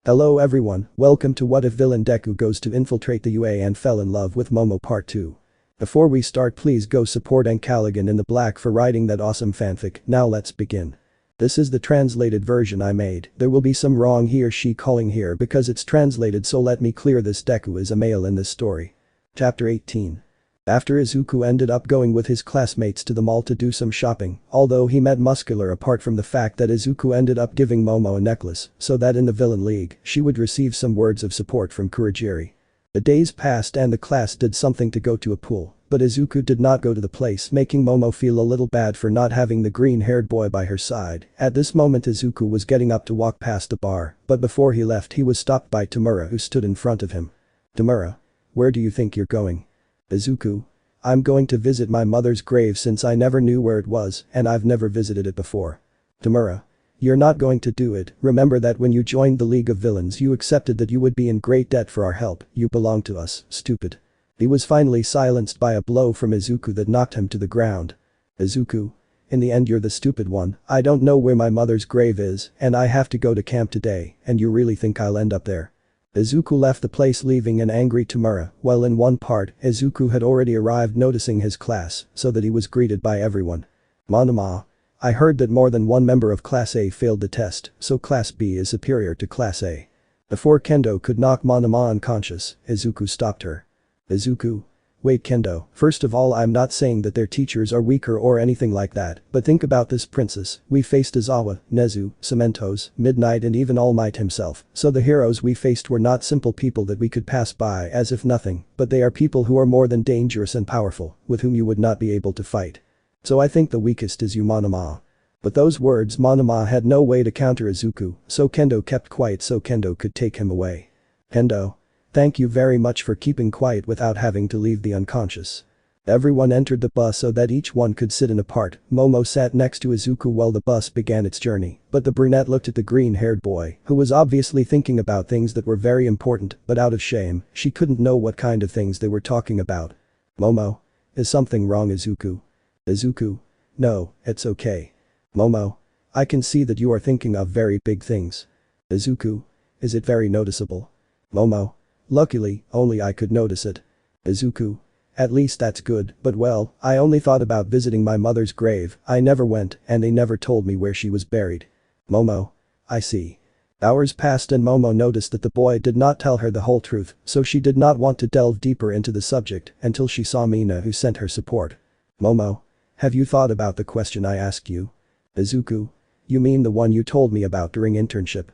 Hello everyone, welcome to What If Villain Deku Goes to Infiltrate the UA and Fell in Love with Momo Part 2. Before we start, please go support ancalagonintheblack for writing that awesome fanfic. Now let's begin. This is the translated version I made. There will be some wrong he or she calling here because it's translated, so let me clear this. Deku is a male in this story. Chapter 18. After Izuku ended up going with his classmates to the mall to do some shopping, although he met Muscular, apart from the fact that Izuku ended up giving Momo a necklace so that in the villain league she would receive some words of support from Kurogiri. The days passed and the class did something to go to a pool, but Izuku did not go to the place, making Momo feel a little bad for not having the green-haired boy by her side. At this moment Izuku was getting up to walk past the bar, but before he left he was stopped by Tamura, who stood in front of him. "Tamura, where do you think you're going?" "Izuku, I'm going to visit my mother's grave since I never knew where it was and I've never visited it before." "Tamura, you're not going to do it. Remember that when you joined the League of Villains you accepted that you would be in great debt for our help. You belong to us, stupid." He was finally silenced by a blow from Izuku that knocked him to the ground. "Izuku, in the end you're the stupid one. I don't know where my mother's grave is and I have to go to camp today, and you really think I'll end up there?" Izuku left the place, leaving an angry Tamura, while in one part, Izuku had already arrived, noticing his class, so that he was greeted by everyone. "Monoma, I heard that more than one member of Class A failed the test, so Class B is superior to Class A." Before Kendo could knock Monoma unconscious, Izuku stopped her. "Izuku, wait Kendo, first of all I'm not saying that their teachers are weaker or anything like that, but think about this princess. We faced Izawa, Nezu, Cementos, Midnight and even All Might himself, so the heroes we faced were not simple people that we could pass by as if nothing, but they are people who are more than dangerous and powerful, with whom you would not be able to fight. So I think the weakest is you, Monoma." But those words Monoma had no way to counter Izuku, so Kendo kept quiet so Kendo could take him away. "Kendo, thank you very much for keeping quiet without having to leave the unconscious." Everyone entered the bus so that each one could sit in a part. Momo sat next to Izuku while the bus began its journey, but the brunette looked at the green-haired boy, who was obviously thinking about things that were very important, but out of shame, she couldn't know what kind of things they were talking about. "Momo, is something wrong, Izuku?" "Izuku, no, it's okay." "Momo, I can see that you are thinking of very big things." "Izuku, is it very noticeable?" "Momo, luckily, only I could notice it." "Izuku, at least that's good, but well, I only thought about visiting my mother's grave, I never went and they never told me where she was buried." "Momo, I see." Hours passed and Momo noticed that the boy did not tell her the whole truth, so she did not want to delve deeper into the subject until she saw Mina, who sent her support. "Momo, have you thought about the question I asked you?" "Izuku, you mean the one you told me about during internship?"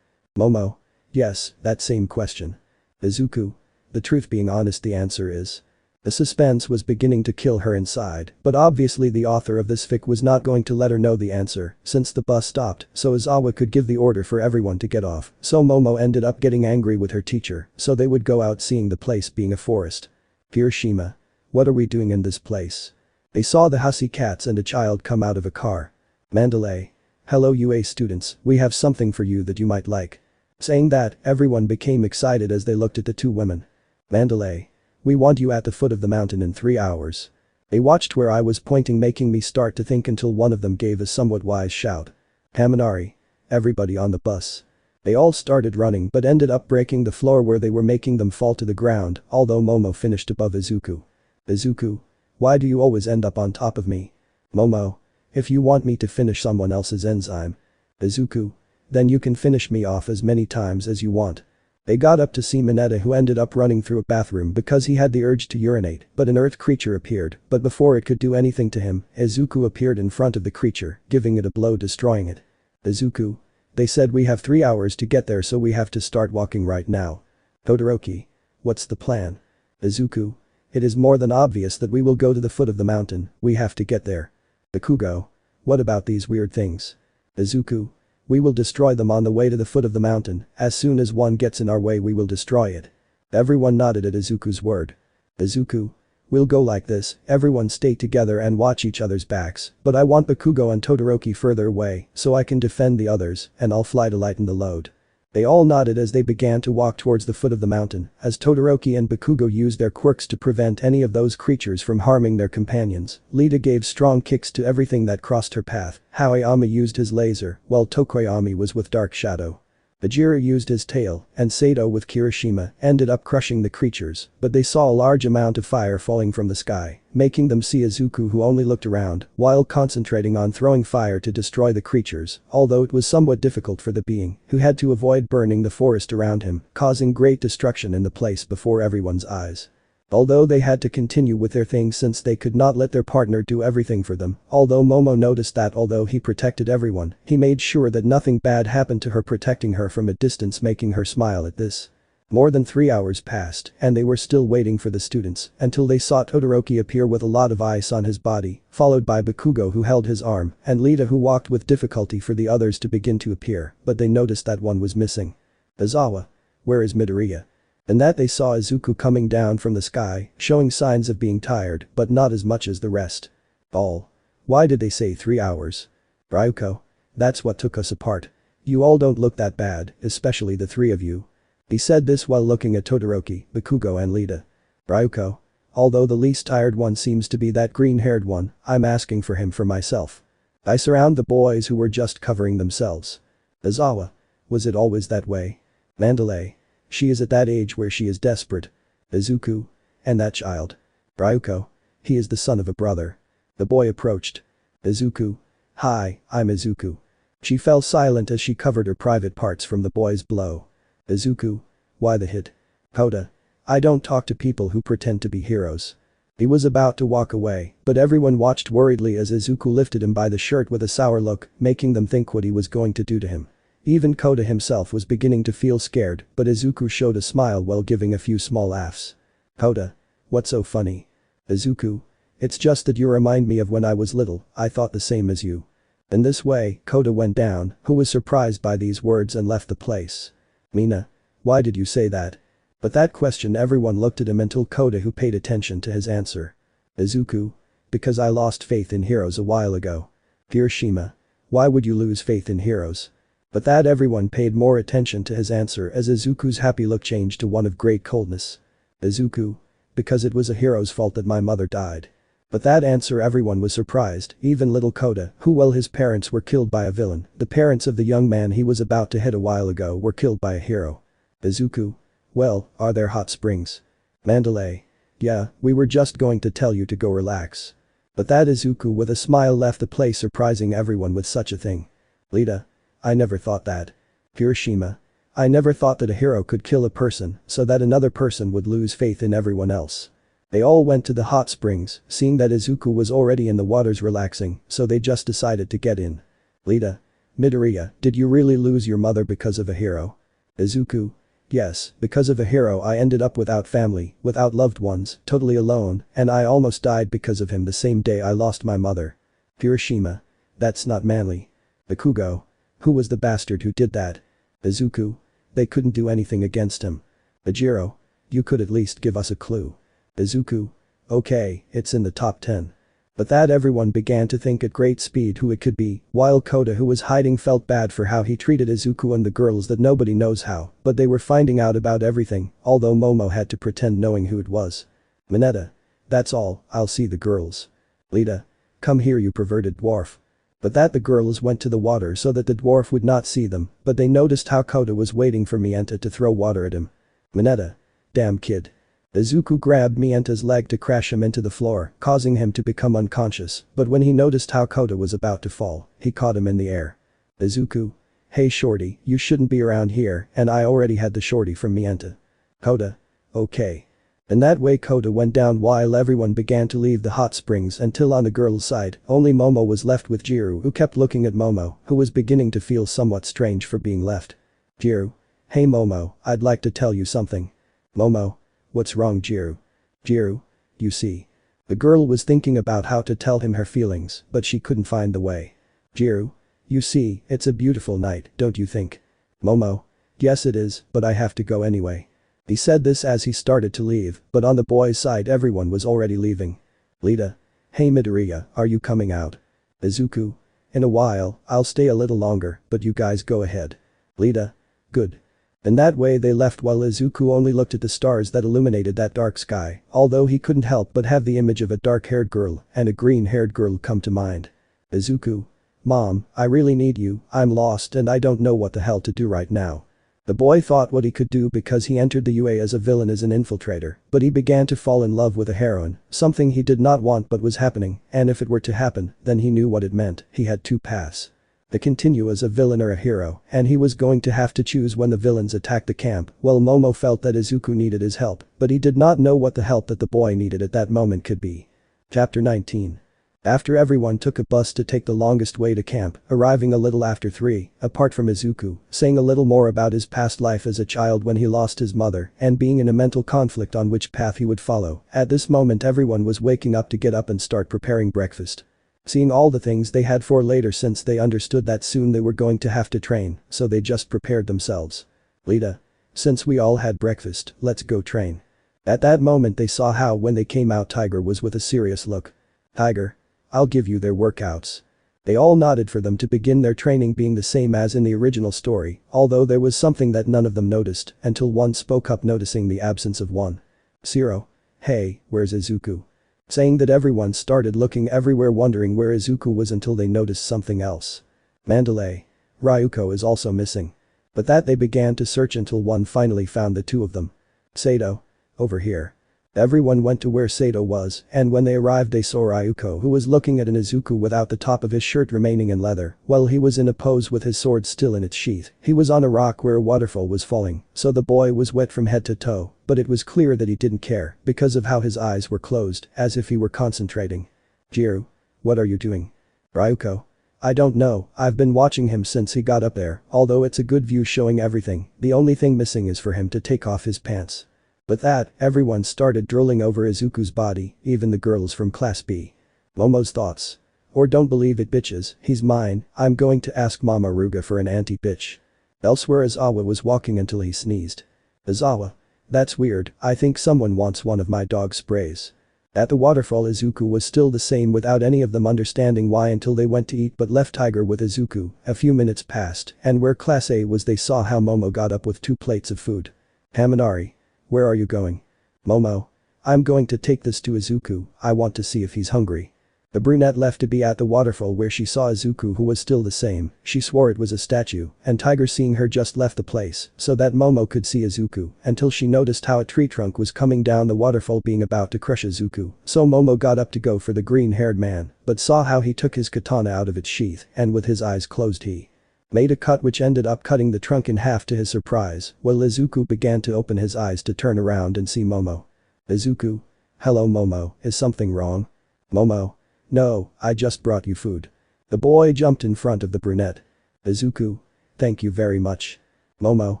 "Momo, yes, that same question." "Izuku, the truth, being honest, the answer is..." The suspense was beginning to kill her inside, but obviously the author of this fic was not going to let her know the answer since the bus stopped so Izawa could give the order for everyone to get off, so Momo ended up getting angry with her teacher so they would go out, seeing the place being a forest. "Hiroshima, what are we doing in this place?" They saw the hussy cats and a child come out of a car. "Mandalay. Hello UA students, we have something for you that you might like." Saying that, everyone became excited as they looked at the two women. "Mandalay. We want you at the foot of the mountain in 3 hours." They watched where I was pointing, making me start to think until one of them gave a somewhat wise shout. "Haminari. Everybody on the bus." They all started running but ended up breaking the floor where they were, making them fall to the ground, although Momo finished above Izuku. "Izuku, why do you always end up on top of me?" "Momo, if you want me to finish someone else's enzyme." "Izuku, then you can finish me off as many times as you want." They got up to see Mineta, who ended up running through a bathroom because he had the urge to urinate, but an earth creature appeared, but before it could do anything to him, Izuku appeared in front of the creature, giving it a blow, destroying it. "Izuku, they said we have 3 hours to get there, so we have to start walking right now." "Todoroki, what's the plan?" "Izuku, it is more than obvious that we will go to the foot of the mountain, we have to get there." "Bakugo, what about these weird things?" "Izuku, we will destroy them on the way to the foot of the mountain, as soon as one gets in our way we will destroy it." Everyone nodded at Izuku's word. "Izuku, we'll go like this, everyone stay together and watch each other's backs, but I want Bakugo and Todoroki further away so I can defend the others and I'll fly to lighten the load." They all nodded as they began to walk towards the foot of the mountain, as Todoroki and Bakugo used their quirks to prevent any of those creatures from harming their companions. Lita gave strong kicks to everything that crossed her path. Aoyama used his laser, while Tokoyami was with Dark Shadow. Bajira used his tail, and Sato with Kirishima ended up crushing the creatures, but they saw a large amount of fire falling from the sky, making them see Izuku, who only looked around while concentrating on throwing fire to destroy the creatures, although it was somewhat difficult for the being, who had to avoid burning the forest around him, causing great destruction in the place before everyone's eyes. Although they had to continue with their thing since they could not let their partner do everything for them, although Momo noticed that although he protected everyone, he made sure that nothing bad happened to her, protecting her from a distance, making her smile at this. More than 3 hours passed, and they were still waiting for the students until they saw Todoroki appear with a lot of ice on his body, followed by Bakugo, who held his arm, and Lita, who walked with difficulty for the others to begin to appear, but they noticed that one was missing. Izawa. Where is Midoriya? And that they saw Izuku coming down from the sky, showing signs of being tired, but not as much as the rest. All. Why did they say 3 hours? Ryuko. That's what took us apart. You all don't look that bad, especially the three of you. He said this while looking at Todoroki, Bakugo and Lita. Ryuko. Although the least tired one seems to be that green-haired one, I'm asking for him for myself. I surround the boys who were just covering themselves. Izawa. Was it always that way? Mandalay. She is at that age where she is desperate. Izuku. And that child. Ryuko. He is the son of a brother. The boy approached. Izuku. Hi, I'm Izuku. She fell silent as she covered her private parts from the boy's blow. Izuku. Why the hit? Kota. I don't talk to people who pretend to be heroes. He was about to walk away, but everyone watched worriedly as Izuku lifted him by the shirt with a sour look, making them think what he was going to do to him. Even Kota himself was beginning to feel scared, but Izuku showed a smile while giving a few small laughs. Kota. What's so funny? Izuku. It's just that you remind me of when I was little, I thought the same as you. In this way, Kota went down, who was surprised by these words and left the place. Mina. Why did you say that? But that question everyone looked at him until Kota, who paid attention to his answer. Izuku. Because I lost faith in heroes a while ago. Kirishima. Why would you lose faith in heroes? But that everyone paid more attention to his answer as Izuku's happy look changed to one of great coldness. Izuku. Because it was a hero's fault that my mother died. But that answer everyone was surprised, even little Kota, who while his parents were killed by a villain, the parents of the young man he was about to hit a while ago were killed by a hero. Izuku. Well, are there hot springs? Mandalay. Yeah, we were just going to tell you to go relax. But that Izuku with a smile left the place, surprising everyone with such a thing. Lita. I never thought that. Kirishima. I never thought that a hero could kill a person so that another person would lose faith in everyone else. They all went to the hot springs, seeing that Izuku was already in the waters relaxing, so they just decided to get in. Lita. Midoriya, did you really lose your mother because of a hero? Izuku. Yes, because of a hero I ended up without family, without loved ones, totally alone, and I almost died because of him the same day I lost my mother. Kirishima. That's not manly. Bakugo. Who was the bastard who did that? Izuku. They couldn't do anything against him. Bajiro. You could at least give us a clue. Izuku. Okay, it's in the top 10. But that everyone began to think at great speed who it could be, while Kota, who was hiding, felt bad for how he treated Izuku and the girls, that nobody knows how, but they were finding out about everything, although Momo had to pretend knowing who it was. Mineta. That's all, I'll see the girls. Lita. Come here, you perverted dwarf. But that the girls went to the water so that the dwarf would not see them, but they noticed how Kota was waiting for Mienta to throw water at him. Mineta. Damn kid. Izuku grabbed Mienta's leg to crash him into the floor, causing him to become unconscious, but when he noticed how Kota was about to fall, he caught him in the air. Izuku. Hey shorty, you shouldn't be around here, and I already had the shorty from Mienta. Kota. Okay. In that way Kota went down while everyone began to leave the hot springs until on the girl's side, only Momo was left with Jiru, who kept looking at Momo, who was beginning to feel somewhat strange for being left. Jiru. Hey Momo, I'd like to tell you something. Momo. What's wrong, Jiru? Jiru. You see. The girl was thinking about how to tell him her feelings, but she couldn't find the way. Jiru. You see, it's a beautiful night, don't you think? Momo. Yes it is, but I have to go anyway. He said this as he started to leave, but on the boys' side everyone was already leaving. Lita. Hey Midoriya, are you coming out? Izuku. In a while, I'll stay a little longer, but you guys go ahead. Lita. Good. In that way they left while Izuku only looked at the stars that illuminated that dark sky, although he couldn't help but have the image of a dark-haired girl and a green-haired girl come to mind. Izuku. Mom, I really need you, I'm lost and I don't know what the hell to do right now. The boy thought what he could do because he entered the UA as a villain as an infiltrator, but he began to fall in love with a heroine, something he did not want but was happening, and if it were to happen, then he knew what it meant, he had two paths. To continue as a villain or a hero, and he was going to have to choose when the villains attacked the camp. Well, Momo felt that Izuku needed his help, but he did not know what the help that the boy needed at that moment could be. Chapter 19. After everyone took a bus to take the longest way to camp, arriving a little after 3, apart from Izuku, saying a little more about his past life as a child when he lost his mother, and being in a mental conflict on which path he would follow. At this moment everyone was waking up to get up and start preparing breakfast. Seeing all the things they had for later since they understood that soon they were going to have to train, so they just prepared themselves. Lita. Since we all had breakfast, let's go train. At that moment they saw how when they came out Tiger was with a serious look. Tiger. I'll give you their workouts. They all nodded for them to begin their training being the same as in the original story, although there was something that none of them noticed until one spoke up noticing the absence of one. Zero. Hey, where's Izuku? Saying that everyone started looking everywhere wondering where Izuku was until they noticed something else. Mandalay. Ryuko is also missing. But that they began to search until one finally found the two of them. Sato. Over here. Everyone went to where Sato was, and when they arrived they saw Ryuko who was looking at an Izuku without the top of his shirt remaining in leather, while he was in a pose with his sword still in its sheath. He was on a rock where a waterfall was falling, so the boy was wet from head to toe, but it was clear that he didn't care because of how his eyes were closed, as if he were concentrating. Jiru. What are you doing? Ryuko. I don't know, I've been watching him since he got up there, although it's a good view showing everything, the only thing missing is for him to take off his pants. With that, everyone started drooling over Izuku's body, even the girls from Class B. Momo's thoughts. Or don't believe it bitches, he's mine, I'm going to ask Mama Ruga for an anti-bitch. Elsewhere Izawa was walking until he sneezed. Izawa. That's weird, I think someone wants one of my dog sprays. At the waterfall Izuku was still the same without any of them understanding why until they went to eat but left Tiger with Izuku. A few minutes passed, and where Class A was they saw how Momo got up with 2 plates of food. Haminari. Where are you going? Momo. I'm going to take this to Izuku, I want to see if he's hungry. The brunette left to be at the waterfall where she saw Izuku who was still the same, she swore it was a statue, and Tiger seeing her just left the place so that Momo could see Izuku until she noticed how a tree trunk was coming down the waterfall being about to crush Izuku, so Momo got up to go for the green-haired man, but saw how he took his katana out of its sheath and with his eyes closed he made a cut which ended up cutting the trunk in half to his surprise, while Izuku began to open his eyes to turn around and see Momo. Izuku. Hello Momo, is something wrong? Momo. No, I just brought you food. The boy jumped in front of the brunette. Izuku. Thank you very much. Momo.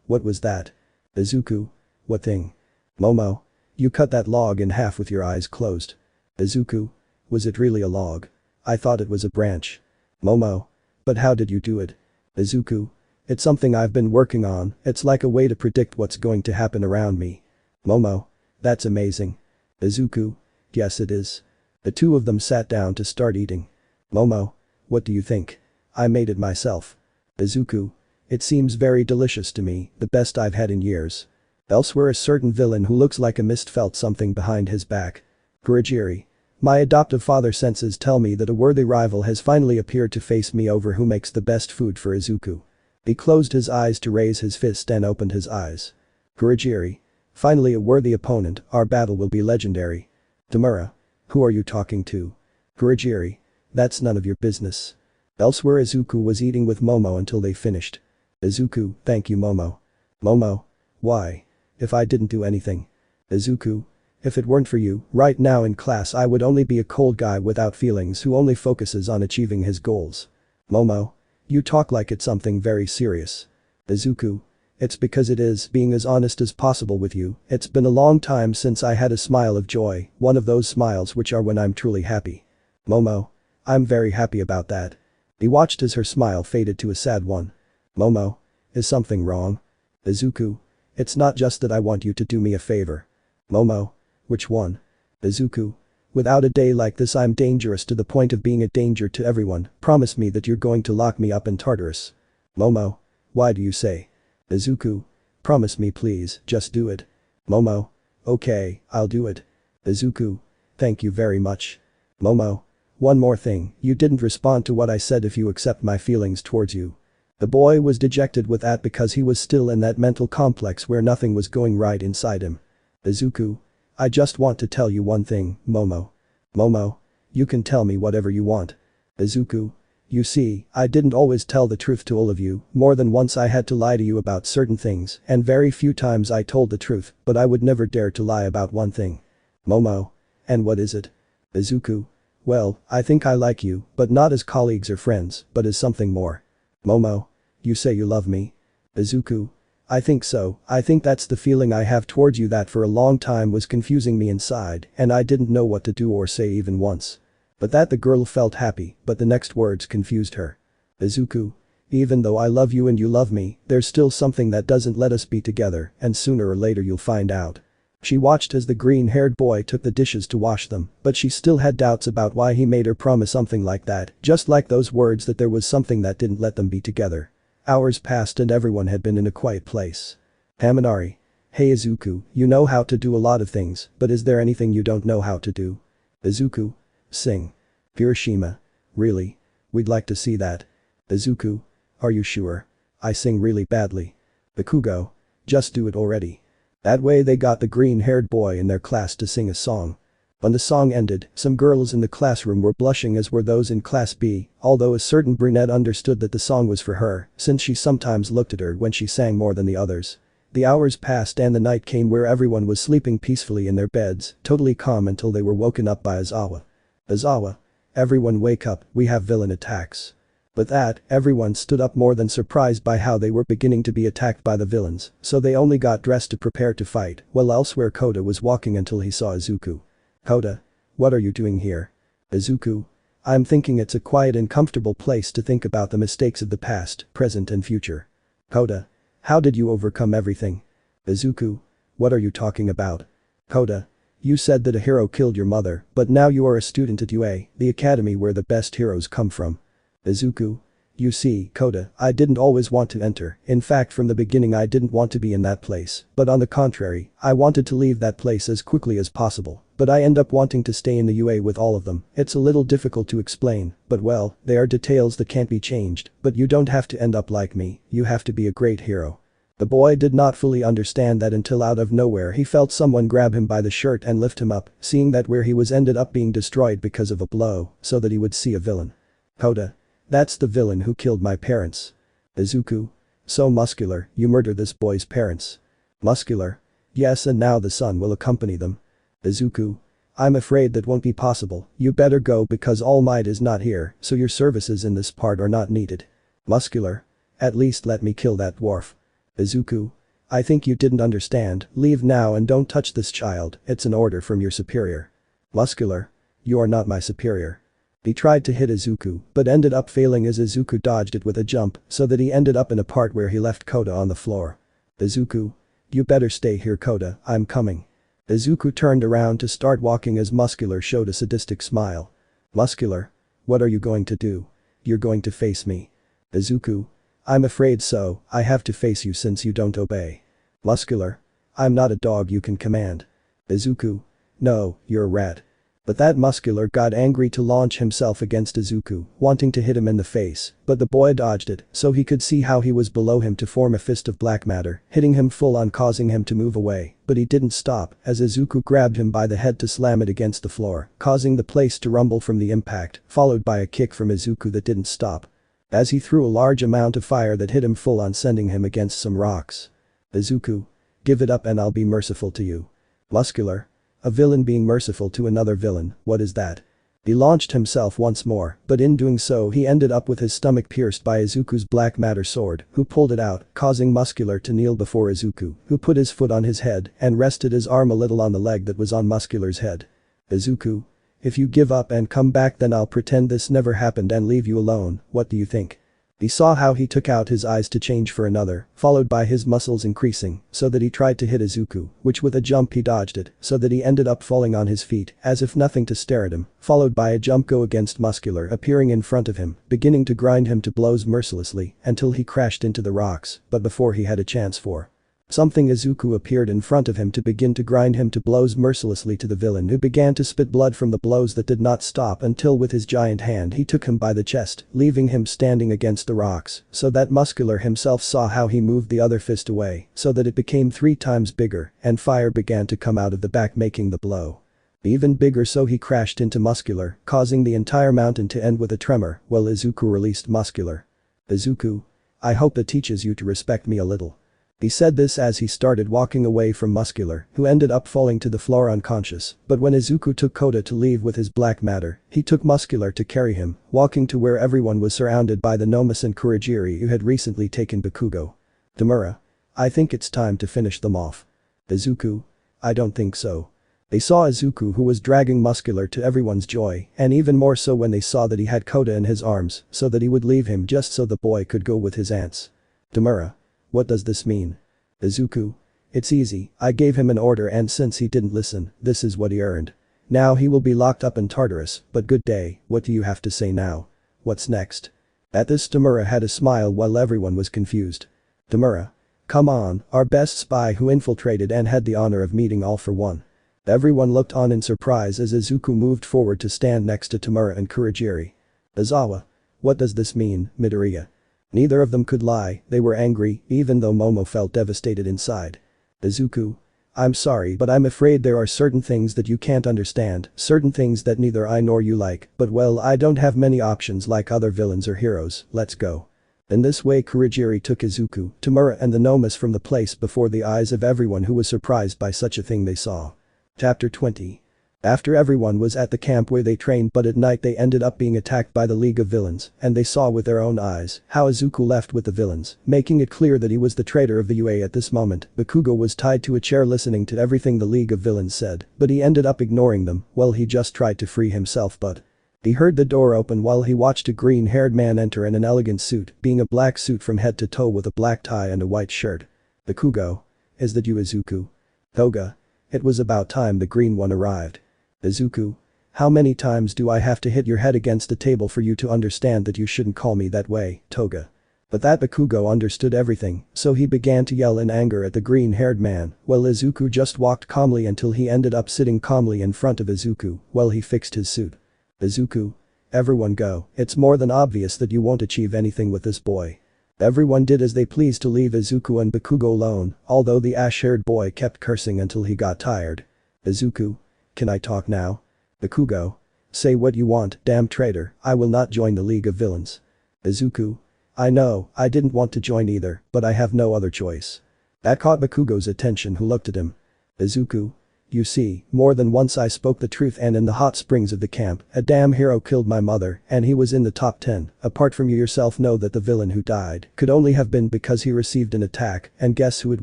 What was that? Izuku. What thing? Momo. You cut that log in half with your eyes closed. Izuku. Was it really a log? I thought it was a branch. Momo. But how did you do it? Izuku. It's something I've been working on, it's like a way to predict what's going to happen around me. Momo. That's amazing. Izuku. Yes it is. The two of them sat down to start eating. Momo. What do you think? I made it myself. Izuku. It seems very delicious to me, the best I've had in years. Elsewhere a certain villain who looks like a mist felt something behind his back. Kurogiri. My adoptive father senses tell me that a worthy rival has finally appeared to face me over who makes the best food for Izuku. He closed his eyes to raise his fist and opened his eyes. Kurogiri. Finally a worthy opponent, our battle will be legendary. Tamura. Who are you talking to? Kurogiri. That's none of your business. Elsewhere Izuku was eating with Momo until they finished. Izuku, thank you Momo. Momo. Why? If I didn't do anything. Izuku. If it weren't for you, right now in class I would only be a cold guy without feelings who only focuses on achieving his goals. Momo. You talk like it's something very serious. Izuku. It's because it is, being as honest as possible with you, it's been a long time since I had a smile of joy, one of those smiles which are when I'm truly happy. Momo. I'm very happy about that. He watched as her smile faded to a sad one. Momo. Is something wrong? Izuku. It's not just that I want you to do me a favor. Momo. Which one? Izuku. Without a day like this I'm dangerous to the point of being a danger to everyone, promise me that you're going to lock me up in Tartarus. Momo. Why do you say? Izuku. Promise me please, just do it. Momo. Okay, I'll do it. Izuku. Thank you very much. Momo. One more thing, you didn't respond to what I said if you accept my feelings towards you. The boy was dejected with that because he was still in that mental complex where nothing was going right inside him. Izuku. I just want to tell you one thing, Momo. Momo. You can tell me whatever you want. Izuku. You see, I didn't always tell the truth to all of you, more than once I had to lie to you about certain things, and very few times I told the truth, but I would never dare to lie about one thing. Momo. And what is it? Izuku. Well, I think I like you, but not as colleagues or friends, but as something more. Momo. You say you love me? Izuku. I think so, I think that's the feeling I have towards you that for a long time was confusing me inside and I didn't know what to do or say even once. But that the girl felt happy, but the next words confused her. Izuku. Even though I love you and you love me, there's still something that doesn't let us be together and sooner or later you'll find out. She watched as the green-haired boy took the dishes to wash them, but she still had doubts about why he made her promise something like that, just like those words that there was something that didn't let them be together. Hours passed and everyone had been in a quiet place. Haminari. Hey Izuku, you know how to do a lot of things, but is there anything you don't know how to do? Izuku. Sing. Hiroshima. Really? We'd like to see that. Izuku. Are you sure? I sing really badly. Bakugo. Just do it already. That way they got the green-haired boy in their class to sing a song. When the song ended, some girls in the classroom were blushing as were those in class B, although a certain brunette understood that the song was for her, since she sometimes looked at her when she sang more than the others. The hours passed and the night came where everyone was sleeping peacefully in their beds, totally calm until they were woken up by Aizawa. Aizawa. Everyone wake up, we have villain attacks. With that, everyone stood up more than surprised by how they were beginning to be attacked by the villains, so they only got dressed to prepare to fight, while elsewhere Kota was walking until he saw Izuku. Kota. What are you doing here? Izuku. I'm thinking it's a quiet and comfortable place to think about the mistakes of the past, present and future. Kota. How did you overcome everything? Izuku. What are you talking about? Kota. You said that a hero killed your mother, but now you are a student at UA, the academy where the best heroes come from. Izuku. You see, Kota, I didn't always want to enter, in fact from the beginning I didn't want to be in that place, but on the contrary, I wanted to leave that place as quickly as possible, but I end up wanting to stay in the UA with all of them. It's a little difficult to explain, but well, they are details that can't be changed, but you don't have to end up like me, you have to be a great hero. The boy did not fully understand that until out of nowhere he felt someone grab him by the shirt and lift him up, seeing that where he was ended up being destroyed because of a blow, so that he would see a villain. Kota. That's the villain who killed my parents. Izuku. So Muscular, you murder this boy's parents. Muscular. Yes, and now the son will accompany them. Izuku. I'm afraid that won't be possible, you better go because All Might is not here, so your services in this part are not needed. Muscular. At least let me kill that dwarf. Izuku. I think you didn't understand, leave now and don't touch this child, it's an order from your superior. Muscular. You are not my superior. He tried to hit Izuku, but ended up failing as Izuku dodged it with a jump, so that he ended up in a part where he left Kota on the floor. Izuku. You better stay here Kota, I'm coming. Izuku turned around to start walking as Muscular showed a sadistic smile. Muscular. What are you going to do? You're going to face me. Izuku. I'm afraid so, I have to face you since you don't obey. Muscular. I'm not a dog you can command. Izuku. No, you're a rat. But that Muscular got angry to launch himself against Izuku, wanting to hit him in the face, but the boy dodged it, so he could see how he was below him to form a fist of black matter, hitting him full on causing him to move away, but he didn't stop, as Izuku grabbed him by the head to slam it against the floor, causing the place to rumble from the impact, followed by a kick from Izuku that didn't stop. As he threw a large amount of fire that hit him full on sending him against some rocks. Izuku. Give it up and I'll be merciful to you. Muscular. A villain being merciful to another villain, what is that? He launched himself once more, but in doing so he ended up with his stomach pierced by Izuku's black matter sword, who pulled it out, causing Muscular to kneel before Izuku, who put his foot on his head and rested his arm a little on the leg that was on Muscular's head. Izuku. If you give up and come back then I'll pretend this never happened and leave you alone, what do you think? He saw how he took out his eyes to change for another, followed by his muscles increasing, so that he tried to hit Izuku, which with a jump he dodged it, so that he ended up falling on his feet, as if nothing to stare at him, followed by a jump go against Muscular appearing in front of him, beginning to grind him to blows mercilessly, until he crashed into the rocks, but before he had a chance for Something Izuku appeared in front of him to begin to grind him to blows mercilessly to the villain, who began to spit blood from the blows that did not stop until with his giant hand he took him by the chest, leaving him standing against the rocks, so that Muscular himself saw how he moved the other fist away so that it became 3 times bigger and fire began to come out of the back making the blow even bigger, so he crashed into Muscular, causing the entire mountain to end with a tremor while Izuku released Muscular. "Izuku, I hope that teaches you to respect me a little." He said this as he started walking away from Muscular, who ended up falling to the floor unconscious, but when Izuku took Kota to leave with his black matter, he took Muscular to carry him, walking to where everyone was surrounded by the Nomus and Kurogiri who had recently taken Bakugo. "Demura, I think it's time to finish them off." "Izuku, I don't think so." They saw Izuku, who was dragging Muscular to everyone's joy, and even more so when they saw that he had Kota in his arms so that he would leave him just so the boy could go with his aunts. "Demura, what does this mean?" "Izuku, it's easy, I gave him an order and since he didn't listen, this is what he earned. Now he will be locked up in Tartarus, but good day, what do you have to say now? What's next?" At this Demura had a smile while everyone was confused. "Demura, come on, our best spy who infiltrated and had the honor of meeting all for one." Everyone looked on in surprise as Izuku moved forward to stand next to Demura and Kurogiri. "Izawa, what does this mean, Midoriya?" Neither of them could lie, they were angry, even though Momo felt devastated inside. "Izuku, I'm sorry but I'm afraid there are certain things that you can't understand, certain things that neither I nor you like, but well I don't have many options like other villains or heroes, let's go." In this way Kurogiri took Izuku, Demura and the Nomus from the place before the eyes of everyone who was surprised by such a thing they saw. Chapter 20. After everyone was at the camp where they trained, but at night they ended up being attacked by the League of Villains, and they saw with their own eyes how Izuku left with the villains, making it clear that he was the traitor of the UA at this moment. Bakugo was tied to a chair listening to everything the League of Villains said, but he ended up ignoring them, well he just tried to free himself but he heard the door open while he watched a green-haired man enter in an elegant suit, being a black suit from head to toe with a black tie and a white shirt. "Bakugo, is that you, Izuku?" "Toga. It was about time the green one arrived." "Izuku, how many times do I have to hit your head against the table for you to understand that you shouldn't call me that way, Toga?" But that Bakugo understood everything, so he began to yell in anger at the green-haired man, while Izuku just walked calmly until he ended up sitting calmly in front of Izuku while he fixed his suit. "Izuku, everyone go, it's more than obvious that you won't achieve anything with this boy." Everyone did as they pleased to leave Izuku and Bakugo alone, although the ash-haired boy kept cursing until he got tired. "Izuku, can I talk now?" "Bakugo, say what you want, damn traitor, I will not join the League of Villains." "Izuku, I know, I didn't want to join either, but I have no other choice." That caught Bakugo's attention, who looked at him. "Izuku, you see, more than once I spoke the truth and in the hot springs of the camp, a damn hero killed my mother and he was in the top 10, apart from you yourself know that the villain who died could only have been because he received an attack and guess who it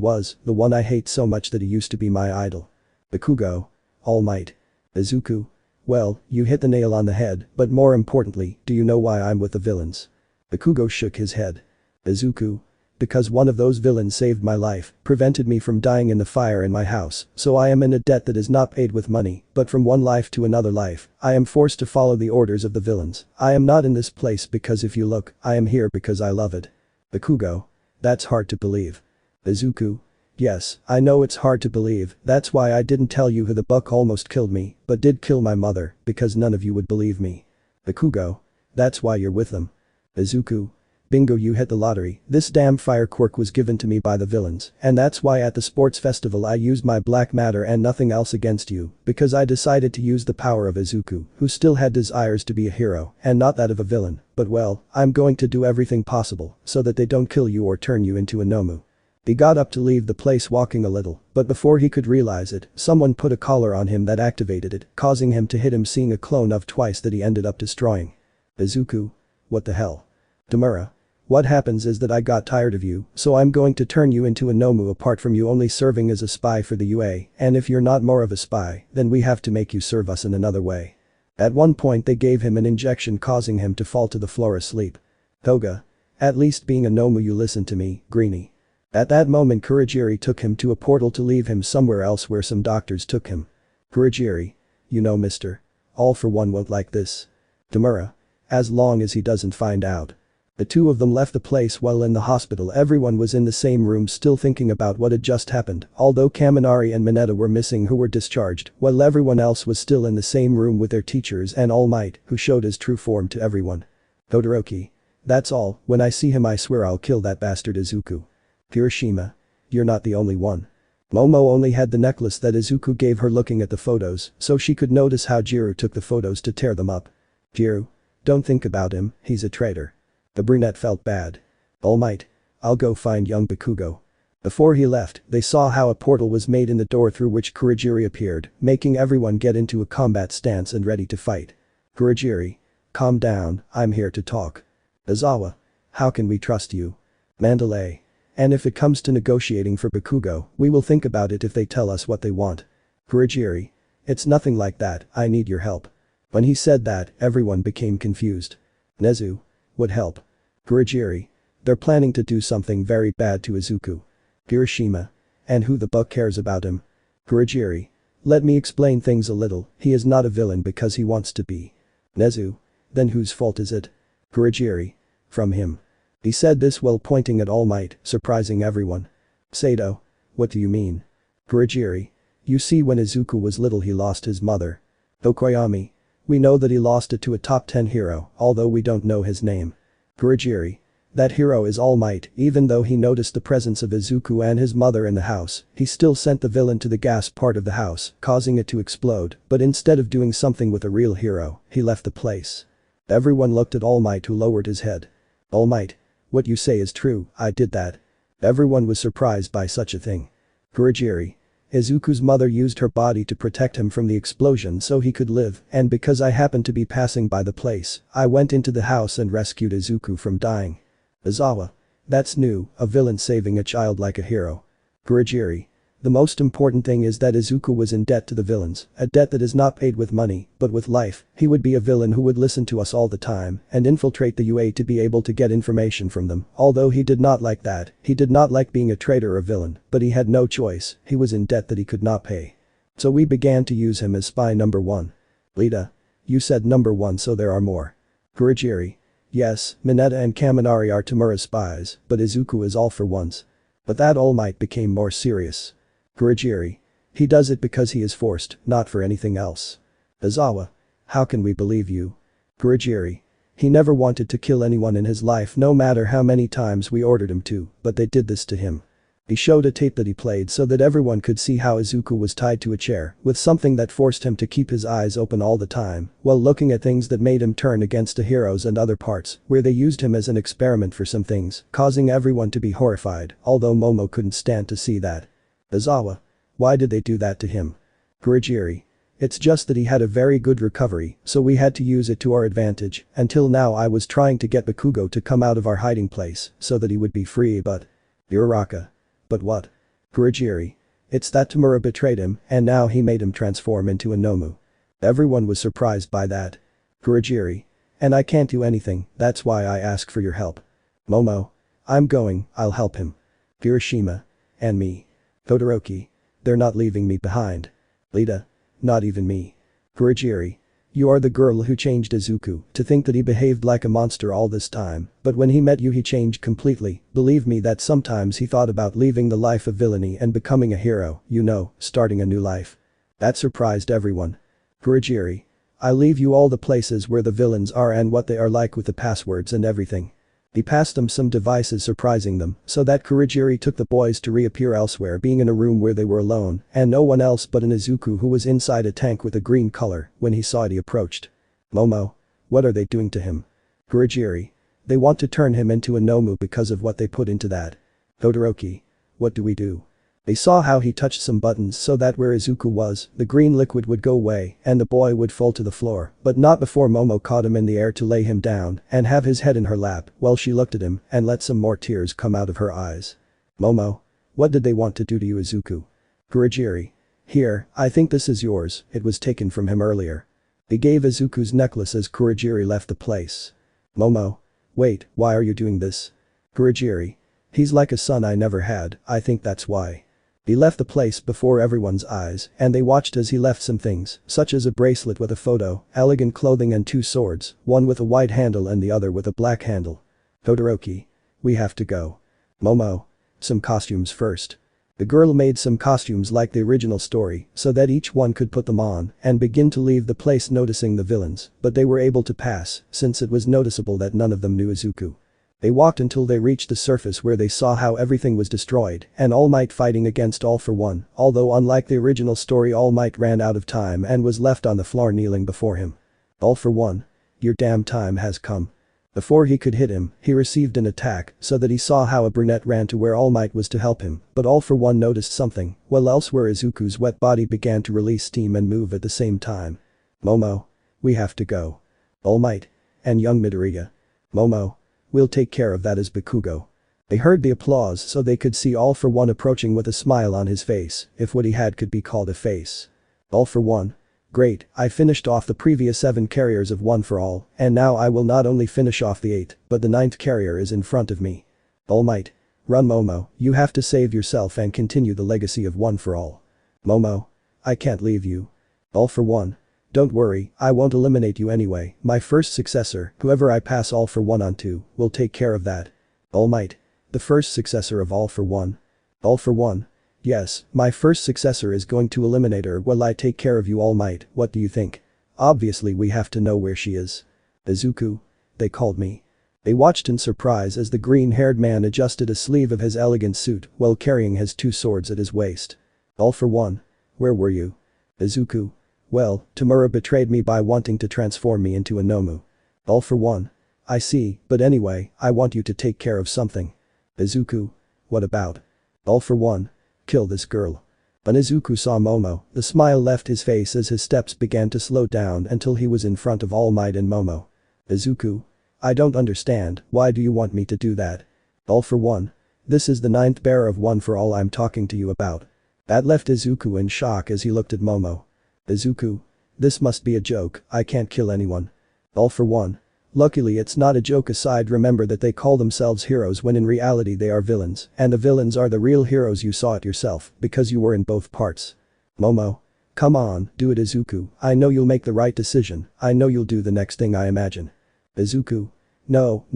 was, the one I hate so much that he used to be my idol." "Bakugo, All Might." "Izuku, well, you hit the nail on the head, but more importantly, do you know why I'm with the villains?" Bakugo shook his head. "Izuku, because one of those villains saved my life, prevented me from dying in the fire in my house, so I am in a debt that is not paid with money, but from one life to another life, I am forced to follow the orders of the villains. I am not in this place because if you look, I am here because I love it." "Bakugo, that's hard to believe." "Izuku, yes, I know it's hard to believe, that's why I didn't tell you who the buck almost killed me, but did kill my mother, because none of you would believe me." "Bakugo, that's why you're with them." "Izuku, bingo, you hit the lottery, this damn fire quirk was given to me by the villains, and that's why at the sports festival I used my black matter and nothing else against you, because I decided to use the power of Izuku, who still had desires to be a hero, and not that of a villain, but well, I'm going to do everything possible, so that they don't kill you or turn you into a Nomu." He got up to leave the place walking a little, but before he could realize it, someone put a collar on him that activated it, causing him to hit him, seeing a clone of twice that he ended up destroying. "Izuku, what the hell?" "Demura, what happens is that I got tired of you, so I'm going to turn you into a Nomu apart from you only serving as a spy for the UA, and if you're not more of a spy, then we have to make you serve us in another way." At one point they gave him an injection causing him to fall to the floor asleep. "Toga, at least being a Nomu you listen to me, Greenie." At that moment Kurogiri took him to a portal to leave him somewhere else where some doctors took him. "Kurogiri, you know mister, All for One won't like this." "Demura, as long as he doesn't find out." The two of them left the place while in the hospital everyone was in the same room still thinking about what had just happened, although Kaminari and Mineta were missing who were discharged, while everyone else was still in the same room with their teachers and All Might, who showed his true form to everyone. Todoroki. That's all, when I see him I swear I'll kill that bastard Izuku. Hiroshima. You're not the only one. Momo only had the necklace that Izuku gave her looking at the photos, so she could notice how Jiro took the photos to tear them up. Jiro. Don't think about him, he's a traitor. The brunette felt bad. All Might. I'll go find young Bakugo. Before he left, they saw how a portal was made in the door through which Kurogiri appeared, making everyone get into a combat stance and ready to fight. Kurogiri. Calm down, I'm here to talk. Izawa. How can we trust you? Mandalay. And if it comes to negotiating for Bakugo, we will think about it if they tell us what they want. Kurogiri. It's nothing like that, I need your help. When he said that, everyone became confused. Nezu. What help? Kurogiri. They're planning to do something very bad to Izuku. Hiroshima. And who the buck cares about him? Kurogiri. Let me explain things a little, he is not a villain because he wants to be. Nezu. Then whose fault is it? Kurogiri. From him. He said this while pointing at All Might, surprising everyone. Sato. What do you mean? Kurogiri. You see when Izuku was little he lost his mother. Okoyami. We know that he lost it to a top 10 hero, although we don't know his name. Kurogiri. That hero is All Might, even though he noticed the presence of Izuku and his mother in the house, he still sent the villain to the gas part of the house, causing it to explode, but instead of doing something with a real hero, he left the place. Everyone looked at All Might who lowered his head. All Might. What you say is true, I did that. Everyone was surprised by such a thing. Kurogiri. Izuku's mother used her body to protect him from the explosion so he could live, and because I happened to be passing by the place, I went into the house and rescued Izuku from dying. Izawa. That's new, a villain saving a child like a hero. Kurogiri. The most important thing is that Izuku was in debt to the villains, a debt that is not paid with money, but with life. He would be a villain who would listen to us all the time and infiltrate the UA to be able to get information from them, although he did not like that, he did not like being a traitor or villain, but he had no choice, he was in debt that he could not pay. So we began to use him as spy number 1. Lita. You said number 1 so there are more. Kurogiri. Yes, Mineta and Kaminari are Tamura's spies, but Izuku is all for once. But that All Might became more serious. Kurogiri. He does it because he is forced, not for anything else. Izawa. How can we believe you? Kurogiri. He never wanted to kill anyone in his life no matter how many times we ordered him to, but they did this to him. He showed a tape that he played so that everyone could see how Izuku was tied to a chair with something that forced him to keep his eyes open all the time while looking at things that made him turn against the heroes and other parts where they used him as an experiment for some things, causing everyone to be horrified, although Momo couldn't stand to see that. Izawa. Why did they do that to him? Kurogiri. It's just that he had a very good recovery, so we had to use it to our advantage. Until now I was trying to get Bakugo to come out of our hiding place so that he would be free but… Uraraka. But what? Kurogiri. It's that Tamura betrayed him and now he made him transform into a Nomu. Everyone was surprised by that. Kurogiri. And I can't do anything, that's why I ask for your help. Momo. I'm going, I'll help him. Hiroshima. And me. Todoroki. They're not leaving me behind. Lita. Not even me. Kurogiri. You are the girl who changed Izuku to think that he behaved like a monster all this time, but when he met you he changed completely, believe me that sometimes he thought about leaving the life of villainy and becoming a hero, you know, starting a new life. That surprised everyone. Kurogiri. I leave you all the places where the villains are and what they are like with the passwords and everything. He passed them some devices surprising them, so that Kurogiri took the boys to reappear elsewhere being in a room where they were alone and no one else but an Izuku who was inside a tank with a green color when he saw it he approached. Momo. What are they doing to him? Kurogiri. They want to turn him into a Nomu because of what they put into that. Todoroki. What do we do? They saw how he touched some buttons so that where Izuku was, the green liquid would go away and the boy would fall to the floor, but not before Momo caught him in the air to lay him down and have his head in her lap while she looked at him and let some more tears come out of her eyes. Momo. What did they want to do to you Izuku? Kurogiri. Here, I think this is yours, it was taken from him earlier. He gave Izuku's necklace as Kurogiri left the place. Momo. Wait, why are you doing this? Kurogiri. He's like a son I never had, I think that's why. He left the place before everyone's eyes and they watched as he left some things, such as a bracelet with a photo, elegant clothing and 2 swords, one with a white handle and the other with a black handle. Todoroki. We have to go. Momo. Some costumes first. The girl made some costumes like the original story so that each one could put them on and begin to leave the place noticing the villains, but they were able to pass since it was noticeable that none of them knew Izuku. They walked until they reached the surface where they saw how everything was destroyed and All Might fighting against All for One, although unlike the original story All Might ran out of time and was left on the floor kneeling before him. All for One. Your damn time has come. Before he could hit him, he received an attack so that he saw how a brunette ran to where All Might was to help him, but All for One noticed something, while elsewhere Izuku's wet body began to release steam and move at the same time. Momo. We have to go. All Might. And young Midoriya. Momo. We'll take care of that as Bakugo. They heard the applause so they could see All for One approaching with a smile on his face, if what he had could be called a face. All for One. Great, I finished off the previous 7 carriers of One for All, and now I will not only finish off the 8, but the 9th carrier is in front of me. All Might. Run Momo, you have to save yourself and continue the legacy of One for All. Momo. I can't leave you. All for One. Don't worry, I won't eliminate you anyway, my first successor, whoever I pass All for One on to, will take care of that. All Might. The first successor of All for One. All for One. Yes, my first successor is going to eliminate her while I take care of you All Might, what do you think? Obviously we have to know where she is. Izuku. They called me. They watched in surprise as the green-haired man adjusted a sleeve of his elegant suit while carrying his 2 swords at his waist. All for One. Where were you? Izuku. Well, Tamura betrayed me by wanting to transform me into a Nomu. All for One. I see, but anyway, I want you to take care of something. Izuku. What about? All for One. Kill this girl. When Izuku saw Momo, the smile left his face as his steps began to slow down until he was in front of All Might and Momo. Izuku. I don't understand, why do you want me to do that? All for One. This is the 9th bearer of One for All I'm talking to you about. That left Izuku in shock as he looked at Momo. Izuku. This must be a joke, I can't kill anyone. All for One. Luckily it's not a joke aside remember that they call themselves heroes when in reality they are villains and the villains are the real heroes you saw it yourself because you were in both parts. Momo. Come on, do it Izuku, I know you'll make the right decision, I know you'll do the next thing I imagine. Izuku. No,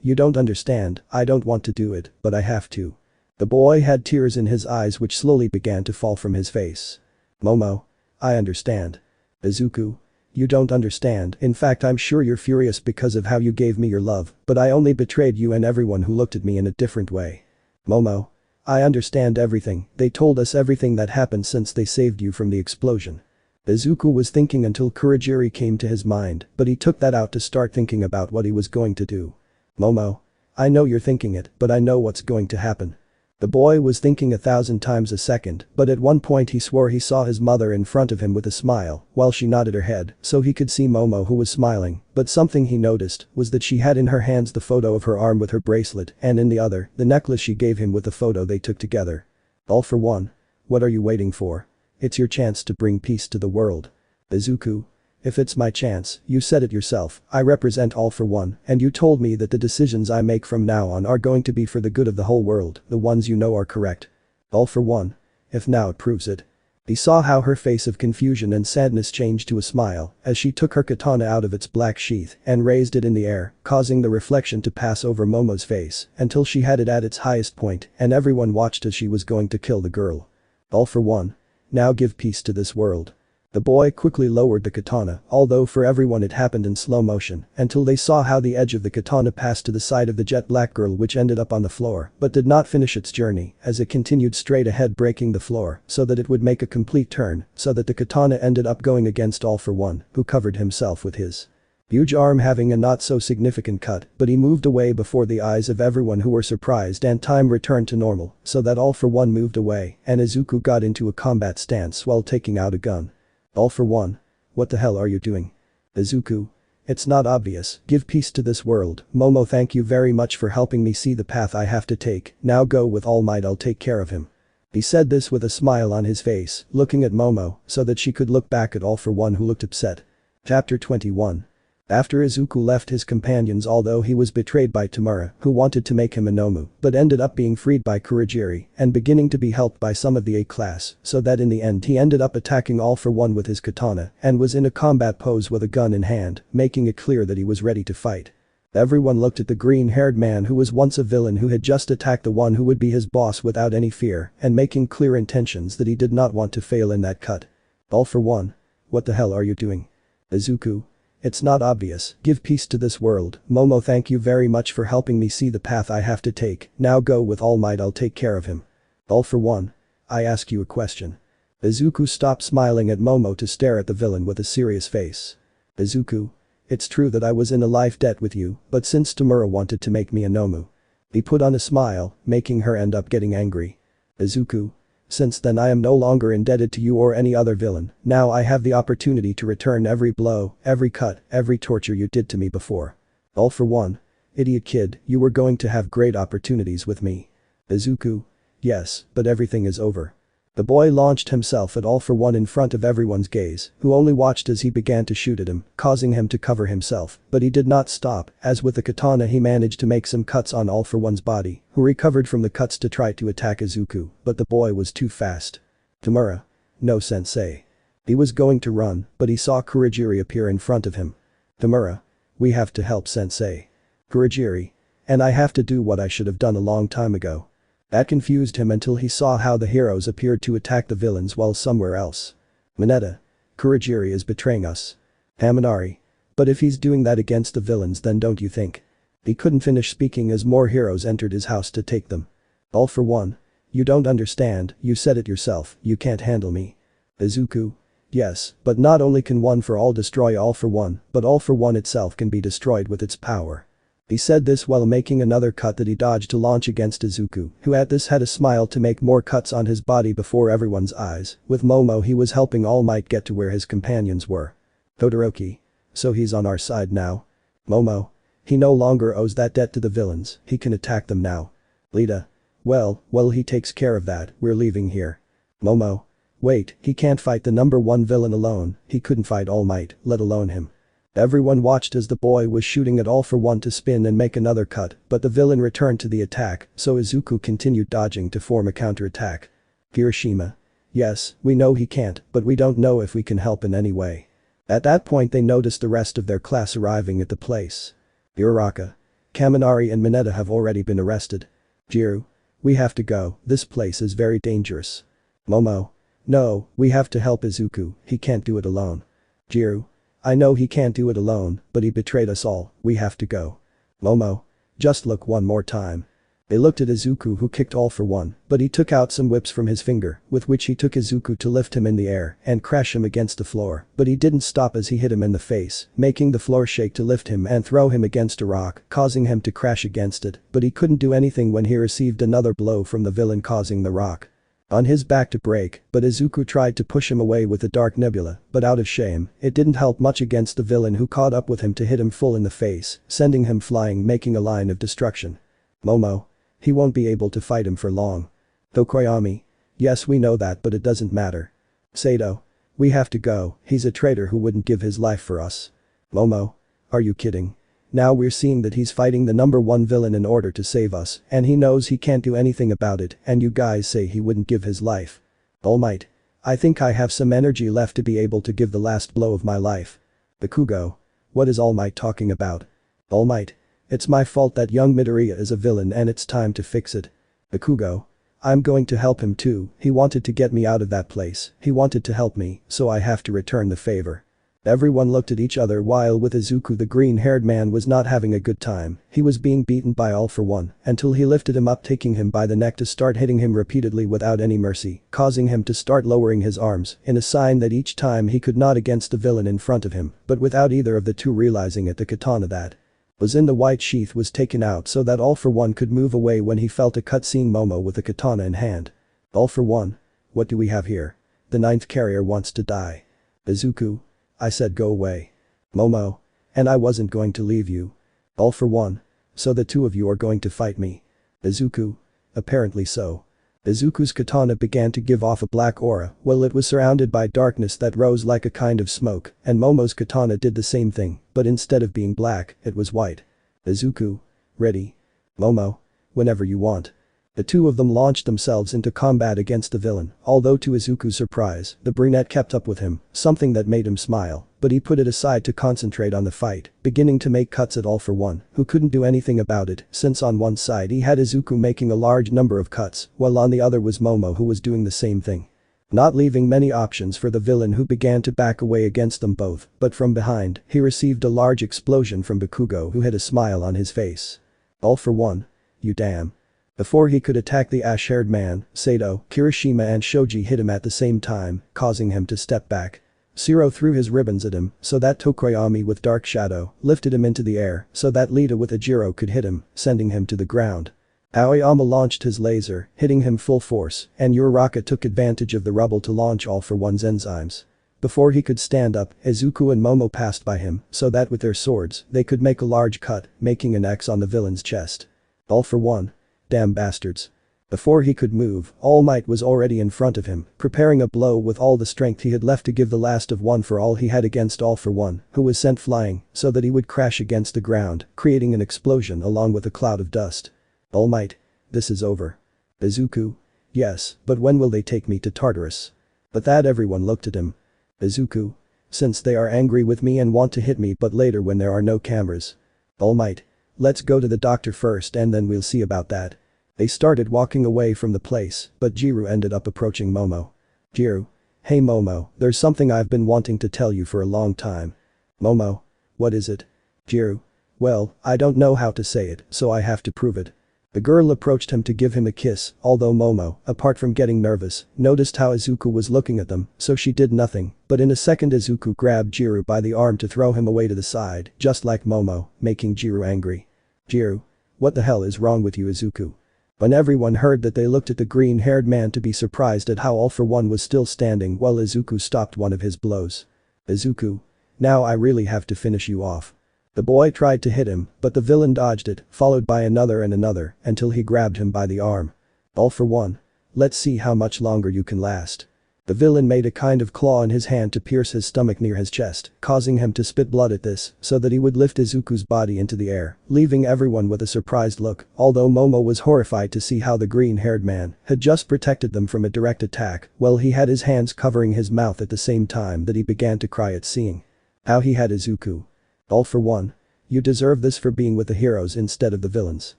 you don't understand, I don't want to do it, but I have to. The boy had tears in his eyes which slowly began to fall from his face. Momo. I understand. Izuku. You don't understand, in fact I'm sure you're furious because of how you gave me your love, but I only betrayed you and everyone who looked at me in a different way. Momo. I understand everything, they told us everything that happened since they saved you from the explosion. Izuku was thinking until Kurogiri came to his mind, but he took that out to start thinking about what he was going to do. Momo. I know you're thinking it, but I know what's going to happen. The boy was thinking 1,000 times a second, but at one point he swore he saw his mother in front of him with a smile, while she nodded her head, so he could see Momo who was smiling, but something he noticed was that she had in her hands the photo of her arm with her bracelet and in the other, the necklace she gave him with the photo they took together. All for One. What are you waiting for? It's your chance to bring peace to the world. Izuku. If it's my chance, you said it yourself, I represent All for One, and you told me that the decisions I make from now on are going to be for the good of the whole world, the ones you know are correct. All for One. If now it proves it. He saw how her face of confusion and sadness changed to a smile as she took her katana out of its black sheath and raised it in the air, causing the reflection to pass over Momo's face until she had it at its highest point and everyone watched as she was going to kill the girl. All for One. Now give peace to this world. The boy quickly lowered the katana, although for everyone it happened in slow motion, until they saw how the edge of the katana passed to the side of the jet black girl which ended up on the floor, but did not finish its journey, as it continued straight ahead breaking the floor, so that it would make a complete turn, so that the katana ended up going against All for One, who covered himself with his huge arm having a not so significant cut, but he moved away before the eyes of everyone who were surprised and time returned to normal, so that All for One moved away, and Izuku got into a combat stance while taking out a gun. All for One. What the hell are you doing? Izuku. It's not obvious, give peace to this world, Momo thank you very much for helping me see the path I have to take, now go with All Might I'll take care of him. He said this with a smile on his face, looking at Momo, so that she could look back at All for One who looked upset. Chapter 21. After Izuku left his companions although he was betrayed by Tamura, who wanted to make him a Nomu, but ended up being freed by Kurogiri and beginning to be helped by some of the A-class, so that in the end he ended up attacking All for One with his katana and was in a combat pose with a gun in hand, making it clear that he was ready to fight. Everyone looked at the green-haired man who was once a villain who had just attacked the one who would be his boss without any fear and making clear intentions that he did not want to fail in that cut. All for one. What the hell are you doing? Izuku. It's not obvious, give peace to this world, Momo, thank you very much for helping me see the path I have to take, now go with All Might, I'll take care of him. All for one. I ask you a question. Izuku stopped smiling at Momo to stare at the villain with a serious face. Izuku. It's true that I was in a life debt with you, but since Tamura wanted to make me a Nomu. He put on a smile, making her end up getting angry. Izuku. Since then I am no longer indebted to you or any other villain, now I have the opportunity to return every blow, every cut, every torture you did to me before. All for one. Idiot kid, you were going to have great opportunities with me. Izuku. Yes, but everything is over. The boy launched himself at All for One in front of everyone's gaze, who only watched as he began to shoot at him, causing him to cover himself, but he did not stop, as with the katana he managed to make some cuts on All for One's body, who recovered from the cuts to try to attack Izuku, but the boy was too fast. Tamura. No sensei. He was going to run, but he saw Kurogiri appear in front of him. Tamura. We have to help sensei. Kurogiri. And I have to do what I should have done a long time ago. That confused him until he saw how the heroes appeared to attack the villains while somewhere else. Mineta. Kurogiri is betraying us. Haminari. But if he's doing that against the villains, then don't you think? He couldn't finish speaking as more heroes entered his house to take them. All for one. You don't understand, you said it yourself, you can't handle me. Izuku. Yes, but not only can One for All destroy All for One, but All for One itself can be destroyed with its power. He said this while making another cut that he dodged to launch against Izuku, who at this had a smile to make more cuts on his body before everyone's eyes. With Momo he was helping All Might get to where his companions were. Todoroki. So he's on our side now. Momo. He no longer owes that debt to the villains, he can attack them now. Lita. Well, he takes care of that, we're leaving here. Momo. Wait, he can't fight the number one villain alone, he couldn't fight All Might, let alone him. Everyone watched as the boy was shooting at All for One to spin and make another cut, but the villain returned to the attack, so Izuku continued dodging to form a counterattack. Hiroshima. Yes, we know he can't, but we don't know if we can help in any way. At that point they noticed the rest of their class arriving at the place. Uraraka. Kaminari and Mineta have already been arrested. Jiru. We have to go, this place is very dangerous. Momo. No, we have to help Izuku, he can't do it alone. Jiru. I know he can't do it alone, but he betrayed us all, we have to go. Momo. Just look one more time. They looked at Izuku, who kicked All for One, but he took out some whips from his finger, with which he took Izuku to lift him in the air and crash him against the floor, but he didn't stop as he hit him in the face, making the floor shake to lift him and throw him against a rock, causing him to crash against it, but he couldn't do anything when he received another blow from the villain, causing the rock on his back to break, but Izuku tried to push him away with the dark nebula, but out of shame, it didn't help much against the villain, who caught up with him to hit him full in the face, sending him flying, making a line of destruction. Momo. He won't be able to fight him for long. Tokoyami. Yes, we know that, but it doesn't matter. Sato. We have to go, he's a traitor who wouldn't give his life for us. Momo. Are you kidding? Now we're seeing that he's fighting the number one villain in order to save us, and he knows he can't do anything about it, and you guys say he wouldn't give his life. All Might. I think I have some energy left to be able to give the last blow of my life. Bakugo. What is All Might talking about? All Might. It's my fault that young Midoriya is a villain and it's time to fix it. Bakugo. I'm going to help him too, he wanted to get me out of that place, he wanted to help me, so I have to return the favor. Everyone looked at each other, while with Izuku the green-haired man was not having a good time. He was being beaten by All for One until he lifted him up, taking him by the neck to start hitting him repeatedly without any mercy, causing him to start lowering his arms in a sign that each time he could not against the villain in front of him, but without either of the two realizing it, the katana that was in the white sheath was taken out so that All for One could move away when he felt a cutscene Momo with the katana in hand. All for One. What do we have here? The ninth carrier wants to die. Izuku. I said go away. Momo. And I wasn't going to leave you. All for One. So the two of you are going to fight me. Izuku. Apparently so. Izuku's katana began to give off a black aura while it was surrounded by darkness that rose like a kind of smoke, and Momo's katana did the same thing, but instead of being black, it was white. Izuku. Ready. Momo. Whenever you want. The two of them launched themselves into combat against the villain, although to Izuku's surprise, the brunette kept up with him, something that made him smile, but he put it aside to concentrate on the fight, beginning to make cuts at All For One, who couldn't do anything about it since on one side he had Izuku making a large number of cuts, while on the other was Momo who was doing the same thing. Not leaving many options for the villain who began to back away against them both, but from behind, he received a large explosion from Bakugo who had a smile on his face. All For One? You damn. Before he could attack the ash-haired man, Sato, Kirishima and Shoji hit him at the same time, causing him to step back. Zero threw his ribbons at him, so that Tokoyami with Dark Shadow lifted him into the air so that Lita with Ajiro could hit him, sending him to the ground. Aoyama launched his laser, hitting him full force, and Uraraka took advantage of the rubble to launch All For One's enzymes. Before he could stand up, Izuku and Momo passed by him, so that with their swords, they could make a large cut, making an X on the villain's chest. All For One? Damn bastards. Before he could move, All Might was already in front of him, preparing a blow with all the strength he had left to give the last of one for all he had against All For One, who was sent flying, so that he would crash against the ground, creating an explosion along with a cloud of dust. All Might. This is over. Izuku? Yes, but when will they take me to Tartarus? But that everyone looked at him. Izuku? Since they are angry with me and want to hit me but later when there are no cameras. All Might. Let's go to the doctor first and then we'll see about that. They started walking away from the place, but Jiro ended up approaching Momo. Jiro. Hey Momo, there's something I've been wanting to tell you for a long time. Momo. What is it? Jiro. Well, I don't know how to say it, so I have to prove it. The girl approached him to give him a kiss, although Momo, apart from getting nervous, noticed how Izuku was looking at them, so she did nothing, but in a second Izuku grabbed Jiro by the arm to throw him away to the side, just like Momo, making Jiro angry. Jiro. What the hell is wrong with you Izuku? When everyone heard that they looked at the green-haired man to be surprised at how All For One was still standing while Izuku stopped one of his blows. Izuku. Now I really have to finish you off. The boy tried to hit him, but the villain dodged it, followed by another and another, until he grabbed him by the arm. All For One. Let's see how much longer you can last. The villain made a kind of claw in his hand to pierce his stomach near his chest, causing him to spit blood at this, so that he would lift Izuku's body into the air, leaving everyone with a surprised look, although Momo was horrified to see how the green-haired man had just protected them from a direct attack, while he had his hands covering his mouth at the same time that he began to cry at seeing how he had Izuku. All For One. You deserve this for being with the heroes instead of the villains.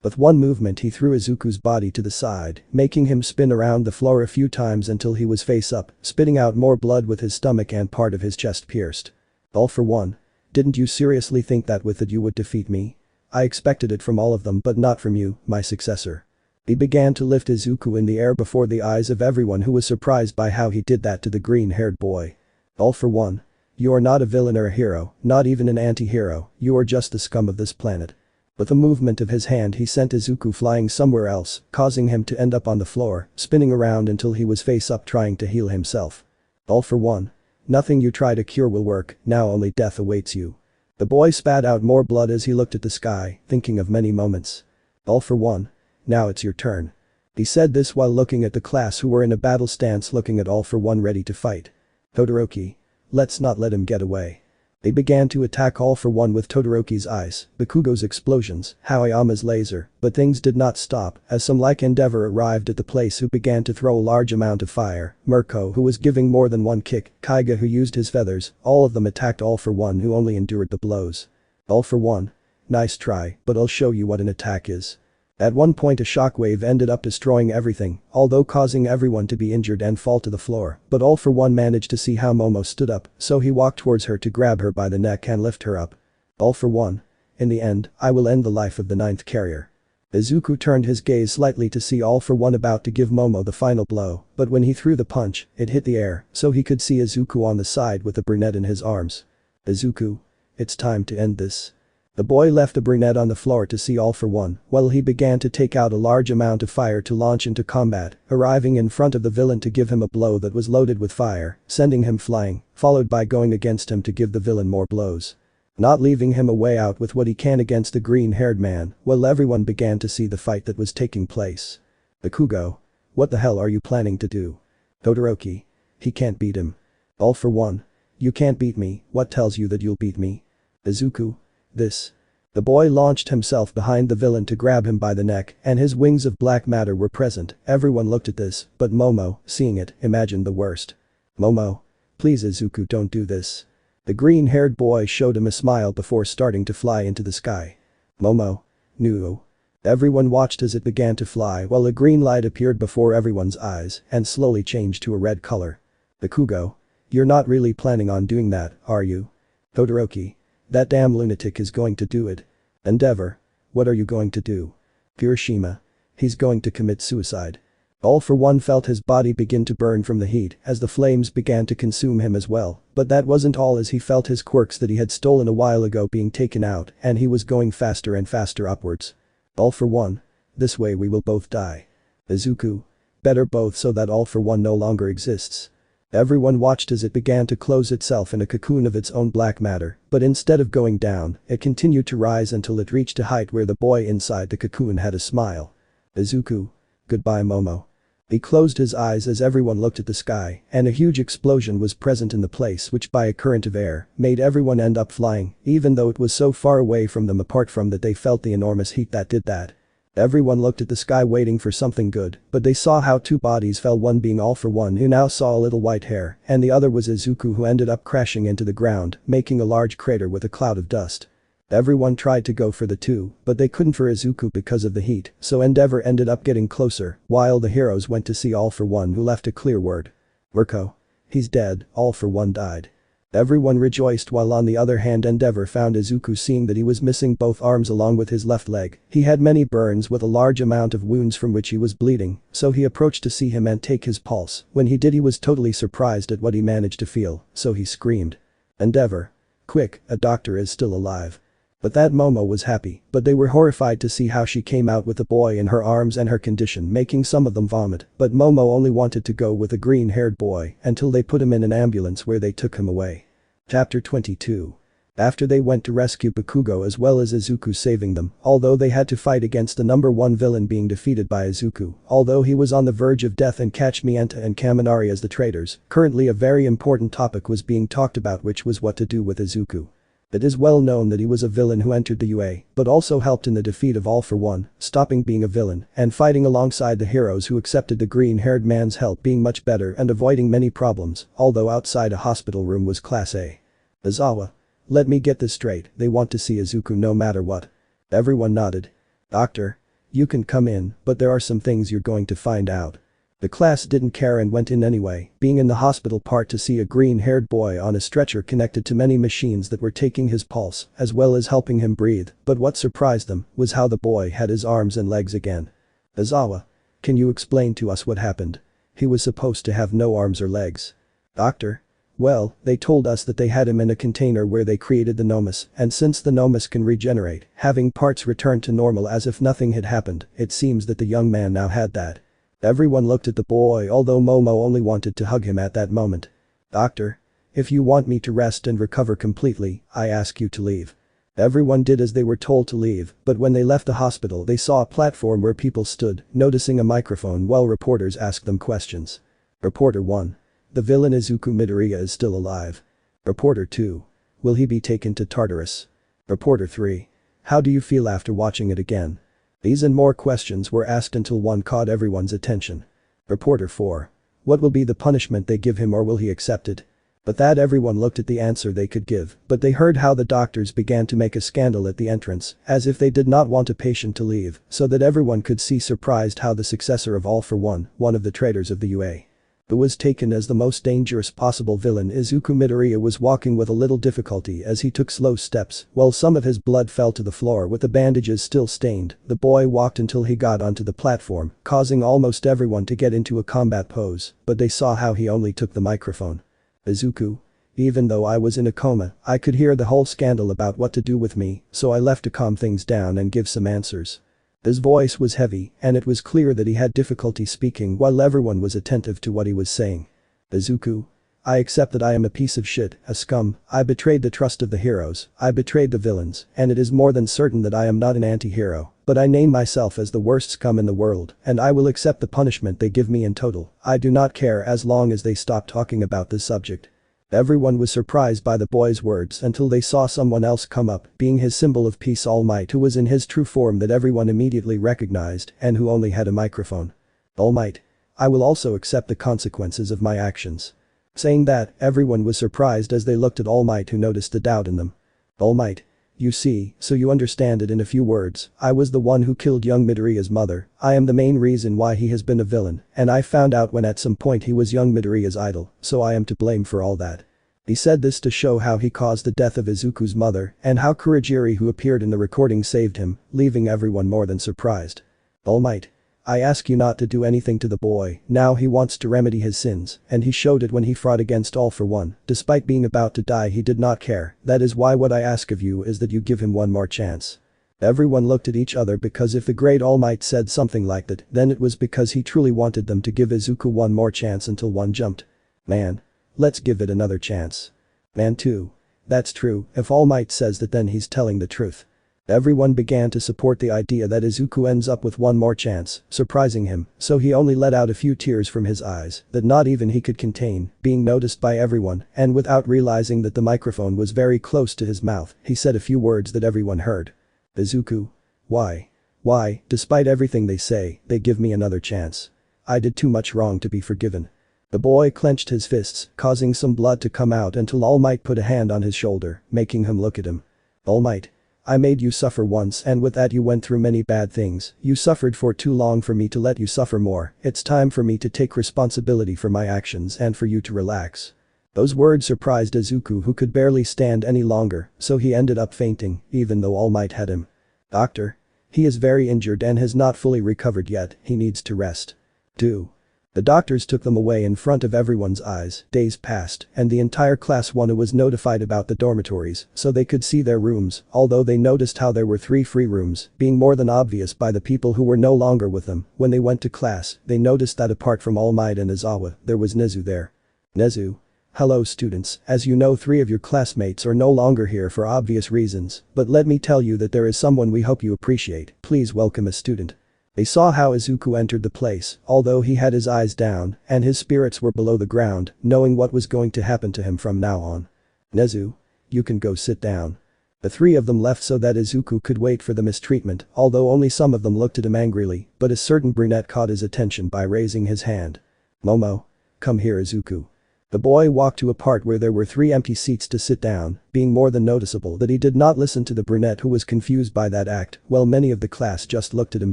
With one movement he threw Izuku's body to the side, making him spin around the floor a few times until he was face up, spitting out more blood with his stomach and part of his chest pierced. All For One. Didn't you seriously think that with it you would defeat me? I expected it from all of them but not from you, my successor. He began to lift Izuku in the air before the eyes of everyone who was surprised by how he did that to the green-haired boy. All For One. You are not a villain or a hero, not even an anti-hero, you are just the scum of this planet. With a movement of his hand he sent Izuku flying somewhere else, causing him to end up on the floor, spinning around until he was face up trying to heal himself. All For One. Nothing you try to cure will work, now only death awaits you. The boy spat out more blood as he looked at the sky, thinking of many moments. All For One. Now it's your turn. He said this while looking at the class who were in a battle stance looking at All For One ready to fight. Todoroki. Let's not let him get away. They began to attack All For One with Todoroki's ice, Bakugo's explosions, Aoyama's laser, but things did not stop as some like Endeavor arrived at the place who began to throw a large amount of fire, Mirko who was giving more than one kick, Kaiga who used his feathers, all of them attacked All For One who only endured the blows. All For One. Nice try, but I'll show you what an attack is. At one point a shockwave ended up destroying everything, although causing everyone to be injured and fall to the floor, but All For One managed to see how Momo stood up, so he walked towards her to grab her by the neck and lift her up. All For One. In the end, I will end the life of the ninth carrier. Izuku turned his gaze slightly to see All For One about to give Momo the final blow, but when he threw the punch, it hit the air, so he could see Izuku on the side with the brunette in his arms. Izuku. It's time to end this. The boy left the brunette on the floor to see All For One, while he began to take out a large amount of fire to launch into combat, arriving in front of the villain to give him a blow that was loaded with fire, sending him flying, followed by going against him to give the villain more blows. Not leaving him a way out with what he can against the green-haired man, while everyone began to see the fight that was taking place. Bakugo. What the hell are you planning to do? Todoroki. He can't beat him. All For One. You can't beat me, what tells you that you'll beat me? Izuku. This. The boy launched himself behind the villain to grab him by the neck and his wings of black matter were present, everyone looked at this, but Momo, seeing it, imagined the worst. Momo. Please Izuku don't do this. The green-haired boy showed him a smile before starting to fly into the sky. Momo. No. Everyone watched as it began to fly while a green light appeared before everyone's eyes and slowly changed to a red color. Bakugo. You're not really planning on doing that, are you? Todoroki. That damn lunatic is going to do it. Endeavor. What are you going to do? Hiroshima. He's going to commit suicide. All for One felt his body begin to burn from the heat as the flames began to consume him as well, but that wasn't all as he felt his quirks that he had stolen a while ago being taken out and he was going faster and faster upwards. All for One. This way we will both die. Izuku. Better both so that All for One no longer exists. Everyone watched as it began to close itself in a cocoon of its own black matter, but instead of going down, it continued to rise until it reached a height where the boy inside the cocoon had a smile. Izuku. Goodbye Momo. He closed his eyes as everyone looked at the sky, and a huge explosion was present in the place which by a current of air, made everyone end up flying, even though it was so far away from them apart from that they felt the enormous heat that did that. Everyone looked at the sky waiting for something good, but they saw how two bodies fell, one being All for One who now saw a little white hair, and the other was Izuku who ended up crashing into the ground, making a large crater with a cloud of dust. Everyone tried to go for the two, but they couldn't for Izuku because of the heat, so Endeavor ended up getting closer, while the heroes went to see All for One who left a clear word. Mirko. He's dead, All for One died. Everyone rejoiced while on the other hand Endeavor found Izuku seeing that he was missing both arms along with his left leg. He had many burns with a large amount of wounds from which he was bleeding, so he approached to see him and take his pulse. When he did he was totally surprised at what he managed to feel, so he screamed. Endeavor. Quick, a doctor is still alive. But that Momo was happy, but they were horrified to see how she came out with the boy in her arms and her condition making some of them vomit, but Momo only wanted to go with a green-haired boy until they put him in an ambulance where they took him away. Chapter 22. After they went to rescue Bakugo as well as Izuku saving them, although they had to fight against the number one villain being defeated by Izuku, although he was on the verge of death and Catch Mienta and Kaminari as the traitors, currently a very important topic was being talked about which was what to do with Izuku. It is well known that he was a villain who entered the UA, but also helped in the defeat of All for One, stopping being a villain, and fighting alongside the heroes who accepted the green-haired man's help being much better and avoiding many problems, although outside a hospital room was class A. Izawa. Let me get this straight, they want to see Izuku no matter what. Everyone nodded. Doctor. You can come in, but there are some things you're going to find out. The class didn't care and went in anyway, being in the hospital part to see a green-haired boy on a stretcher connected to many machines that were taking his pulse, as well as helping him breathe, but what surprised them was how the boy had his arms and legs again. Izawa. Can you explain to us what happened? He was supposed to have no arms or legs. Doctor. Well, they told us that they had him in a container where they created the Nomus, and since the Nomus can regenerate, having parts return to normal as if nothing had happened, it seems that the young man now had that. Everyone looked at the boy although Momo only wanted to hug him at that moment. Doctor. If you want me to rest and recover completely, I ask you to leave. Everyone did as they were told to leave, but when they left the hospital they saw a platform where people stood, noticing a microphone while reporters asked them questions. Reporter 1. The villain Izuku Midoriya is still alive. Reporter 2. Will he be taken to Tartarus? Reporter 3. How do you feel after watching it again? These and more questions were asked until one caught everyone's attention. Reporter 4. What will be the punishment they give him or will he accept it? But that everyone looked at the answer they could give, but they heard how the doctors began to make a scandal at the entrance, as if they did not want a patient to leave, so that everyone could see surprised how the successor of All for One of the traitors of the UA, who was taken as the most dangerous possible villain Izuku Midoriya was walking with a little difficulty as he took slow steps, while some of his blood fell to the floor with the bandages still stained. The boy walked until he got onto the platform, causing almost everyone to get into a combat pose, but they saw how he only took the microphone. Izuku. Even though I was in a coma, I could hear the whole scandal about what to do with me, so I left to calm things down and give some answers. His voice was heavy, and it was clear that he had difficulty speaking while everyone was attentive to what he was saying. Izuku. I accept that I am a piece of shit, a scum, I betrayed the trust of the heroes, I betrayed the villains, and it is more than certain that I am not an anti-hero, but I name myself as the worst scum in the world, and I will accept the punishment they give me in total. I do not care as long as they stop talking about this subject. Everyone was surprised by the boy's words until they saw someone else come up, being his symbol of peace All Might who was in his true form that everyone immediately recognized and who only had a microphone. All Might. I will also accept the consequences of my actions. Saying that, everyone was surprised as they looked at All Might, who noticed the doubt in them. All Might. You see, so you understand it in a few words, I was the one who killed young Midoriya's mother, I am the main reason why he has been a villain, and I found out when at some point he was young Midoriya's idol, so I am to blame for all that. He said this to show how he caused the death of Izuku's mother and how Kurogiri, who appeared in the recording, saved him, leaving everyone more than surprised. All Might. I ask you not to do anything to the boy, now he wants to remedy his sins, and he showed it when he fought against All for One, despite being about to die he did not care, that is why what I ask of you is that you give him one more chance. Everyone looked at each other because if the great All Might said something like that, then it was because he truly wanted them to give Izuku one more chance until one jumped. Man. Let's give it another chance. Man too. That's true, if All Might says that then he's telling the truth. Everyone began to support the idea that Izuku ends up with one more chance, surprising him, so he only let out a few tears from his eyes that not even he could contain, being noticed by everyone, and without realizing that the microphone was very close to his mouth, he said a few words that everyone heard. Izuku. Why? Why, despite everything they say, they give me another chance. I did too much wrong to be forgiven. The boy clenched his fists, causing some blood to come out until All Might put a hand on his shoulder, making him look at him. All Might. I made you suffer once and with that you went through many bad things, you suffered for too long for me to let you suffer more, it's time for me to take responsibility for my actions and for you to relax. Those words surprised Izuku, who could barely stand any longer, so he ended up fainting, even though All Might had him. Doctor. He is very injured and has not fully recovered yet, he needs to rest. Do. The doctors took them away in front of everyone's eyes, days passed, and the entire class 1 was notified about the dormitories, so they could see their rooms, although they noticed how there were 3 free rooms, being more than obvious by the people who were no longer with them. When they went to class, they noticed that apart from All Might and Izawa, there was Nezu there. Nezu. Hello students, as you know 3 of your classmates are no longer here for obvious reasons, but let me tell you that there is someone we hope you appreciate, please welcome a student. They saw how Izuku entered the place, although he had his eyes down and his spirits were below the ground, knowing what was going to happen to him from now on. Nezu. You can go sit down. The 3 of them left so that Izuku could wait for the mistreatment, although only some of them looked at him angrily, but a certain brunette caught his attention by raising his hand. Momo. Come here Izuku. The boy walked to a part where there were 3 empty seats to sit down, being more than noticeable that he did not listen to the brunette who was confused by that act, while many of the class just looked at him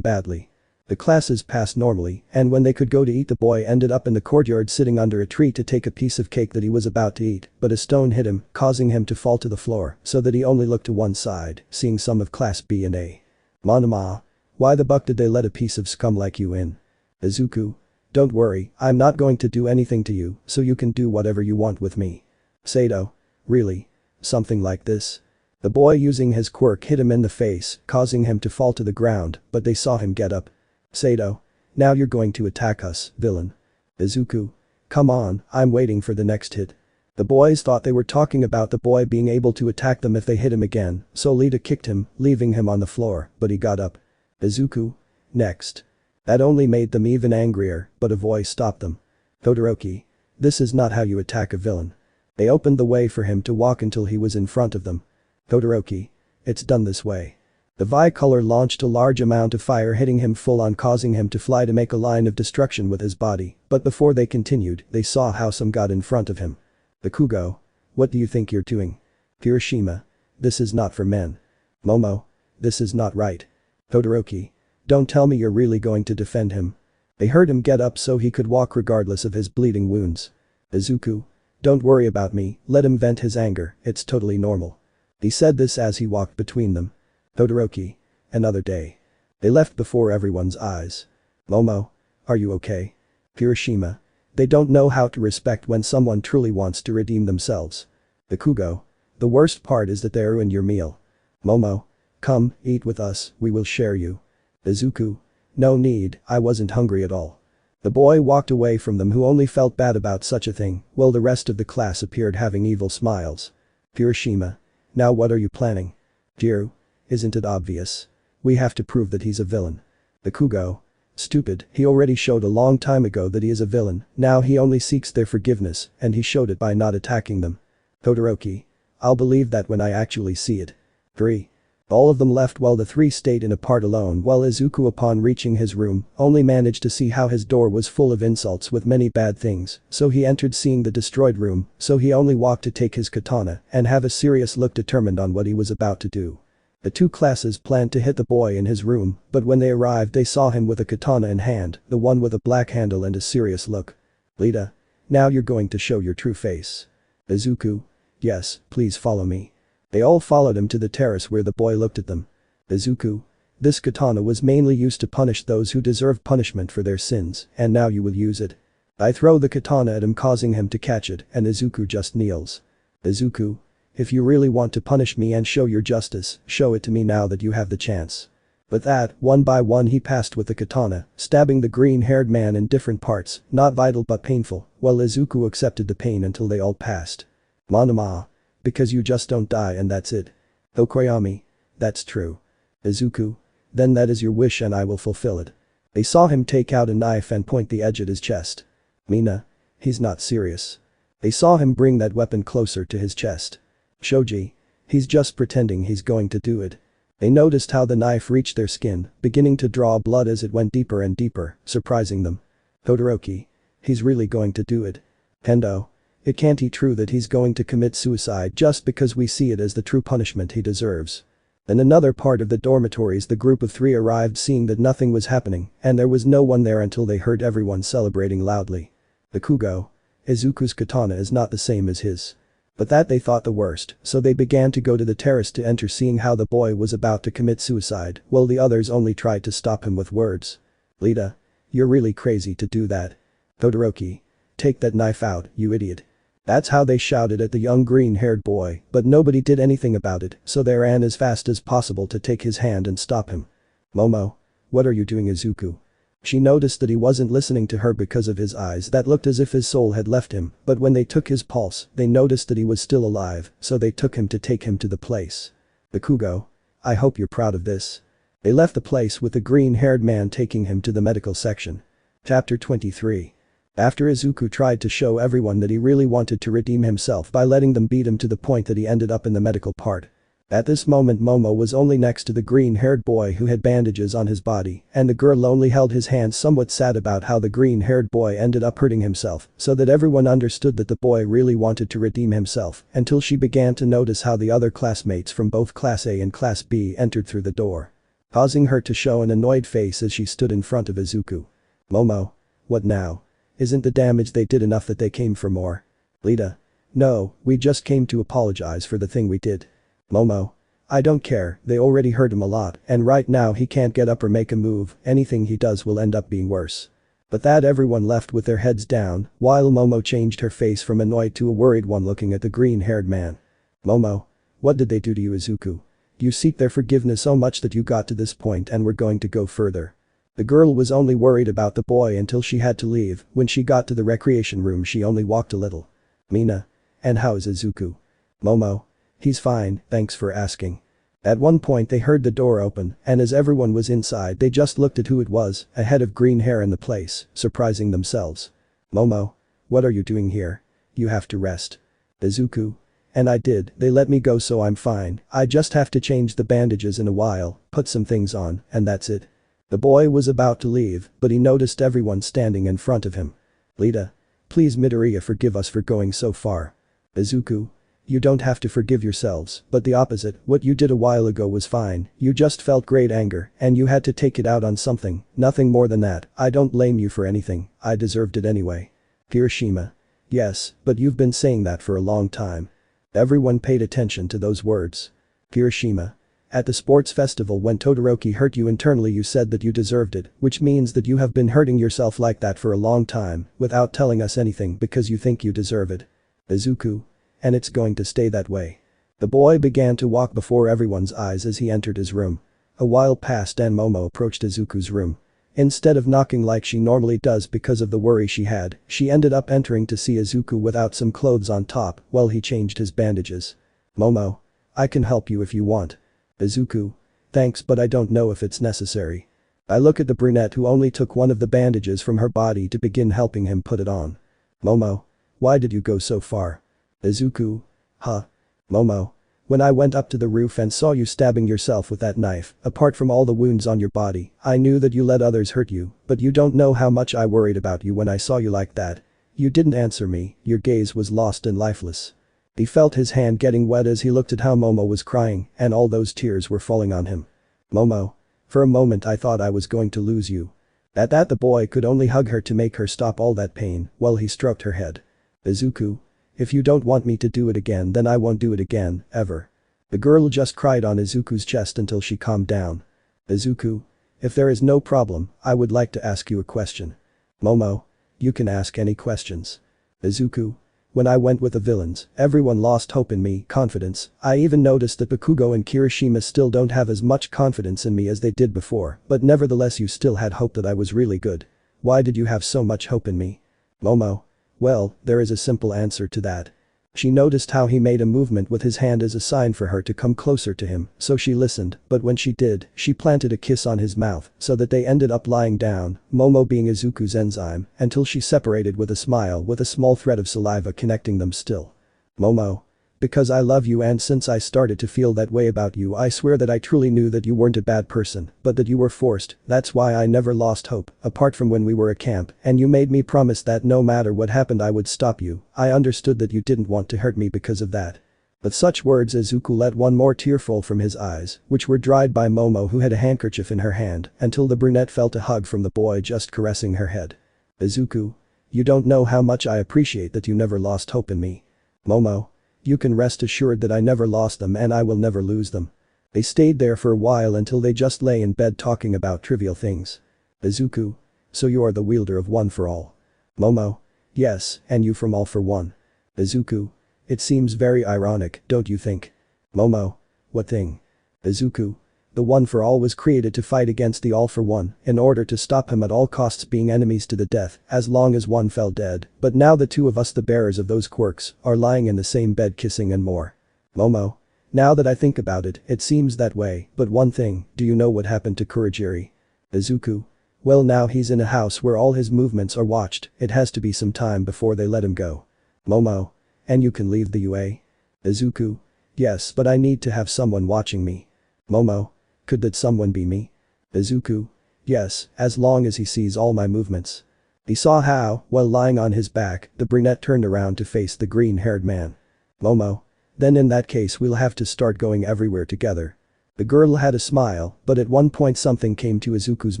badly. The classes passed normally, and when they could go to eat the boy ended up in the courtyard sitting under a tree to take a piece of cake that he was about to eat, but a stone hit him, causing him to fall to the floor, so that he only looked to one side, seeing some of class B and A. Monoma. Why the buck did they let a piece of scum like you in? Izuku. Don't worry, I'm not going to do anything to you, so you can do whatever you want with me. Sato. Really? Something like this? The boy using his quirk hit him in the face, causing him to fall to the ground, but they saw him get up. Sato. Now you're going to attack us, villain. Izuku. Come on, I'm waiting for the next hit. The boys thought they were talking about the boy being able to attack them if they hit him again, so Lita kicked him, leaving him on the floor, but he got up. Izuku. Next. That only made them even angrier, but a voice stopped them. Todoroki. This is not how you attack a villain. They opened the way for him to walk until he was in front of them. Todoroki. It's done this way. The Vicolor launched a large amount of fire hitting him full on, causing him to fly to make a line of destruction with his body, but before they continued, they saw how some got in front of him. Bakugo. What do you think you're doing? Hiroshima. This is not for men. Momo. This is not right. Todoroki. Don't tell me you're really going to defend him. They heard him get up so he could walk regardless of his bleeding wounds. Izuku. Don't worry about me, let him vent his anger, it's totally normal. He said this as he walked between them. Todoroki. Another day. They left before everyone's eyes. Momo. Are you okay? Hiroshima. They don't know how to respect when someone truly wants to redeem themselves. Bakugo. The worst part is that they ruined your meal. Momo. Come, eat with us, we will share you. Izuku. No need, I wasn't hungry at all. The boy walked away from them, who only felt bad about such a thing, while the rest of the class appeared having evil smiles. Hiroshima. Now what are you planning? Jiru. Isn't it obvious? We have to prove that he's a villain. Bakugo. Stupid, he already showed a long time ago that he is a villain, now he only seeks their forgiveness, and he showed it by not attacking them. Todoroki. I'll believe that when I actually see it. 3. All of them left while the three stayed in a part alone while Izuku upon reaching his room only managed to see how his door was full of insults with many bad things, so he entered seeing the destroyed room, so he only walked to take his katana and have a serious look determined on what he was about to do. The two classes planned to hit the boy in his room, but when they arrived they saw him with a katana in hand, the one with a black handle and a serious look. Lita. Now you're going to show your true face. Izuku. Yes, please follow me. They all followed him to the terrace where the boy looked at them. Izuku. This katana was mainly used to punish those who deserve punishment for their sins, and now you will use it. I throw the katana at him causing him to catch it, and Izuku just kneels. Izuku. If you really want to punish me and show your justice, show it to me now that you have the chance. With that, one by one he passed with the katana, stabbing the green-haired man in different parts, not vital but painful, while Izuku accepted the pain until they all passed. Monoma. Because you just don't die and that's it. Okoyami. That's true. Izuku. Then that is your wish and I will fulfill it. They saw him take out a knife and point the edge at his chest. Mina. He's not serious. They saw him bring that weapon closer to his chest. Shoji. He's just pretending he's going to do it. They noticed how the knife reached their skin, beginning to draw blood as it went deeper and deeper, surprising them. Todoroki. He's really going to do it. Hendo. It can't be true that he's going to commit suicide just because we see it as the true punishment he deserves. In another part of the dormitories the group of three arrived seeing that nothing was happening and there was no one there until they heard everyone celebrating loudly. Bakugo. Izuku's katana is not the same as his. But that they thought the worst, so they began to go to the terrace to enter seeing how the boy was about to commit suicide while the others only tried to stop him with words. Lita. You're really crazy to do that. Todoroki. Take that knife out, you idiot. That's how they shouted at the young green-haired boy, but nobody did anything about it, so they ran as fast as possible to take his hand and stop him. Momo. What are you doing, Izuku? She noticed that he wasn't listening to her because of his eyes that looked as if his soul had left him, but when they took his pulse, they noticed that he was still alive, so they took him to take him to the place. Bakugo. I hope you're proud of this. They left the place with the green-haired man taking him to the medical section. Chapter 23. After Izuku tried to show everyone that he really wanted to redeem himself by letting them beat him to the point that he ended up in the medical part. At this moment Momo was only next to the green-haired boy who had bandages on his body, and the girl only held his hand somewhat sad about how the green-haired boy ended up hurting himself, so that everyone understood that the boy really wanted to redeem himself, until she began to notice how the other classmates from both Class A and Class B entered through the door. Causing her to show an annoyed face as she stood in front of Izuku. Momo. What now? Isn't the damage they did enough that they came for more? Lita. No, we just came to apologize for the thing we did. Momo. I don't care, they already hurt him a lot and right now he can't get up or make a move, anything he does will end up being worse. But that everyone left with their heads down, while Momo changed her face from annoyed to a worried one looking at the green-haired man. Momo. What did they do to you, Izuku? You seek their forgiveness so much that you got to this point and were going to go further. The girl was only worried about the boy until she had to leave. When she got to the recreation room she only walked a little. Mina. And how is Izuku? Momo. He's fine, thanks for asking. At one point they heard the door open, and as everyone was inside they just looked at who it was, a head of green hair in the place, surprising themselves. Momo. What are you doing here? You have to rest. Izuku. And I did, they let me go so I'm fine, I just have to change the bandages in a while, put some things on, and that's it. The boy was about to leave, but he noticed everyone standing in front of him. Lita. Please Midoriya forgive us for going so far. Izuku. You don't have to forgive yourselves, but the opposite, what you did a while ago was fine, you just felt great anger, and you had to take it out on something, nothing more than that, I don't blame you for anything, I deserved it anyway. Hiroshima. Yes, but you've been saying that for a long time. Everyone paid attention to those words. Hiroshima. At the sports festival when Todoroki hurt you internally you said that you deserved it, which means that you have been hurting yourself like that for a long time, without telling us anything because you think you deserve it. Izuku. And it's going to stay that way. The boy began to walk before everyone's eyes as he entered his room. A while passed and Momo approached Izuku's room. Instead of knocking like she normally does because of the worry she had, she ended up entering to see Izuku without some clothes on top while he changed his bandages. Momo. I can help you if you want. Izuku. Thanks but I don't know if it's necessary. I look at the brunette who only took one of the bandages from her body to begin helping him put it on. Momo. Why did you go so far? Izuku. Huh. Momo. When I went up to the roof and saw you stabbing yourself with that knife, apart from all the wounds on your body, I knew that you let others hurt you, but you don't know how much I worried about you when I saw you like that. You didn't answer me, your gaze was lost and lifeless. He felt his hand getting wet as he looked at how Momo was crying, and all those tears were falling on him. Momo. For a moment I thought I was going to lose you. At that the boy could only hug her to make her stop all that pain while he stroked her head. Izuku. If you don't want me to do it again then I won't do it again, ever. The girl just cried on Izuku's chest until she calmed down. Izuku. If there is no problem, I would like to ask you a question. Momo. You can ask any questions. Izuku. When I went with the villains, everyone lost hope in me, confidence. I even noticed that Bakugo and Kirishima still don't have as much confidence in me as they did before, but nevertheless you still had hope that I was really good. Why did you have so much hope in me? Momo. Well, there is a simple answer to that. She noticed how he made a movement with his hand as a sign for her to come closer to him, so she listened, but when she did, she planted a kiss on his mouth so that they ended up lying down, Momo being Izuku's enzyme, until she separated with a smile with a small thread of saliva connecting them still. Momo. Because I love you and since I started to feel that way about you I swear that I truly knew that you weren't a bad person, but that you were forced, that's why I never lost hope, apart from when we were at camp and you made me promise that no matter what happened I would stop you, I understood that you didn't want to hurt me because of that. With such words Izuku let one more tear fall from his eyes, which were dried by Momo who had a handkerchief in her hand, until the brunette felt a hug from the boy just caressing her head. Izuku. You don't know how much I appreciate that you never lost hope in me. Momo. You can rest assured that I never lost them and I will never lose them. They stayed there for a while until they just lay in bed talking about trivial things. Izuku. So you are the wielder of One for All. Momo. Yes, and you from All for One. Izuku. It seems very ironic, don't you think? Momo. What thing? Izuku. The One for All was created to fight against the All for One in order to stop him at all costs being enemies to the death as long as one fell dead, but now the two of us the bearers of those quirks are lying in the same bed kissing and more. Momo. Now that I think about it, it seems that way, but one thing, do you know what happened to Kurogiri? Izuku. Well now he's in a house where all his movements are watched, it has to be some time before they let him go. Momo. And you can leave the UA? Izuku. Yes, but I need to have someone watching me. Momo. Could that someone be me? Izuku. Yes, as long as he sees all my movements. He saw how, while lying on his back, the brunette turned around to face the green-haired man. Momo. Then in that case we'll have to start going everywhere together. The girl had a smile, but at one point something came to Izuku's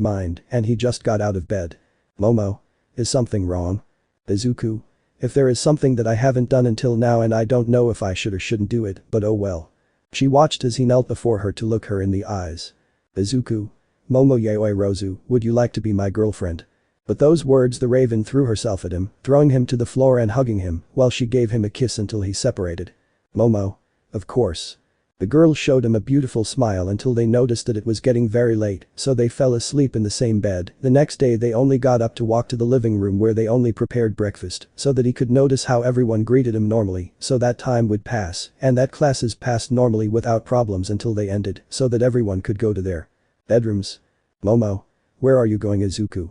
mind and he just got out of bed. Momo. Is something wrong? Izuku. If there is something that I haven't done until now and I don't know if I should or shouldn't do it, but oh well. She watched as he knelt before her to look her in the eyes. Izuku. Momo yaoi rozu, would you like to be my girlfriend? With those words the raven threw herself at him, throwing him to the floor and hugging him, while she gave him a kiss until he separated. Momo. Of course. The girl showed him a beautiful smile until they noticed that it was getting very late, so they fell asleep in the same bed. The next day they only got up to walk to the living room where they only prepared breakfast, so that he could notice how everyone greeted him normally, so that time would pass, and that classes passed normally without problems until they ended, so that everyone could go to their bedrooms. Momo. Where are you going Izuku?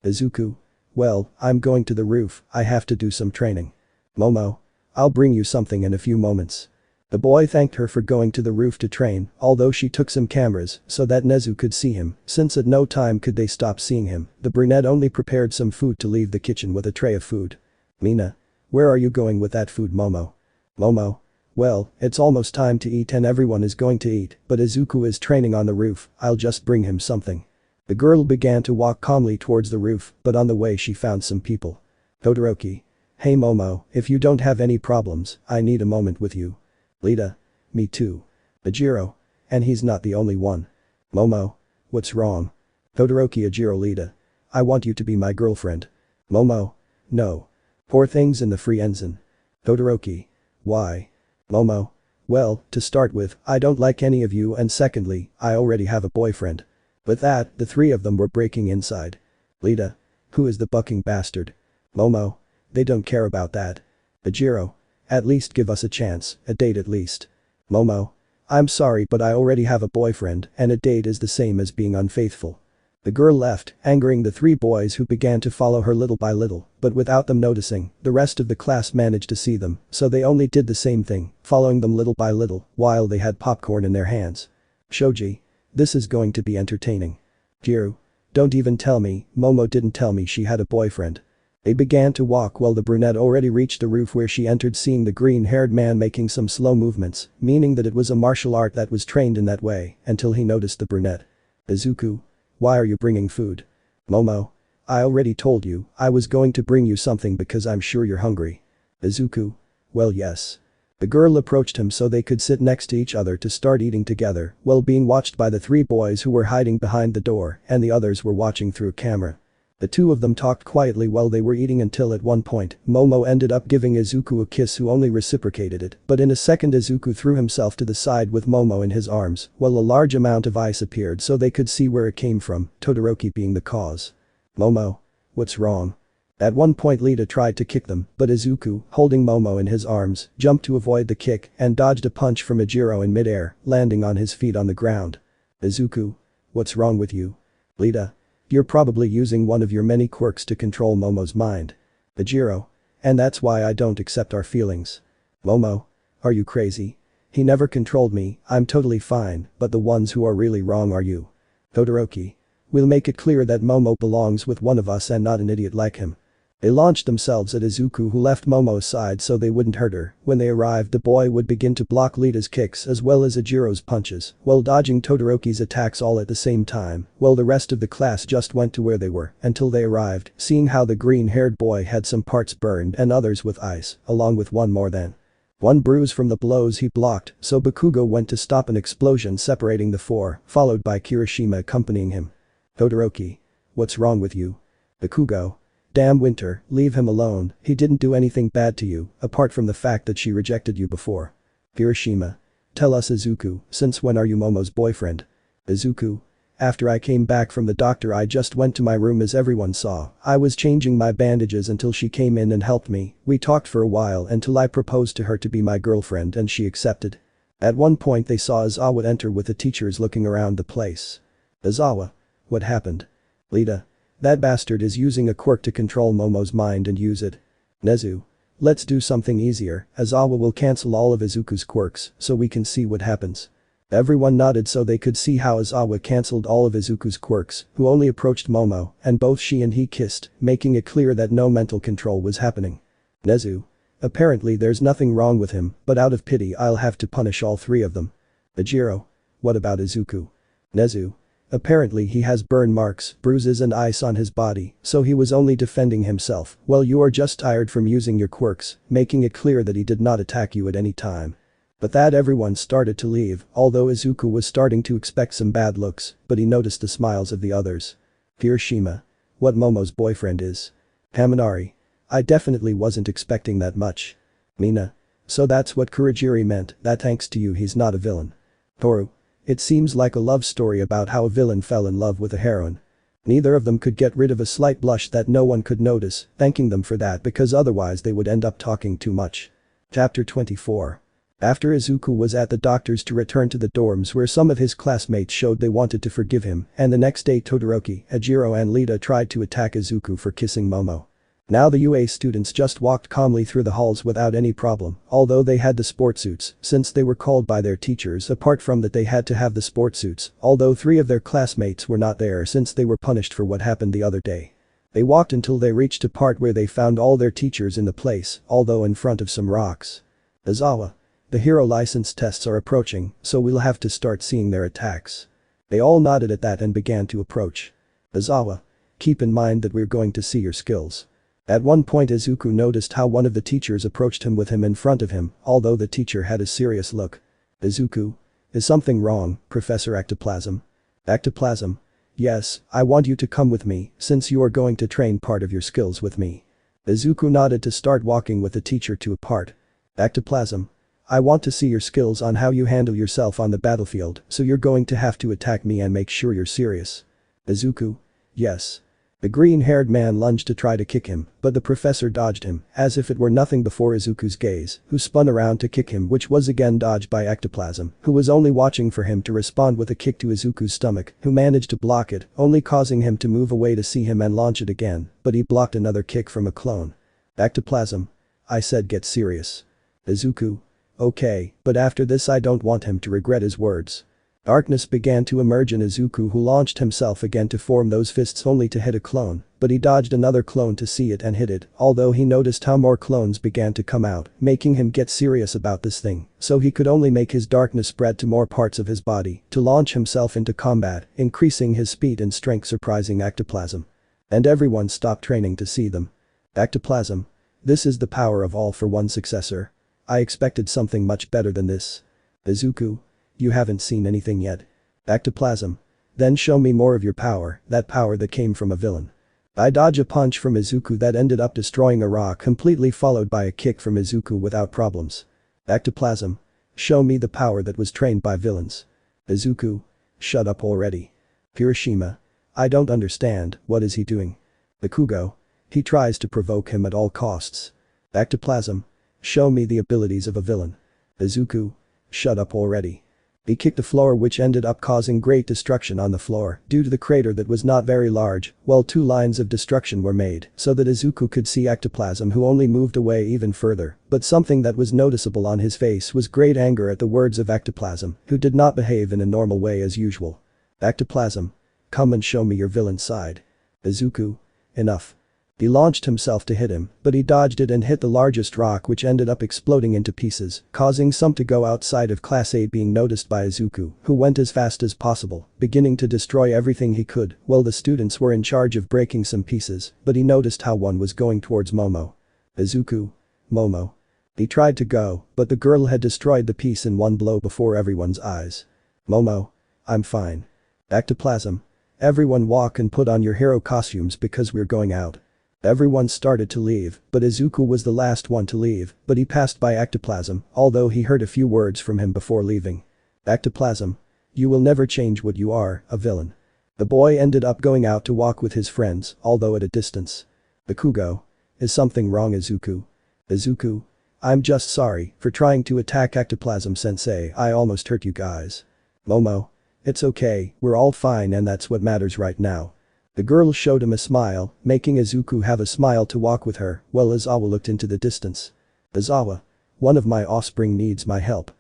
Izuku. Well, I'm going to the roof, I have to do some training. Momo. I'll bring you something in a few moments. The boy thanked her for going to the roof to train, although she took some cameras so that Nezu could see him, since at no time could they stop seeing him. The brunette only prepared some food to leave the kitchen with a tray of food. Mina. Where are you going with that food Momo? Momo. Well, it's almost time to eat and everyone is going to eat, but Izuku is training on the roof, I'll just bring him something. The girl began to walk calmly towards the roof, but on the way she found some people. Todoroki. Hey Momo, if you don't have any problems, I need a moment with you. Lita. Me too. Ajiro. And he's not the only one. Momo. What's wrong? Todoroki Ajiro Lita. I want you to be my girlfriend. Momo. No. Poor things in the free ensign. Todoroki. Why? Momo. Well, to start with, I don't like any of you and secondly, I already have a boyfriend. With that, the three of them were breaking inside. Lita. Who is the bucking bastard? Momo. They don't care about that. Ajiro. At least give us a chance, a date at least. Momo. I'm sorry but I already have a boyfriend and a date is the same as being unfaithful. The girl left, angering the three boys who began to follow her little by little, but without them noticing, the rest of the class managed to see them, so they only did the same thing, following them little by little, while they had popcorn in their hands. Shoji. This is going to be entertaining. Jiru. Don't even tell me, Momo didn't tell me she had a boyfriend. They began to walk while the brunette already reached the roof where she entered, seeing the green-haired man making some slow movements, meaning that it was a martial art that was trained in that way, until he noticed the brunette. Izuku. Why are you bringing food? Momo. I already told you, I was going to bring you something because I'm sure you're hungry. Izuku. Well, yes. The girl approached him so they could sit next to each other to start eating together, while being watched by the three boys who were hiding behind the door and the others were watching through a camera. The two of them talked quietly while they were eating until at one point, Momo ended up giving Izuku a kiss who only reciprocated it, but in a second Izuku threw himself to the side with Momo in his arms, while a large amount of ice appeared so they could see where it came from, Todoroki being the cause. Momo. What's wrong? At one point Lita tried to kick them, but Izuku, holding Momo in his arms, jumped to avoid the kick and dodged a punch from Ejiro in midair, landing on his feet on the ground. Izuku. What's wrong with you? Lita. You're probably using one of your many quirks to control Momo's mind. Ejiro. And that's why I don't accept our feelings. Momo. Are you crazy? He never controlled me, I'm totally fine, but the ones who are really wrong are you. Todoroki. We'll make it clear that Momo belongs with one of us and not an idiot like him. They launched themselves at Izuku, who left Momo aside so they wouldn't hurt her. When they arrived, the boy would begin to block Lita's kicks as well as Ejiro's punches, while dodging Todoroki's attacks all at the same time, while the rest of the class just went to where they were until they arrived, seeing how the green-haired boy had some parts burned and others with ice, along with one more than one bruise from the blows he blocked, so Bakugo went to stop an explosion separating the four, followed by Kirishima accompanying him. Todoroki. What's wrong with you? Bakugo. Damn Winter, leave him alone, he didn't do anything bad to you, apart from the fact that she rejected you before. Kirishima. Tell us Izuku, since when are you Momo's boyfriend? Izuku. After I came back from the doctor I just went to my room as everyone saw, I was changing my bandages until she came in and helped me, we talked for a while until I proposed to her to be my girlfriend and she accepted. At one point they saw Izawa enter with the teachers looking around the place. Izawa. What happened? Lita. That bastard is using a quirk to control Momo's mind and use it. Nezu. Let's do something easier, Izawa will cancel all of Izuku's quirks so we can see what happens. Everyone nodded so they could see how Izawa cancelled all of Izuku's quirks, who only approached Momo, and both she and he kissed, making it clear that no mental control was happening. Nezu. Apparently there's nothing wrong with him, but out of pity I'll have to punish all three of them. Ejiro. What about Izuku? Nezu. Apparently he has burn marks, bruises and ice on his body, so he was only defending himself, while you are just tired from using your quirks, making it clear that he did not attack you at any time. But that everyone started to leave, although Izuku was starting to expect some bad looks, but he noticed the smiles of the others. Kirishima. What Momo's boyfriend is? Haminari. I definitely wasn't expecting that much. Mina. So that's what Kurogiri meant, that thanks to you he's not a villain. Toru. It seems like a love story about how a villain fell in love with a heroine. Neither of them could get rid of a slight blush that no one could notice, thanking them for that because otherwise they would end up talking too much. Chapter 24. After Izuku was at the doctor's to return to the dorms where some of his classmates showed they wanted to forgive him, and the next day Todoroki, Ejiro and Lita tried to attack Izuku for kissing Momo. Now the UA students just walked calmly through the halls without any problem, although they had the sport suits, since they were called by their teachers. Apart from that they had to have the sport suits, although three of their classmates were not there since they were punished for what happened the other day. They walked until they reached a part where they found all their teachers in the place, although in front of some rocks. Izawa. The hero license tests are approaching, so we'll have to start seeing their attacks. They all nodded at that and began to approach. Izawa. Keep in mind that we're going to see your skills. At one point Izuku noticed how one of the teachers approached him with him in front of him, although the teacher had a serious look. Izuku. Is something wrong, Professor Ectoplasm? Ectoplasm. Yes, I want you to come with me, since you are going to train part of your skills with me. Izuku nodded to start walking with the teacher to a part. Ectoplasm. I want to see your skills on how you handle yourself on the battlefield, so you're going to have to attack me and make sure you're serious. Izuku. Yes. The green-haired man lunged to try to kick him, but the professor dodged him, as if it were nothing before Izuku's gaze, who spun around to kick him, which was again dodged by ectoplasm, who was only watching for him to respond with a kick to Izuku's stomach, who managed to block it, only causing him to move away to see him and launch it again, but he blocked another kick from a clone. Ectoplasm. I said get serious. Izuku. Okay, but after this I don't want him to regret his words. Darkness began to emerge in Izuku, who launched himself again to form those fists only to hit a clone, but he dodged another clone to see it and hit it, although he noticed how more clones began to come out, making him get serious about this thing, so he could only make his darkness spread to more parts of his body to launch himself into combat, increasing his speed and strength, surprising ectoplasm. And everyone stopped training to see them. Ectoplasm. This is the power of all for one successor. I expected something much better than this. Izuku. You haven't seen anything yet. Ectoplasm. Then show me more of your power, that power that came from a villain. I dodge a punch from Izuku that ended up destroying a rock, completely followed by a kick from Izuku without problems. Ectoplasm. Show me the power that was trained by villains. Izuku. Shut up already. Hiroshima. I don't understand, what is he doing? Bakugo. He tries to provoke him at all costs. Ectoplasm. Show me the abilities of a villain. Izuku. Shut up already. He kicked the floor, which ended up causing great destruction on the floor due to the crater that was not very large, while 2 lines of destruction were made so that Izuku could see ectoplasm, who only moved away even further, but something that was noticeable on his face was great anger at the words of ectoplasm, who did not behave in a normal way as usual. Ectoplasm. Come and show me your villain side. Izuku. Enough. He launched himself to hit him, but he dodged it and hit the largest rock, which ended up exploding into pieces, causing some to go outside of Class A, being noticed by Izuku, who went as fast as possible, beginning to destroy everything he could, while the students were in charge of breaking some pieces, but he noticed how one was going towards Momo. Izuku. Momo. He tried to go, but the girl had destroyed the piece in one blow before everyone's eyes. Momo. I'm fine. Ectoplasm. Everyone walk and put on your hero costumes because we're going out. Everyone started to leave, but Izuku was the last one to leave, but he passed by Ectoplasm, although he heard a few words from him before leaving. Ectoplasm. You will never change what you are, a villain. The boy ended up going out to walk with his friends, although at a distance. Bakugo. Is something wrong, Izuku? Izuku. I'm just sorry for trying to attack Ectoplasm sensei, I almost hurt you guys. Momo. It's okay, we're all fine and that's what matters right now. The girl showed him a smile, making Izuku have a smile to walk with her, while Izawa looked into the distance. Izawa. One of my offspring needs my help.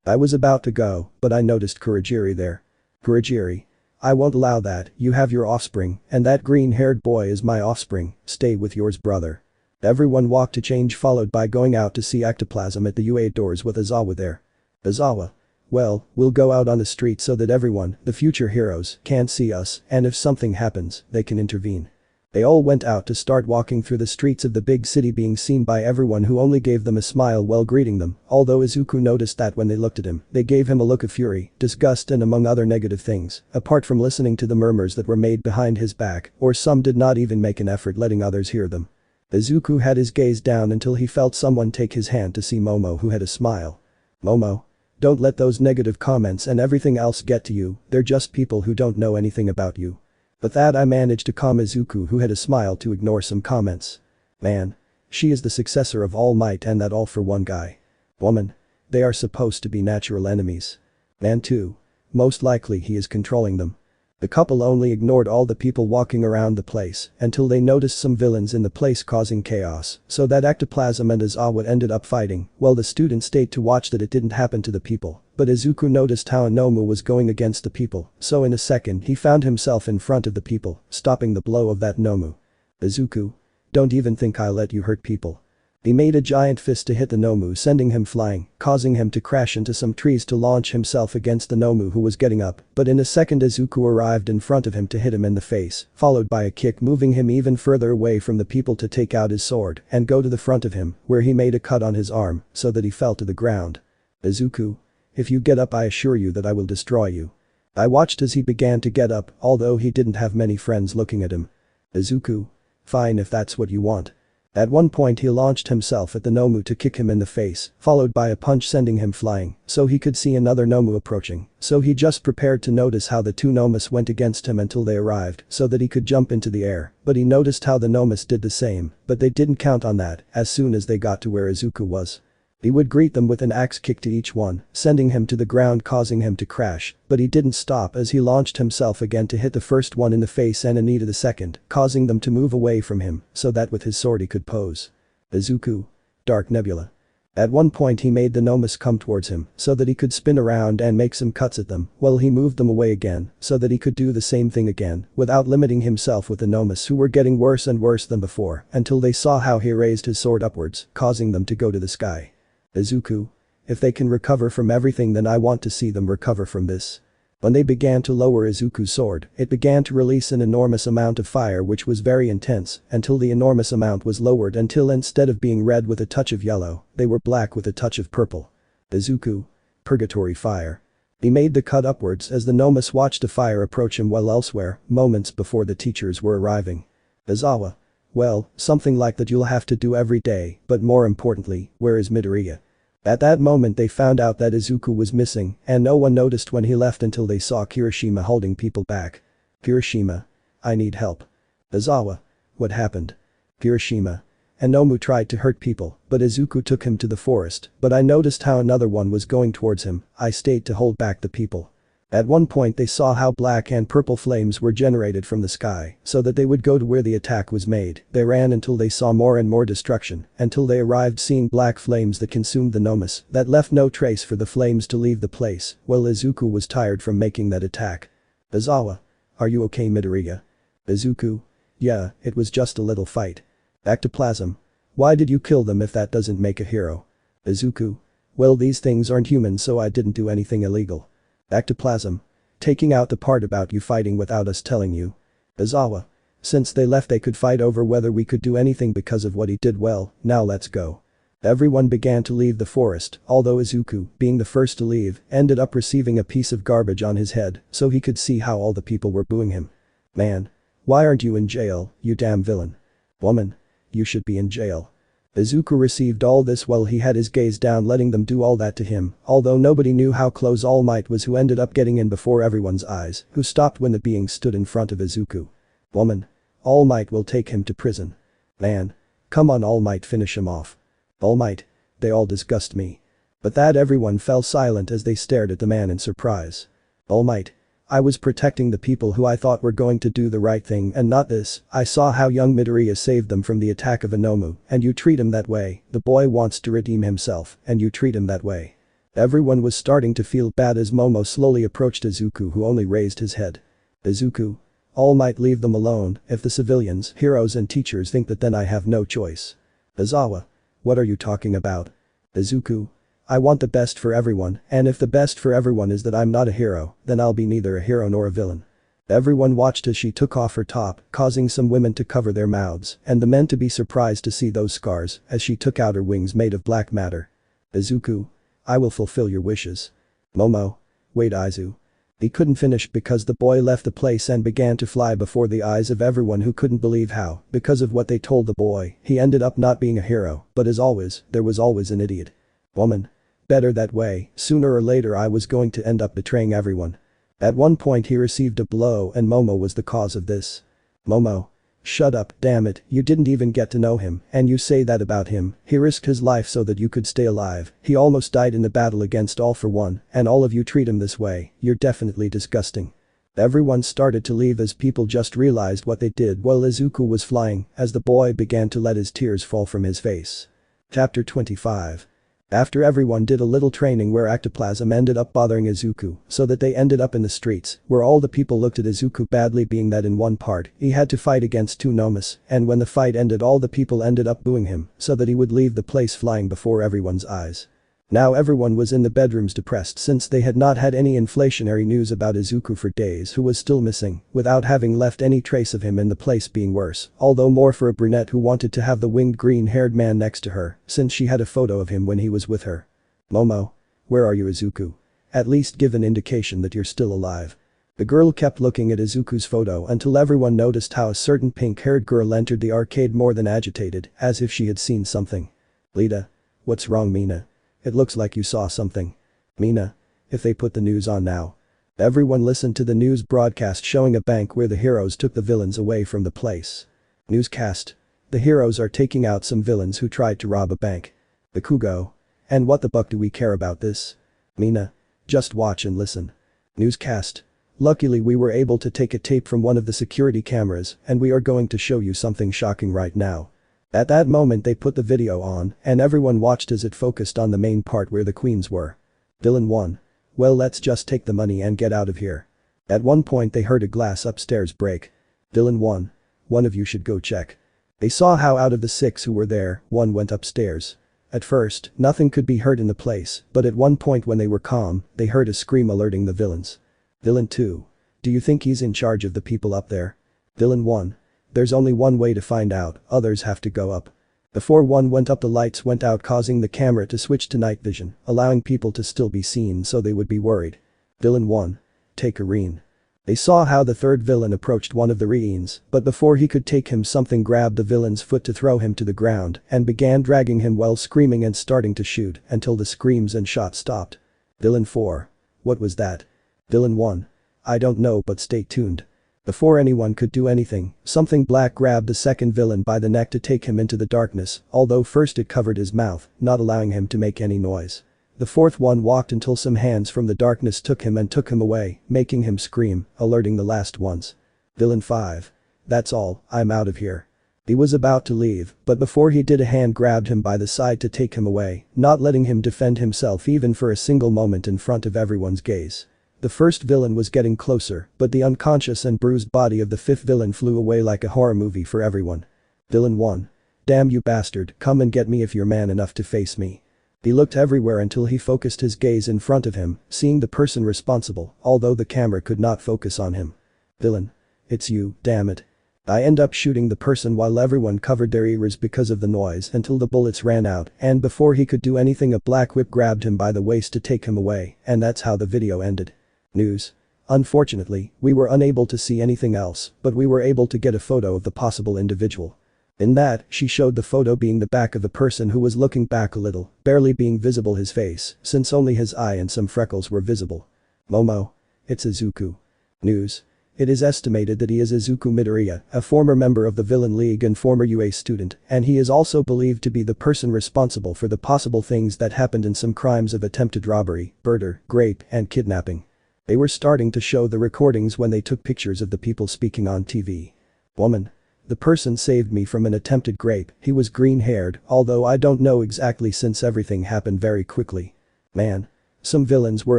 I was about to go, but I noticed Kurogiri there. Kurogiri. I won't allow that, you have your offspring, and that green-haired boy is my offspring, stay with yours, brother. Everyone walked to change, followed by going out to see Ectoplasm at the UA doors with Izawa there. Izawa. Well, we'll go out on the street so that everyone, the future heroes, can't see us, and if something happens, they can intervene. They all went out to start walking through the streets of the big city, being seen by everyone, who only gave them a smile while greeting them, although Izuku noticed that when they looked at him, they gave him a look of fury, disgust and among other negative things, apart from listening to the murmurs that were made behind his back, or some did not even make an effort letting others hear them. Izuku had his gaze down until he felt someone take his hand to see Momo, who had a smile. Momo. Don't let those negative comments and everything else get to you, they're just people who don't know anything about you. But that I managed to calm Izuku, who had a smile, to ignore some comments. Man. She is the successor of All Might, and that all for one guy. Woman. They are supposed to be natural enemies. Man too. Most likely he is controlling them. The couple only ignored all the people walking around the place until they noticed some villains in the place causing chaos, so that Ectoplasm and Izawa ended up fighting, while the students stayed to watch that it didn't happen to the people, but Izuku noticed how Nomu was going against the people, so in a second he found himself in front of the people, stopping the blow of that Nomu. Izuku. Don't even think I'll let you hurt people. He made a giant fist to hit the Nomu, sending him flying, causing him to crash into some trees to launch himself against the Nomu, who was getting up, but in a second Izuku arrived in front of him to hit him in the face, followed by a kick moving him even further away from the people to take out his sword and go to the front of him, where he made a cut on his arm so that he fell to the ground. Izuku. If you get up, I assure you that I will destroy you. I watched as he began to get up, although he didn't have many friends looking at him. Izuku. Fine if that's what you want. At one point he launched himself at the Nomu to kick him in the face, followed by a punch sending him flying, so he could see another Nomu approaching, so he just prepared to notice how the two Nomus went against him until they arrived so that he could jump into the air, but he noticed how the Nomus did the same, but they didn't count on that. As soon as they got to where Izuku was, he would greet them with an axe kick to each one, sending him to the ground causing him to crash, but he didn't stop as he launched himself again to hit the first one in the face and a knee to the second, causing them to move away from him so that with his sword he could pose. Izuku. Dark Nebula. At one point he made the Nomus come towards him so that he could spin around and make some cuts at them while he moved them away again so that he could do the same thing again without limiting himself with the Nomus who were getting worse and worse than before until they saw how he raised his sword upwards, causing them to go to the sky. Izuku. If they can recover from everything then I want to see them recover from this. When they began to lower Izuku's sword, it began to release an enormous amount of fire which was very intense until the enormous amount was lowered until instead of being red with a touch of yellow, they were black with a touch of purple. Izuku. Purgatory fire. He made the cut upwards as the Nomus watched the fire approach him while elsewhere, moments before the teachers were arriving. Izawa. Well, something like that you'll have to do every day, but more importantly, where is Midoriya? At that moment they found out that Izuku was missing and no one noticed when he left until they saw Kirishima holding people back. Kirishima. I need help. Izawa. What happened? Kirishima. And Nomu tried to hurt people, but Izuku took him to the forest, but I noticed how another one was going towards him, I stayed to hold back the people. At one point they saw how black and purple flames were generated from the sky so that they would go to where the attack was made. They ran until they saw more and more destruction until they arrived seeing black flames that consumed the Nomus that left no trace for the flames to leave the place while Izuku was tired from making that attack. Izawa. Are you okay Midoriya? Izuku. Yeah, it was just a little fight. Ectoplasm. Why did you kill them if that doesn't make a hero? Izuku. Well these things aren't human so I didn't do anything illegal. Ectoplasm. Taking out the part about you fighting without us telling you. Izawa. Since they left they could fight over whether we could do anything because of what he did well, now let's go. Everyone began to leave the forest, although Izuku, being the first to leave, ended up receiving a piece of garbage on his head so he could see how all the people were booing him. Man. Why aren't you in jail, you damn villain? Woman. You should be in jail. Izuku received all this while he had his gaze down letting them do all that to him, although nobody knew how close All Might was who ended up getting in before everyone's eyes, who stopped when the being stood in front of Izuku. Woman. All Might will take him to prison. Man. Come on All Might finish him off. All Might. They all disgust me. But that everyone fell silent as they stared at the man in surprise. All Might. I was protecting the people who I thought were going to do the right thing and not this. I saw how young Midoriya saved them from the attack of a Nomu and you treat him that way. The boy wants to redeem himself and you treat him that way. Everyone was starting to feel bad as Momo slowly approached Izuku who only raised his head. Izuku. All Might leave them alone. If the civilians, heroes and teachers think that then I have no choice. Izawa. What are you talking about? Izuku. I want the best for everyone, and if the best for everyone is that I'm not a hero, then I'll be neither a hero nor a villain. Everyone watched as she took off her top, causing some women to cover their mouths, and the men to be surprised to see those scars as she took out her wings made of black matter. Izuku. I will fulfill your wishes. Momo. Wait Izu. He couldn't finish because the boy left the place and began to fly before the eyes of everyone who couldn't believe how, because of what they told the boy, he ended up not being a hero, but as always, there was always an idiot. Woman. Better that way, sooner or later I was going to end up betraying everyone. At one point he received a blow and Momo was the cause of this. Momo. Shut up, damn it, you didn't even get to know him, and you say that about him. He risked his life so that you could stay alive. He almost died in the battle against All for One, and all of you treat him this way. You're definitely disgusting. Everyone started to leave as people just realized what they did while Izuku was flying as the boy began to let his tears fall from his face. Chapter 25. After everyone did a little training where ectoplasm ended up bothering Izuku so that they ended up in the streets where all the people looked at Izuku badly being that in one part he had to fight against two Nomus and when the fight ended all the people ended up booing him so that he would leave the place flying before everyone's eyes. Now everyone was in the bedrooms depressed since they had not had any inflationary news about Izuku for days who was still missing without having left any trace of him in the place being worse, although more for a brunette who wanted to have the winged green-haired man next to her since she had a photo of him when he was with her. Momo. Where are you Izuku? At least give an indication that you're still alive. The girl kept looking at Izuku's photo until everyone noticed how a certain pink-haired girl entered the arcade more than agitated, as if she had seen something. Lita. What's wrong, Mina? It looks like you saw something. Mina. If they put the news on now. Everyone listened to the news broadcast showing a bank where the heroes took the villains away from the place. Newscast. The heroes are taking out some villains who tried to rob a bank. Bakugo. And what the buck do we care about this? Mina. Just watch and listen. Newscast. Luckily we were able to take a tape from one of the security cameras and we are going to show you something shocking right now. At that moment they put the video on and everyone watched as it focused on the main part where the queens were. Villain 1. Well, let's just take the money and get out of here. At one point they heard a glass upstairs break. Villain 1. One of you should go check. They saw how out of the 6 who were there, one went upstairs. At first, nothing could be heard in the place, but at one point when they were calm, they heard a scream alerting the villains. Villain 2. Do you think he's in charge of the people up there? Villain 1. There's only one way to find out, others have to go up. Before one went up the lights went out causing the camera to switch to night vision, allowing people to still be seen so they would be worried. Villain 1. Take a rein. They saw how the third villain approached one of the reins, but before he could take him something grabbed the villain's foot to throw him to the ground and began dragging him while screaming and starting to shoot until the screams and shots stopped. Villain 4. What was that? Villain 1. I don't know, but stay tuned. Before anyone could do anything, something black grabbed the second villain by the neck to take him into the darkness, although first it covered his mouth, not allowing him to make any noise. The fourth one walked until some hands from the darkness took him away, making him scream, alerting the last ones. Villain 5. That's all, I'm out of here. He was about to leave, but before he did a hand grabbed him by the side to take him away, not letting him defend himself even for a single moment in front of everyone's gaze. The first villain was getting closer, but the unconscious and bruised body of the fifth villain flew away like a horror movie for everyone. Villain 1. Damn you bastard, come and get me if you're man enough to face me. He looked everywhere until he focused his gaze in front of him, seeing the person responsible, although the camera could not focus on him. Villain. It's you, damn it. I end up shooting the person while everyone covered their ears because of the noise until the bullets ran out, and before he could do anything a black whip grabbed him by the waist to take him away, and that's how the video ended. News. Unfortunately, we were unable to see anything else, but we were able to get a photo of the possible individual. In that, she showed the photo being the back of a person who was looking back a little, barely being visible his face, since only his eye and some freckles were visible. Momo. It's Izuku. News. It is estimated that he is Izuku Midoriya, a former member of the Villain League and former UA student, and he is also believed to be the person responsible for the possible things that happened in some crimes of attempted robbery, murder, rape, and kidnapping. They were starting to show the recordings when they took pictures of the people speaking on TV. Woman. The person saved me from an attempted rape, he was green-haired, although I don't know exactly since everything happened very quickly. Man. Some villains were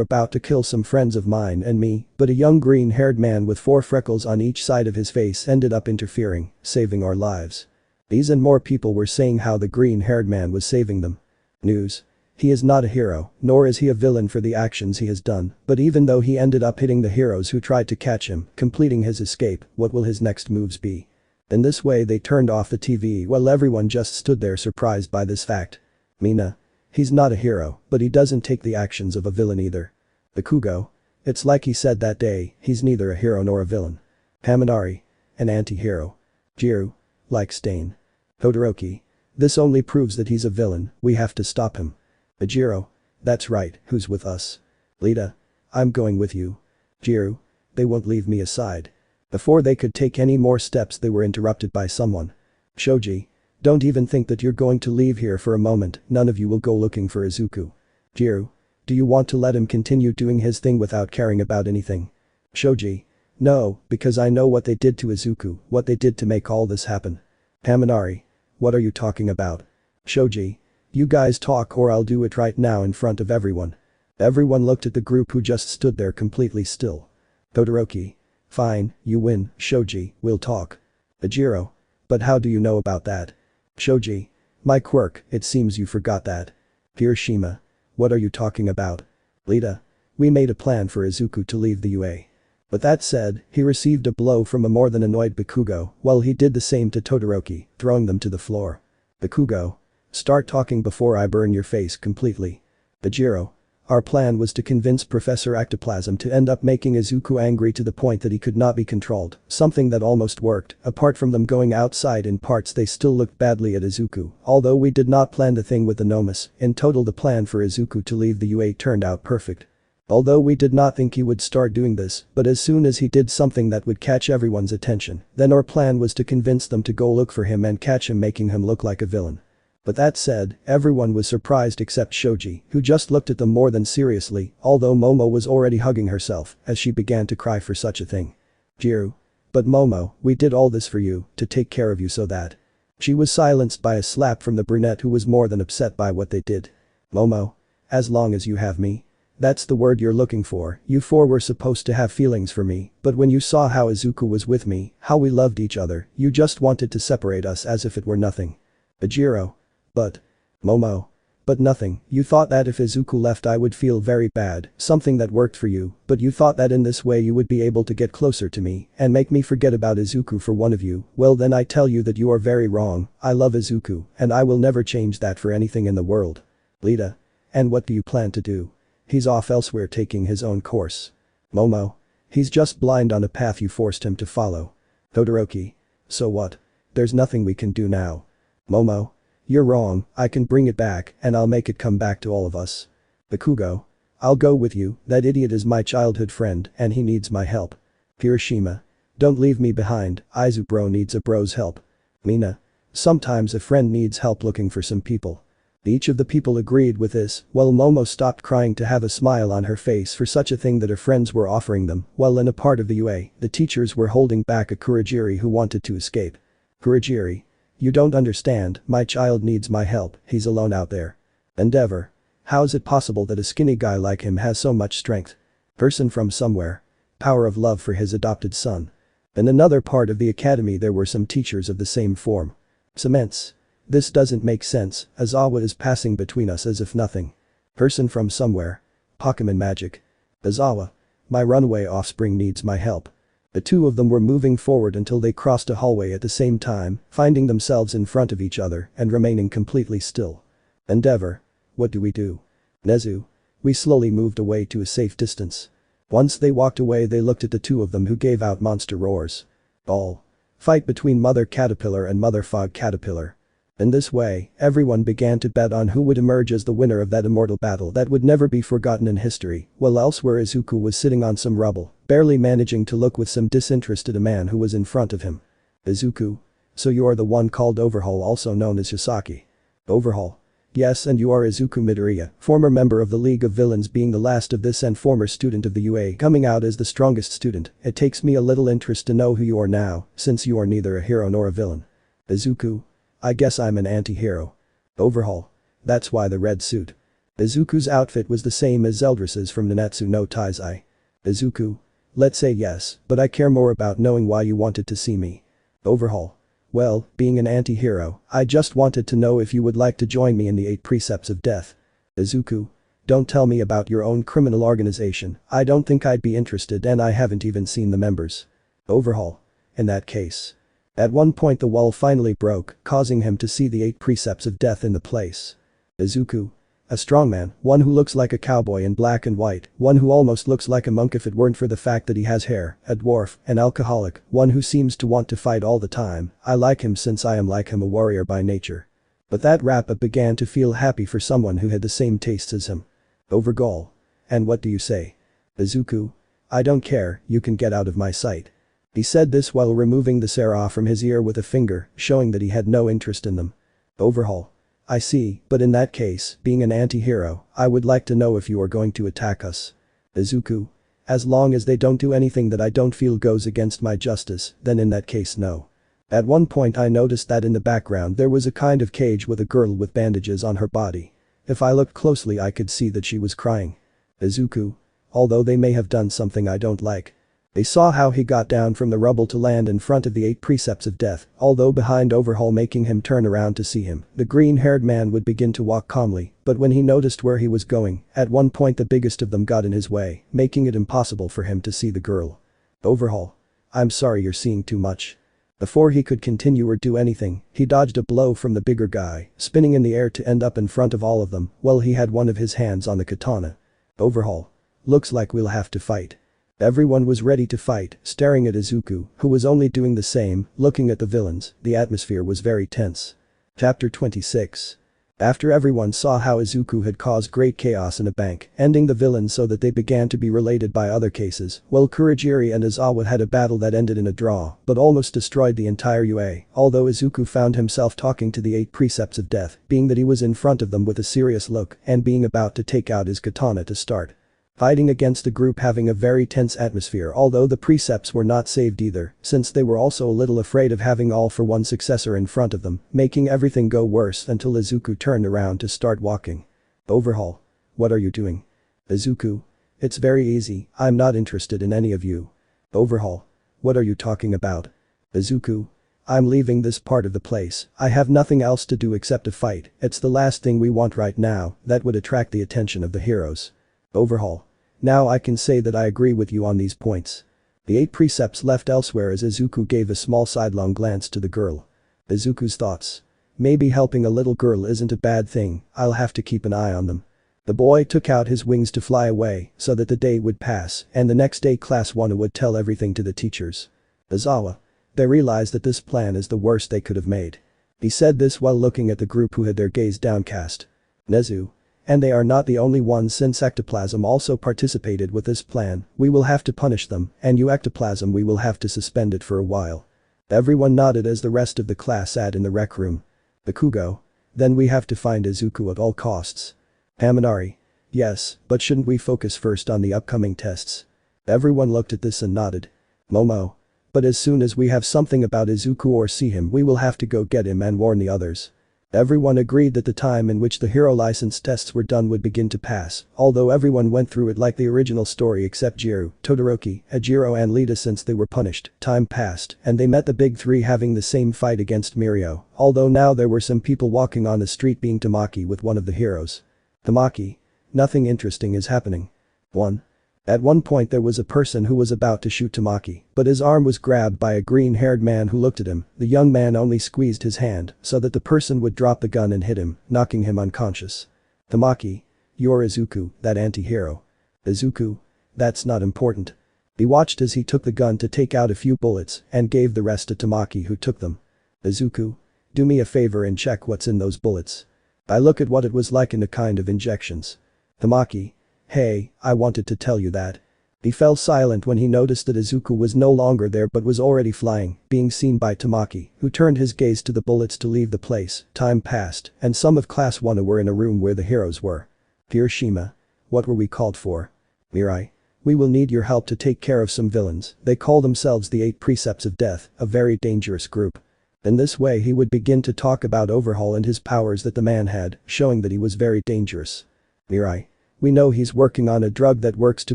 about to kill some friends of mine and me, but a young green-haired man with 4 freckles on each side of his face ended up interfering, saving our lives. These and more people were saying how the green-haired man was saving them. News. He is not a hero, nor is he a villain for the actions he has done, but even though he ended up hitting the heroes who tried to catch him, completing his escape, what will his next moves be? In this way they turned off the TV while everyone just stood there surprised by this fact. Mina. He's not a hero, but he doesn't take the actions of a villain either. Bakugo. It's like he said that day, he's neither a hero nor a villain. Haminari. An anti-hero. Jiru. Like Stain. Todoroki. This only proves that he's a villain, we have to stop him. Ajiro. That's right, who's with us? Lita. I'm going with you. Jiru. They won't leave me aside. Before they could take any more steps they were interrupted by someone. Shoji. Don't even think that you're going to leave here for a moment, none of you will go looking for Izuku. Jiru. Do you want to let him continue doing his thing without caring about anything? Shoji. No, because I know what they did to Izuku, what they did to make all this happen. Haminari. What are you talking about? Shoji. You guys talk or I'll do it right now in front of everyone. Everyone looked at the group who just stood there completely still. Todoroki. Fine, you win, Shoji, we'll talk. Ajiro. But how do you know about that? Shoji. My quirk, it seems you forgot that. Hiroshima. What are you talking about? Lita. We made a plan for Izuku to leave the UA. With that said, he received a blow from a more than annoyed Bakugo, while he did the same to Todoroki, throwing them to the floor. Bakugo. Start talking before I burn your face completely. Ajiro. Our plan was to convince Professor Ectoplasm to end up making Izuku angry to the point that he could not be controlled, something that almost worked. Apart from them going outside in parts, they still looked badly at Izuku, although we did not plan the thing with the Nomus. In total, the plan for Izuku to leave the UA turned out perfect. Although we did not think he would start doing this, but as soon as he did something that would catch everyone's attention, then our plan was to convince them to go look for him and catch him, making him look like a villain. But that said, everyone was surprised except Shoji, who just looked at them more than seriously, although Momo was already hugging herself as she began to cry for such a thing. Jiru. But Momo, we did all this for you, to take care of you so that. She was silenced by a slap from the brunette, who was more than upset by what they did. Momo. As long as you have me. That's the word you're looking for. You four were supposed to have feelings for me, but when you saw how Izuku was with me, how we loved each other, you just wanted to separate us as if it were nothing. Ajiro. But. Momo. But nothing, you thought that if Izuku left I would feel very bad, something that worked for you, but you thought that in this way you would be able to get closer to me and make me forget about Izuku for one of you. Well, then I tell you that you are very wrong. I love Izuku, and I will never change that for anything in the world. Lita. And what do you plan to do? He's off elsewhere taking his own course. Momo. He's just blind on a path you forced him to follow. Todoroki. So what? There's nothing we can do now. Momo. You're wrong, I can bring it back and I'll make it come back to all of us. Bakugo. I'll go with you, that idiot is my childhood friend and he needs my help. Hiroshima. Don't leave me behind, Izubro needs a bro's help. Mina. Sometimes a friend needs help looking for some people. Each of the people agreed with this, while Momo stopped crying to have a smile on her face for such a thing that her friends were offering them, while in a part of the UA, the teachers were holding back a Kurogiri who wanted to escape. Kurogiri. You don't understand, my child needs my help, he's alone out there. Endeavor. How is it possible that a skinny guy like him has so much strength? Person from somewhere. Power of love for his adopted son. In another part of the academy there were some teachers of the same form. Cements. This doesn't make sense, Azawa is passing between us as if nothing. Person from somewhere. Pokemon magic. Azawa. My runaway offspring needs my help. The two of them were moving forward until they crossed a hallway at the same time, finding themselves in front of each other and remaining completely still. Endeavor. What do we do? Nezu. We slowly moved away to a safe distance. Once they walked away they looked at the two of them who gave out monster roars. All. Fight between Mother Caterpillar and Mother Fog Caterpillar. In this way, everyone began to bet on who would emerge as the winner of that immortal battle that would never be forgotten in history, while elsewhere Izuku was sitting on some rubble, barely managing to look with some disinterest at a man who was in front of him. Izuku. So you are the one called Overhaul, also known as Yosaki. Overhaul. Yes, and you are Izuku Midoriya, former member of the League of Villains, being the last of this and former student of the UA, coming out as the strongest student. It takes me a little interest to know who you are now, since you are neither a hero nor a villain. Izuku. I guess I'm an anti-hero. Overhaul. That's why the red suit. Izuku's outfit was the same as Zeldra's from Nanatsu no Taizai. Izuku. Let's say yes, but I care more about knowing why you wanted to see me. Overhaul. Well, being an anti-hero, I just wanted to know if you would like to join me in the 8 Precepts of Death. Izuku. Don't tell me about your own criminal organization, I don't think I'd be interested and I haven't even seen the members. Overhaul. In that case. At one point the wall finally broke, causing him to see the 8 Precepts of Death in the place. Izuku. A strongman, one who looks like a cowboy in black and white, one who almost looks like a monk if it weren't for the fact that he has hair, a dwarf, an alcoholic, one who seems to want to fight all the time. I like him since I am like him, a warrior by nature. But that wrap-up began to feel happy for someone who had the same tastes as him. Overhaul. And what do you say? Izuku. I don't care, you can get out of my sight. He said this while removing the seraph from his ear with a finger, showing that he had no interest in them. Overhaul. I see, but in that case, being an anti-hero, I would like to know if you are going to attack us. Izuku. As long as they don't do anything that I don't feel goes against my justice, then in that case no. At one point I noticed that in the background there was a kind of cage with a girl with bandages on her body. If I looked closely I could see that she was crying. Izuku. Although they may have done something I don't like. They saw how he got down from the rubble to land in front of the 8 Precepts of Death, although behind Overhaul, making him turn around to see him. The green-haired man would begin to walk calmly, but when he noticed where he was going, at one point the biggest of them got in his way, making it impossible for him to see the girl. Overhaul. I'm sorry, you're seeing too much. Before he could continue or do anything, he dodged a blow from the bigger guy, spinning in the air to end up in front of all of them, while he had one of his hands on the katana. Overhaul. Looks like we'll have to fight. Everyone was ready to fight, staring at Izuku, who was only doing the same, looking at the villains. The atmosphere was very tense. Chapter 26. After everyone saw how Izuku had caused great chaos in a bank, ending the villains so that they began to be related by other cases, well, Kurogiri and Izawa had a battle that ended in a draw, but almost destroyed the entire UA, although Izuku found himself talking to the 8 precepts of death, being that he was in front of them with a serious look and being about to take out his katana to start fighting against the group, having a very tense atmosphere, although the precepts were not saved either, since they were also a little afraid of having all for one successor in front of them, making everything go worse until Izuku turned around to start walking. Overhaul. What are you doing? Izuku. It's very easy, I'm not interested in any of you. Overhaul. What are you talking about? Izuku. I'm leaving this part of the place, I have nothing else to do except to fight, it's the last thing we want right now that would attract the attention of the heroes. Overhaul. Now I can say that I agree with you on these points. The 8 precepts left elsewhere as Izuku gave a small sidelong glance to the girl. Izuku's thoughts. Maybe helping a little girl isn't a bad thing, I'll have to keep an eye on them. The boy took out his wings to fly away so that the day would pass and the next day class 1 would tell everything to the teachers. Izawa. They realized that this plan is the worst they could have made. He said this while looking at the group who had their gaze downcast. Nezu. And they are not the only ones, since ectoplasm also participated with this plan, we will have to punish them, and you ectoplasm, we will have to suspend it for a while. Everyone nodded as the rest of the class sat in the rec room. Bakugo. Then we have to find Izuku at all costs. Haminari. Yes, but shouldn't we focus first on the upcoming tests? Everyone looked at this and nodded. Momo. But as soon as we have something about Izuku or see him, we will have to go get him and warn the others. Everyone agreed that the time in which the hero license tests were done would begin to pass, although everyone went through it like the original story except Jiru, Todoroki, Hajiro and Lita, since they were punished. Time passed, and they met the big 3 having the same fight against Mirio, although now there were some people walking on the street being Tamaki with one of the heroes. Tamaki. Nothing interesting is happening. 1. At one point there was a person who was about to shoot Tamaki, but his arm was grabbed by a green-haired man who looked at him. The young man only squeezed his hand so that the person would drop the gun and hit him, knocking him unconscious. Tamaki. You're Izuku, that anti-hero. Izuku. That's not important. He watched as he took the gun to take out a few bullets and gave the rest to Tamaki, who took them. Izuku. Do me a favor and check what's in those bullets. I look at what it was like in a kind of injections. Tamaki. Hey, I wanted to tell you that. He fell silent when he noticed that Izuku was no longer there but was already flying, being seen by Tamaki, who turned his gaze to the bullets to leave the place. Time passed, and some of class 1 were in a room where the heroes were. Hiroshima. What were we called for? Mirai. We will need your help to take care of some villains. They call themselves the 8 Precepts of Death, a very dangerous group. In this way he would begin to talk about Overhaul and his powers that the man had, showing that he was very dangerous. Mirai. We know he's working on a drug that works to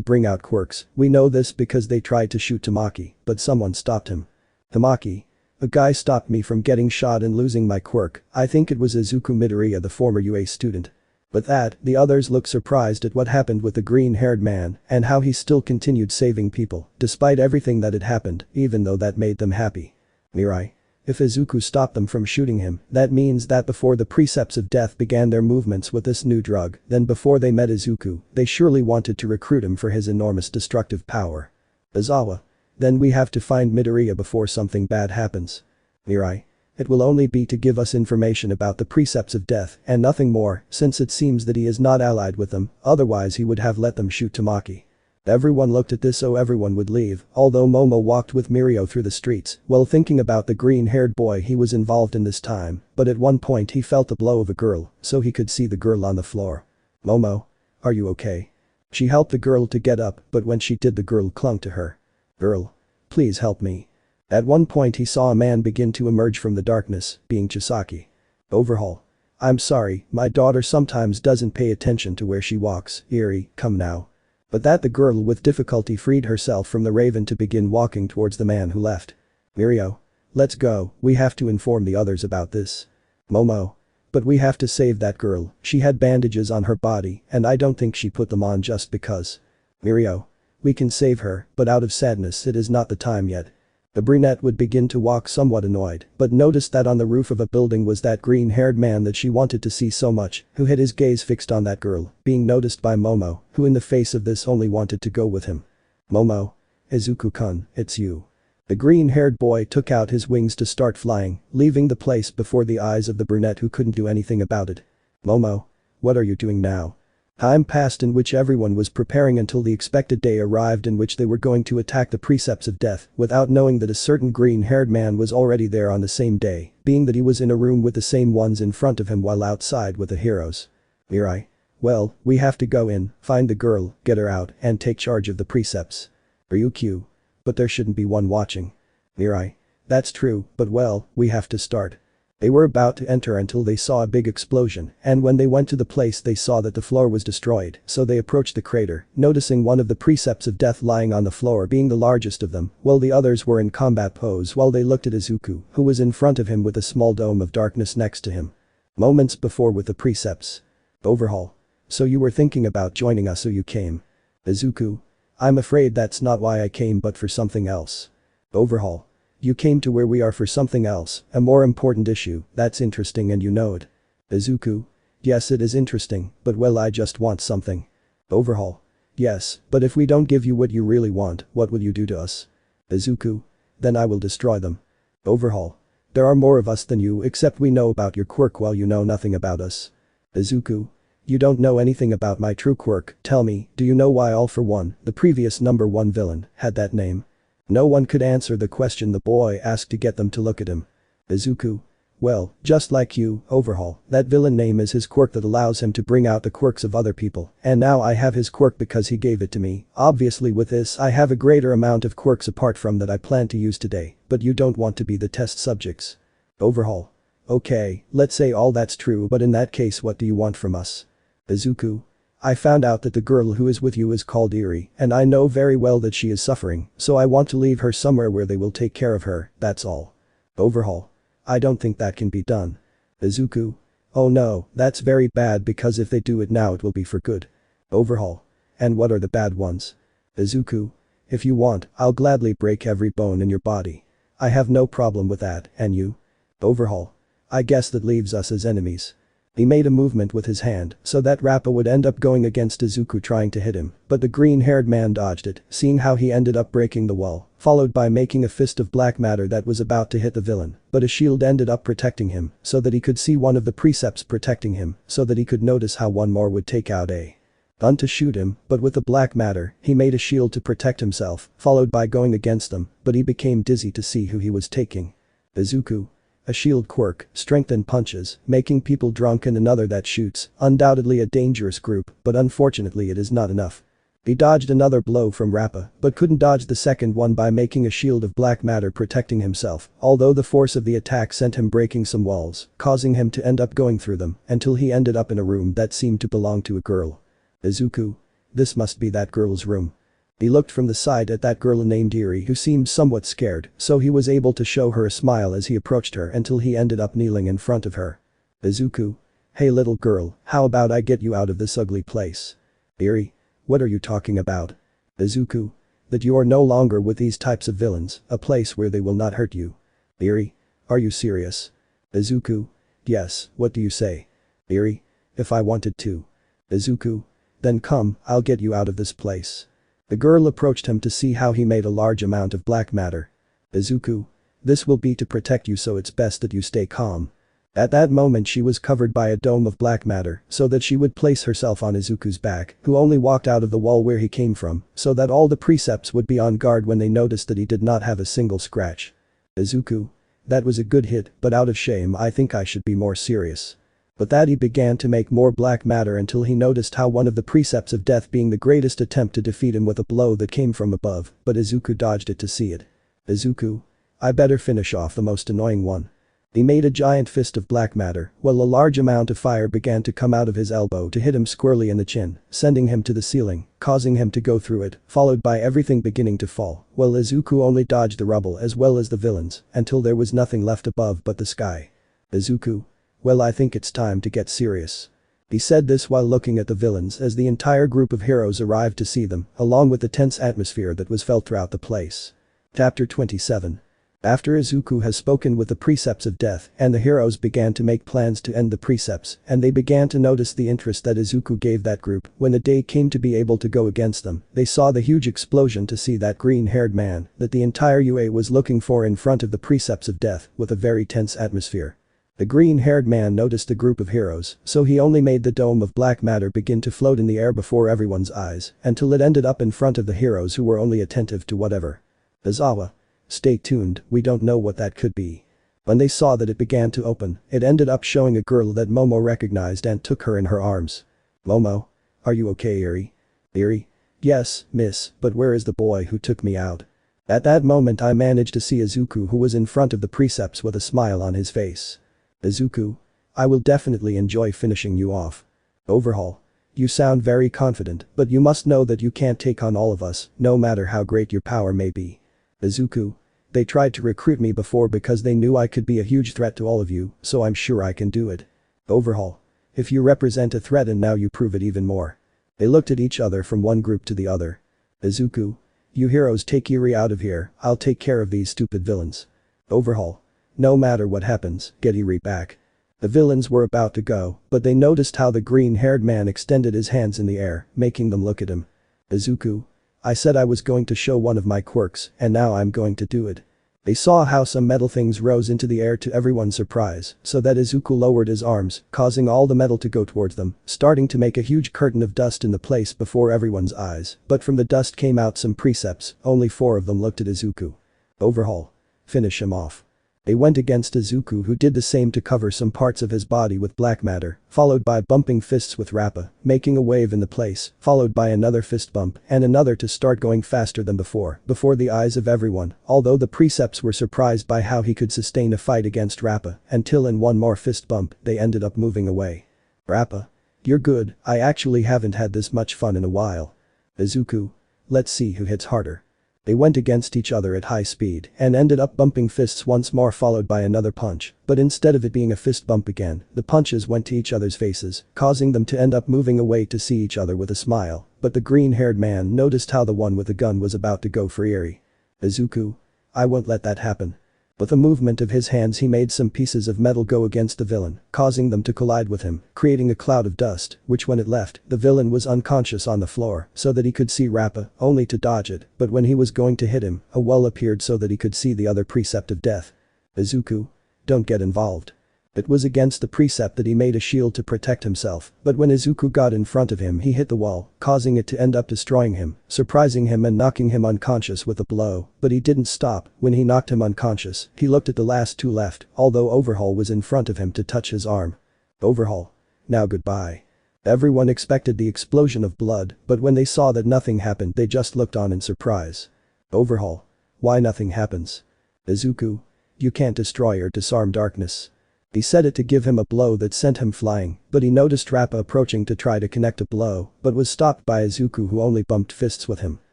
bring out quirks, we know this because they tried to shoot Tamaki, but someone stopped him. Tamaki. A guy stopped me from getting shot and losing my quirk, I think it was Izuku Midoriya, the former UA student. With that, the others looked surprised at what happened with the green-haired man and how he still continued saving people, despite everything that had happened, even though that made them happy. Mirai. If Izuku stopped them from shooting him, that means that before the Precepts of Death began their movements with this new drug, then before they met Izuku, they surely wanted to recruit him for his enormous destructive power. Izawa. Then we have to find Midoriya before something bad happens. Mirai. It will only be to give us information about the Precepts of Death and nothing more, since it seems that he is not allied with them, otherwise he would have let them shoot Tamaki. Everyone looked at this, so everyone would leave, although Momo walked with Mirio through the streets, while thinking about the green-haired boy he was involved in this time, but at one point he felt the blow of a girl, so he could see the girl on the floor. Momo. Are you okay? She helped the girl to get up, but when she did the girl clung to her. Girl. Please help me. At one point he saw a man begin to emerge from the darkness, being Chisaki. Overhaul. I'm sorry, my daughter sometimes doesn't pay attention to where she walks, Eri, come now. But that the girl with difficulty freed herself from the raven to begin walking towards the man who left. Mirio. Let's go, we have to inform the others about this. Momo. But we have to save that girl, she had bandages on her body and I don't think she put them on just because. Mirio. We can save her, but out of sadness it is not the time yet. The brunette would begin to walk somewhat annoyed, but noticed that on the roof of a building was that green-haired man that she wanted to see so much, who had his gaze fixed on that girl, being noticed by Momo, who in the face of this only wanted to go with him. "Momo. Izuku-kun, it's you." The green-haired boy took out his wings to start flying, leaving the place before the eyes of the brunette who couldn't do anything about it. "Momo. What are you doing now?" Time passed in which everyone was preparing until the expected day arrived in which they were going to attack the Precepts of Death without knowing that a certain green-haired man was already there on the same day, being that he was in a room with the same ones in front of him while outside with the heroes. "Mirai. Well, we have to go in, find the girl, get her out, and take charge of the Precepts." "Ryukyu. But there shouldn't be one watching." "Mirai. That's true, but well, we have to start." They were about to enter until they saw a big explosion, and when they went to the place they saw that the floor was destroyed, so they approached the crater, noticing one of the Precepts of Death lying on the floor being the largest of them, while the others were in combat pose while they looked at Izuku, who was in front of him with a small dome of darkness next to him. Moments before with the Precepts. Overhaul. "So you were thinking about joining us, so you came." Izuku. "I'm afraid that's not why I came but for something else." Overhaul. "You came to where we are for something else, a more important issue, that's interesting and you know it." Izuku. "Yes, it is interesting, but well, I just want something." Overhaul. "Yes, but if we don't give you what you really want, what will you do to us?" Izuku. "Then I will destroy them." Overhaul. "There are more of us than you, except we know about your quirk while you know nothing about us." Izuku. "You don't know anything about my true quirk, tell me, do you know why All For One, the previous number 1 villain, had that name?" No one could answer the question the boy asked to get them to look at him. Izuku. "Well, just like you, Overhaul, that villain name is his quirk that allows him to bring out the quirks of other people, and now I have his quirk because he gave it to me. Obviously with this I have a greater amount of quirks apart from that I plan to use today, but you don't want to be the test subjects." Overhaul. "Okay, let's say all that's true, but in that case what do you want from us?" Izuku. "I found out that the girl who is with you is called Eri, and I know very well that she is suffering, so I want to leave her somewhere where they will take care of her, that's all." Overhaul. "I don't think that can be done." Izuku. "Oh no, that's very bad because if they do it now it will be for good." Overhaul. "And what are the bad ones?" Izuku. "If you want, I'll gladly break every bone in your body. I have no problem with that, and you?" Overhaul. "I guess that leaves us as enemies." He made a movement with his hand so that Rappa would end up going against Izuku trying to hit him, but the green-haired man dodged it, seeing how he ended up breaking the wall, followed by making a fist of black matter that was about to hit the villain, but a shield ended up protecting him so that he could see one of the Precepts protecting him so that he could notice how one more would take out a gun to shoot him, but with the black matter, he made a shield to protect himself, followed by going against them, but he became dizzy to see who he was taking. Izuku. A shield quirk, strength and punches, making people drunk and another that shoots, undoubtedly a dangerous group, but unfortunately it is not enough. He dodged another blow from Rappa, but couldn't dodge the second one by making a shield of black matter protecting himself, although the force of the attack sent him breaking some walls, causing him to end up going through them, until he ended up in a room that seemed to belong to a girl. Izuku. This must be that girl's room. He looked from the side at that girl named Eri who seemed somewhat scared, so he was able to show her a smile as he approached her until he ended up kneeling in front of her. Izuku. "Hey little girl, how about I get you out of this ugly place?" Eri. "What are you talking about?" Izuku. "That you are no longer with these types of villains, a place where they will not hurt you." Eri. "Are you serious?" Izuku. "Yes, what do you say?" Eri. "If I wanted to." Izuku. "Then come, I'll get you out of this place." The girl approached him to see how he made a large amount of black matter. Izuku. "This will be to protect you, so it's best that you stay calm." At that moment she was covered by a dome of black matter so that she would place herself on Izuku's back, who only walked out of the wall where he came from, so that all the Precepts would be on guard when they noticed that he did not have a single scratch. Izuku. "That was a good hit, but out of shame I think I should be more serious." But that he began to make more black matter until he noticed how one of the Precepts of Death being the greatest attempt to defeat him with a blow that came from above, but Izuku dodged it to see it. Izuku. "I better finish off the most annoying one." He made a giant fist of black matter, while a large amount of fire began to come out of his elbow to hit him squarely in the chin, sending him to the ceiling, causing him to go through it, followed by everything beginning to fall, while Izuku only dodged the rubble as well as the villains, until there was nothing left above but the sky. Izuku. "Well, I think it's time to get serious." He said this while looking at the villains as the entire group of heroes arrived to see them, along with the tense atmosphere that was felt throughout the place. Chapter 27. After Izuku has spoken with the Precepts of Death and the heroes began to make plans to end the Precepts and they began to notice the interest that Izuku gave that group, when the day came to be able to go against them, they saw the huge explosion to see that green-haired man that the entire UA was looking for in front of the Precepts of Death with a very tense atmosphere. The green-haired man noticed the group of heroes, so he only made the dome of black matter begin to float in the air before everyone's eyes until it ended up in front of the heroes who were only attentive to whatever. Izawa. Stay tuned, we don't know what that could be. When they saw that it began to open, it ended up showing a girl that Momo recognized and took her in her arms. Momo? Are you okay, Eri? Eri? Yes, miss, but where is the boy who took me out? At that moment I managed to see Izuku who was in front of the Precepts with a smile on his face. Izuku? I will definitely enjoy finishing you off. Overhaul. You sound very confident, but you must know that you can't take on all of us, no matter how great your power may be. Izuku. They tried to recruit me before because they knew I could be a huge threat to all of you, so I'm sure I can do it. Overhaul. If you represent a threat and now you prove it even more. They looked at each other from one group to the other. Izuku. You heroes take Eri out of here, I'll take care of these stupid villains. Overhaul. No matter what happens, get Eri back. The villains were about to go, but they noticed how the green-haired man extended his hands in the air, making them look at him. Izuku. I said I was going to show one of my quirks, and now I'm going to do it. They saw how some metal things rose into the air to everyone's surprise, so that Izuku lowered his arms, causing all the metal to go towards them, starting to make a huge curtain of dust in the place before everyone's eyes, but from the dust came out some precepts, only 4 of them looked at Izuku. Overhaul. Finish him off. They went against Izuku who did the same to cover some parts of his body with black matter, followed by bumping fists with Rappa, making a wave in the place, followed by another fist bump and another to start going faster than before the eyes of everyone, although the Precepts were surprised by how he could sustain a fight against Rappa, until in one more fist bump, they ended up moving away. Rappa. You're good, I actually haven't had this much fun in a while. Izuku. Let's see who hits harder. They went against each other at high speed and ended up bumping fists once more followed by another punch, but instead of it being a fist bump again, the punches went to each other's faces, causing them to end up moving away to see each other with a smile, but the green-haired man noticed how the one with the gun was about to go for Eri. Izuku. I won't let that happen. With a movement of his hands he made some pieces of metal go against the villain, causing them to collide with him, creating a cloud of dust, which when it left, the villain was unconscious on the floor so that he could see Rappa, only to dodge it, but when he was going to hit him, a wall appeared so that he could see the other Precept of Death. Izuku. Don't get involved. It was against the Precept that he made a shield to protect himself, but when Izuku got in front of him he hit the wall, causing it to end up destroying him, surprising him and knocking him unconscious with a blow, but he didn't stop. When he knocked him unconscious, he looked at the last 2 left, although Overhaul was in front of him to touch his arm. Overhaul. Now goodbye. Everyone expected the explosion of blood, but when they saw that nothing happened they just looked on in surprise. Overhaul. Why nothing happens? Izuku. You can't destroy or disarm darkness. He said it to give him a blow that sent him flying, but he noticed Rappa approaching to try to connect a blow, but was stopped by Izuku who only bumped fists with him.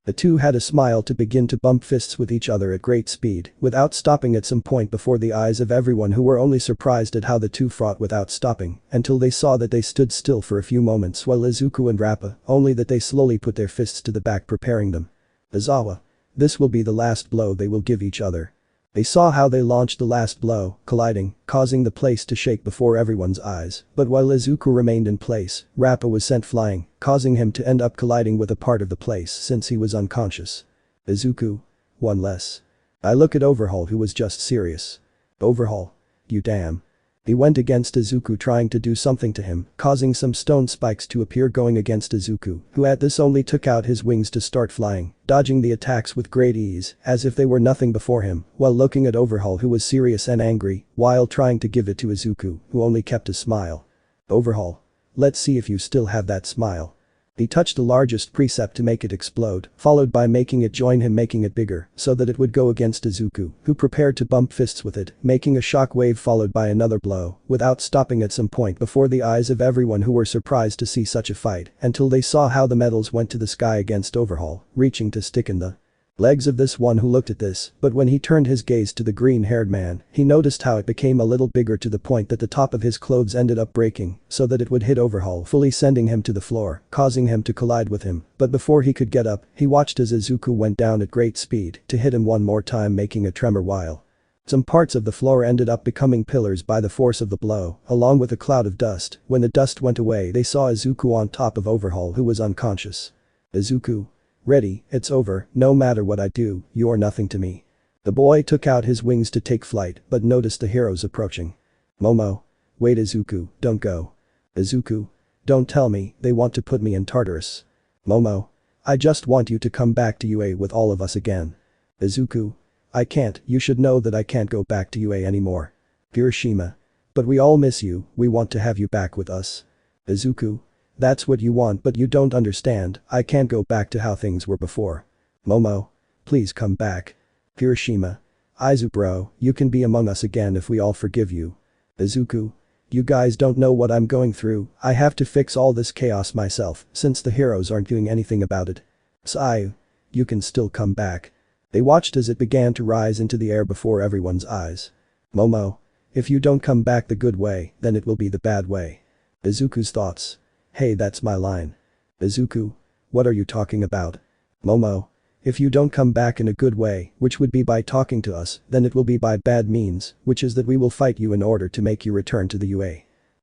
The two had a smile to begin to bump fists with each other at great speed, without stopping at some point before the eyes of everyone who were only surprised at how the two fought without stopping, until they saw that they stood still for a few moments while Izuku and Rappa, only that they slowly put their fists to the back preparing them. Izawa. This will be the last blow they will give each other. They saw how they launched the last blow, colliding, causing the place to shake before everyone's eyes, but while Izuku remained in place, Rappa was sent flying, causing him to end up colliding with a part of the place since he was unconscious. Izuku. One less. I look at Overhaul who was just serious. Overhaul. You damn. He went against Izuku trying to do something to him, causing some stone spikes to appear going against Izuku, who at this only took out his wings to start flying, dodging the attacks with great ease, as if they were nothing before him, while looking at Overhaul who was serious and angry, while trying to give it to Izuku, who only kept a smile. Overhaul. Let's see if you still have that smile. He touched the largest precept to make it explode, followed by making it join him making it bigger, so that it would go against Izuku, who prepared to bump fists with it, making a shock wave followed by another blow, without stopping at some point before the eyes of everyone who were surprised to see such a fight, until they saw how the metals went to the sky against Overhaul, reaching to stick in the. Legs of this one who looked at this, but when he turned his gaze to the green-haired man, he noticed how it became a little bigger to the point that the top of his clothes ended up breaking so that it would hit Overhaul, fully sending him to the floor, causing him to collide with him, but before he could get up, he watched as Izuku went down at great speed to hit him one more time, making a tremor while some parts of the floor ended up becoming pillars by the force of the blow, along with a cloud of dust. When the dust went away, they saw Izuku on top of Overhaul, who was unconscious. Izuku. Ready, it's over, no matter what I do, you're nothing to me. The boy took out his wings to take flight but noticed the heroes approaching. Momo. Wait Izuku, don't go. Izuku. Don't tell me they want to put me in Tartarus. Momo. I just want you to come back to UA with all of us again. Izuku. I can't, you should know that I can't go back to UA anymore. Hiroshima. But we all miss you, we want to have you back with us. Izuku. That's what you want, but you don't understand, I can't go back to how things were before. Momo. Please come back. Hiroshima. Izu bro, you can be among us again if we all forgive you. Izuku. You guys don't know what I'm going through, I have to fix all this chaos myself since the heroes aren't doing anything about it. Sayu. You can still come back. They watched as it began to rise into the air before everyone's eyes. Momo. If you don't come back the good way, then it will be the bad way. Izuku's thoughts. Hey, that's my line. Izuku. What are you talking about? Momo. If you don't come back in a good way, which would be by talking to us, then it will be by bad means, which is that we will fight you in order to make you return to the UA.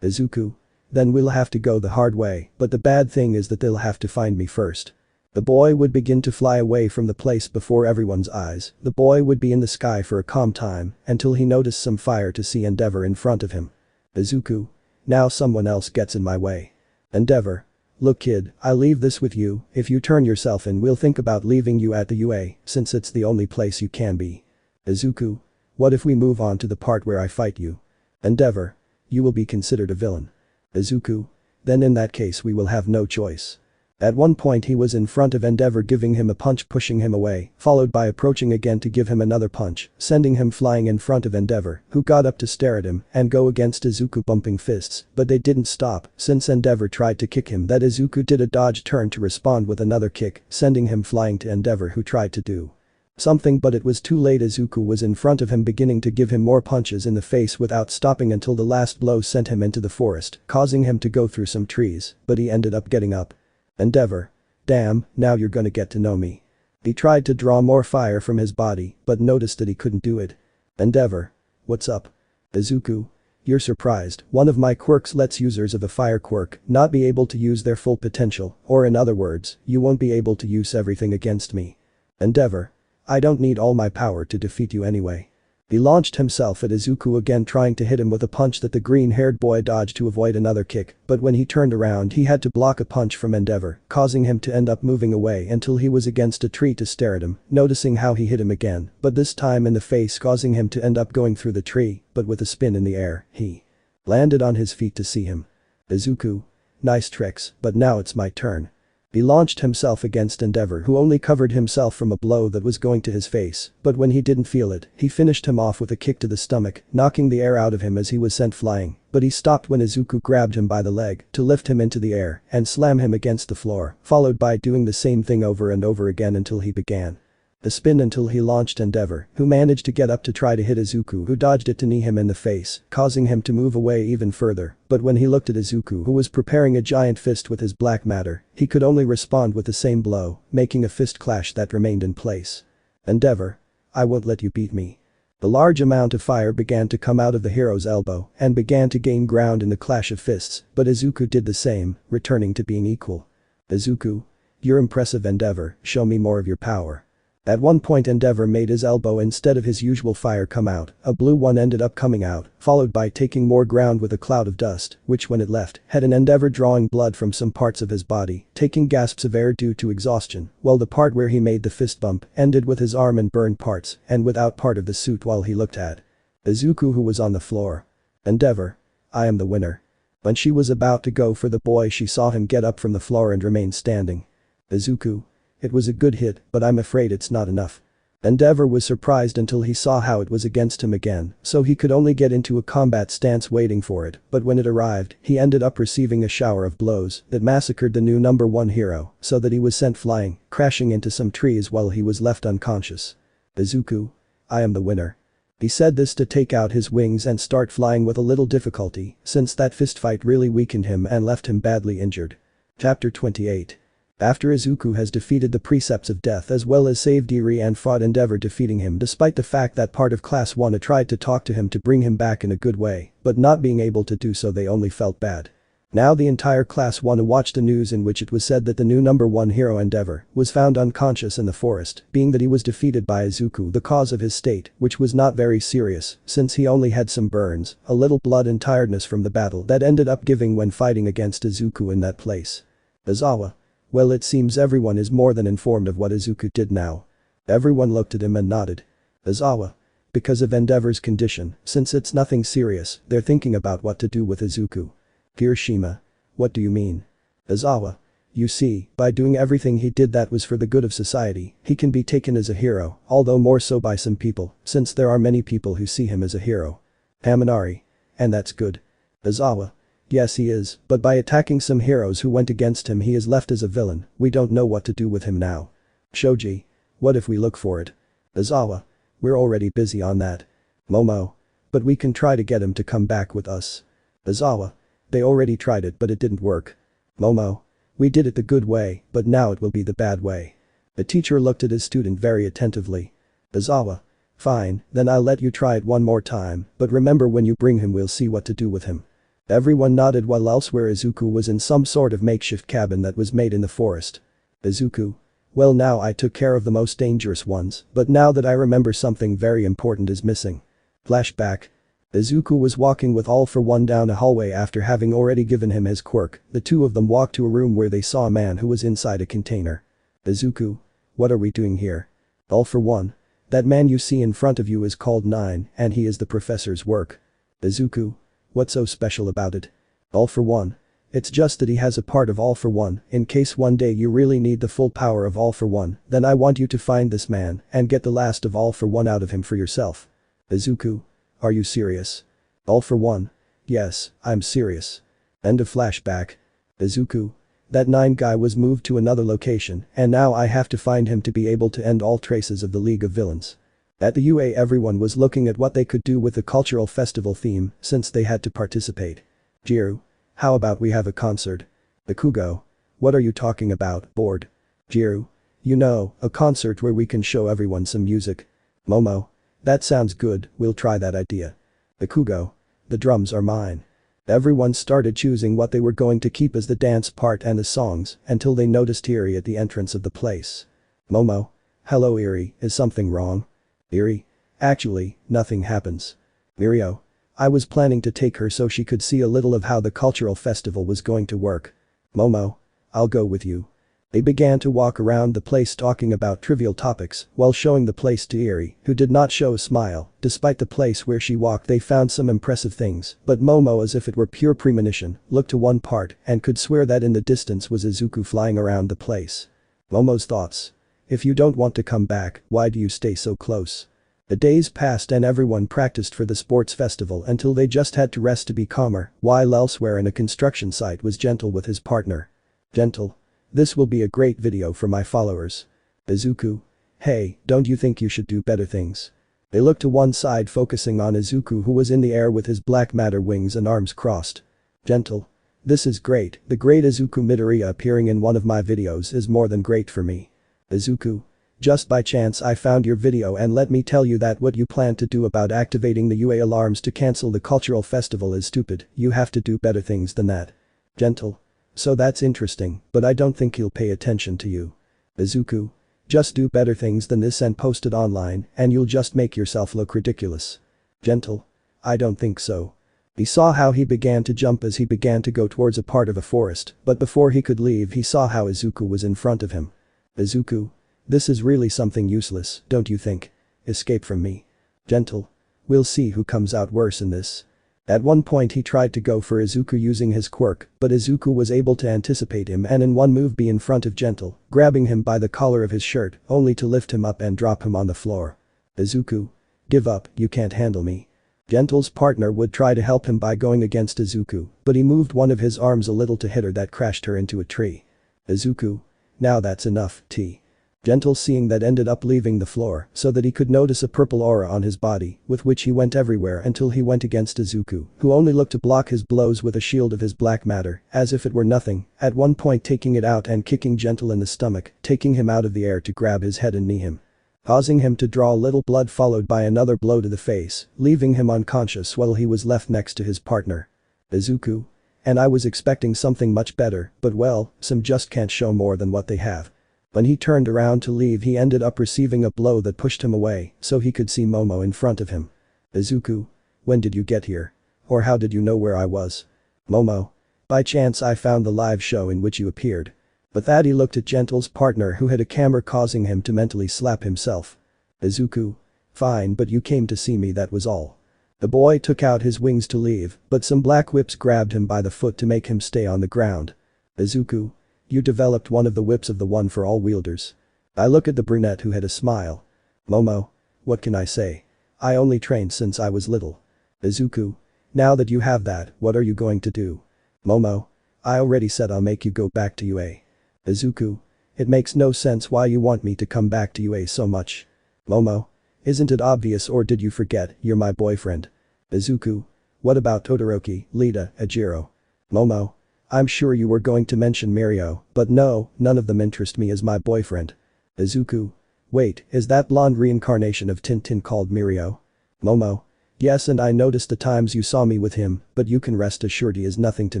Izuku. Then we'll have to go the hard way, but the bad thing is that they'll have to find me first. The boy would begin to fly away from the place before everyone's eyes. The boy would be in the sky for a calm time until he noticed some fire to see Endeavor in front of him. Izuku. Now someone else gets in my way. Endeavor. Look kid, I leave this with you, if you turn yourself in we'll think about leaving you at the UA since it's the only place you can be. Izuku. What if we move on to the part where I fight you? Endeavor. You will be considered a villain. Izuku. Then in that case we will have no choice. At one point he was in front of Endeavor giving him a punch, pushing him away, followed by approaching again to give him another punch, sending him flying in front of Endeavor, who got up to stare at him and go against Izuku, bumping fists, but they didn't stop since Endeavor tried to kick him. That Izuku did a dodge turn to respond with another kick, sending him flying to Endeavor, who tried to do something but it was too late. Izuku was in front of him, beginning to give him more punches in the face without stopping until the last blow sent him into the forest, causing him to go through some trees, but he ended up getting up. Endeavor. Damn, now you're gonna get to know me. He tried to draw more fire from his body, but noticed that he couldn't do it. Endeavor. What's up? Izuku. You're surprised, one of my quirks lets users of a fire quirk not be able to use their full potential, or in other words, you won't be able to use everything against me. Endeavor. I don't need all my power to defeat you anyway. He launched himself at Izuku again, trying to hit him with a punch that the green-haired boy dodged to avoid another kick, but when he turned around he had to block a punch from Endeavor, causing him to end up moving away until he was against a tree to stare at him, noticing how he hit him again, but this time in the face, causing him to end up going through the tree, but with a spin in the air, he landed on his feet to see him. Izuku. Nice tricks, but now it's my turn. He launched himself against Endeavor, who only covered himself from a blow that was going to his face, but when he didn't feel it, he finished him off with a kick to the stomach, knocking the air out of him as he was sent flying, but he stopped when Izuku grabbed him by the leg to lift him into the air and slam him against the floor, followed by doing the same thing over and over again until he began the spin until he launched Endeavor, who managed to get up to try to hit Izuku, who dodged it to knee him in the face, causing him to move away even further, but when he looked at Izuku, who was preparing a giant fist with his black matter, he could only respond with the same blow, making a fist clash that remained in place. Endeavor. I won't let you beat me. The large amount of fire began to come out of the hero's elbow and began to gain ground in the clash of fists, but Izuku did the same, returning to being equal. Izuku. You're impressive Endeavor, show me more of your power. At one point Endeavor made his elbow instead of his usual fire come out, a blue one ended up coming out, followed by taking more ground with a cloud of dust, which when it left, had an Endeavor drawing blood from some parts of his body, taking gasps of air due to exhaustion, while the part where he made the fist bump ended with his arm and burned parts, and without part of the suit while he looked at Izuku, who was on the floor. Endeavor. I am the winner. When she was about to go for the boy, she saw him get up from the floor and remain standing. Izuku. It was a good hit, but I'm afraid it's not enough. Endeavor was surprised until he saw how it was against him again, so he could only get into a combat stance waiting for it, but when it arrived, he ended up receiving a shower of blows that massacred the new number 1 hero, so that he was sent flying, crashing into some trees while he was left unconscious. Izuku, I am the winner. He said this to take out his wings and start flying with a little difficulty, since that fistfight really weakened him and left him badly injured. Chapter 28. After Izuku has defeated the Precepts of Death as well as saved Eri and fought Endeavor defeating him despite the fact that part of Class 1 tried to talk to him to bring him back in a good way, but not being able to do so they only felt bad. Now the entire Class 1 watched the news in which it was said that the new number 1 hero Endeavor was found unconscious in the forest, being that he was defeated by Izuku, the cause of his state, which was not very serious since he only had some burns, a little blood and tiredness from the battle that ended up giving when fighting against Izuku in that place. Izawa. Well, it seems everyone is more than informed of what Izuku did now. Everyone looked at him and nodded. Izawa. Because of Endeavor's condition, since it's nothing serious, they're thinking about what to do with Izuku. Hiroshima. What do you mean? Izawa. You see, by doing everything he did that was for the good of society, he can be taken as a hero, although more so by some people, since there are many people who see him as a hero. Haminari. And that's good. Izawa. Yes he is, but by attacking some heroes who went against him he is left as a villain, we don't know what to do with him now. Shoji. What if we look for it? Izawa. We're already busy on that. Momo. But we can try to get him to come back with us. Izawa. They already tried it but it didn't work. Momo. We did it the good way, but now it will be the bad way. The teacher looked at his student very attentively. Izawa. Fine, then I'll let you try it one more time, but remember when you bring him we'll see what to do with him. Everyone nodded while elsewhere Izuku was in some sort of makeshift cabin that was made in the forest. Izuku. Well now I took care of the most dangerous ones, but now that I remember something very important is missing. Flashback. Izuku was walking with All For One down a hallway after having already given him his quirk, the two of them walked to a room where they saw a man who was inside a container. Izuku. What are we doing here? All For One. That man you see in front of you is called 9 and he is the professor's work. Izuku. What's so special about it? All For One. It's just that he has a part of All For One, in case one day you really need the full power of All For One, then I want you to find this man and get the last of All For One out of him for yourself. Izuku. Are you serious? All For One. Yes, I'm serious. End of flashback. Izuku. That 9 guy was moved to another location and now I have to find him to be able to end all traces of the League of Villains. At the UA everyone was looking at what they could do with the cultural festival theme since they had to participate. Jiru. How about we have a concert? Bakugo. What are you talking about, bored? Jiru. You know, a concert where we can show everyone some music. Momo. That sounds good, we'll try that idea. Bakugo. The drums are mine. Everyone started choosing what they were going to keep as the dance part and the songs until they noticed Eri at the entrance of the place. Momo. Hello Eri, is something wrong? Eri. Actually, nothing happens. Mirio. I was planning to take her so she could see a little of how the cultural festival was going to work. Momo. I'll go with you. They began to walk around the place talking about trivial topics while showing the place to Eri, who did not show a smile, despite the place where she walked they found some impressive things, but Momo as if it were pure premonition, looked to one part and could swear that in the distance was Izuku flying around the place. Momo's thoughts. If you don't want to come back, why do you stay so close? The days passed and everyone practiced for the sports festival until they just had to rest to be calmer, while elsewhere in a construction site was Gentle with his partner. Gentle. This will be a great video for my followers. Izuku. Hey, don't you think you should do better things? They looked to one side focusing on Izuku who was in the air with his black matter wings and arms crossed. Gentle. This is great, the great Izuku Midoriya appearing in one of my videos is more than great for me. Izuku. Just by chance I found your video and let me tell you that what you plan to do about activating the UA alarms to cancel the cultural festival is stupid, you have to do better things than that. Gentle. So that's interesting, but I don't think he'll pay attention to you. Izuku. Just do better things than this and post it online and you'll just make yourself look ridiculous. Gentle. I don't think so. He saw how he began to jump as he began to go towards a part of a forest, but before he could leave he saw how Izuku was in front of him. Izuku. This is really something useless, don't you think? Escape from me. Gentle. We'll see who comes out worse in this. At one point he tried to go for Izuku using his quirk, but Izuku was able to anticipate him and in one move be in front of Gentle, grabbing him by the collar of his shirt, only to lift him up and drop him on the floor. Izuku. Give up, you can't handle me. Gentle's partner would try to help him by going against Izuku, but he moved one of his arms a little to hit her that crashed her into a tree. Izuku. Now that's enough, T. Gentle seeing that ended up leaving the floor so that he could notice a purple aura on his body, with which he went everywhere until he went against Izuku, who only looked to block his blows with a shield of his black matter, as if it were nothing, at one point taking it out and kicking Gentle in the stomach, taking him out of the air to grab his head and knee him. Causing him to draw a little blood followed by another blow to the face, leaving him unconscious while he was left next to his partner. Izuku. And I was expecting something much better, but well, some just can't show more than what they have. When he turned around to leave he ended up receiving a blow that pushed him away so he could see Momo in front of him. Izuku. When did you get here? Or how did you know where I was? Momo. By chance I found the live show in which you appeared. With that he looked at Gentle's partner who had a camera causing him to mentally slap himself. Izuku. Fine, but you came to see me, that was all. The boy took out his wings to leave, but some black whips grabbed him by the foot to make him stay on the ground. Izuku. You developed one of the whips of the one for all wielders. I look at the brunette who had a smile. Momo. What can I say? I only trained since I was little. Izuku. Now that you have that, what are you going to do? Momo. I already said I'll make you go back to UA. Izuku. It makes no sense why you want me to come back to UA so much. Momo. Isn't it obvious, or did you forget, you're my boyfriend? Izuku. What about Todoroki, Lita, Ajiro? Momo. I'm sure you were going to mention Mirio, but no, none of them interest me as my boyfriend. Izuku. Wait, is that blonde reincarnation of Tintin called Mirio? Momo. Yes, and I noticed the times you saw me with him, but you can rest assured he is nothing to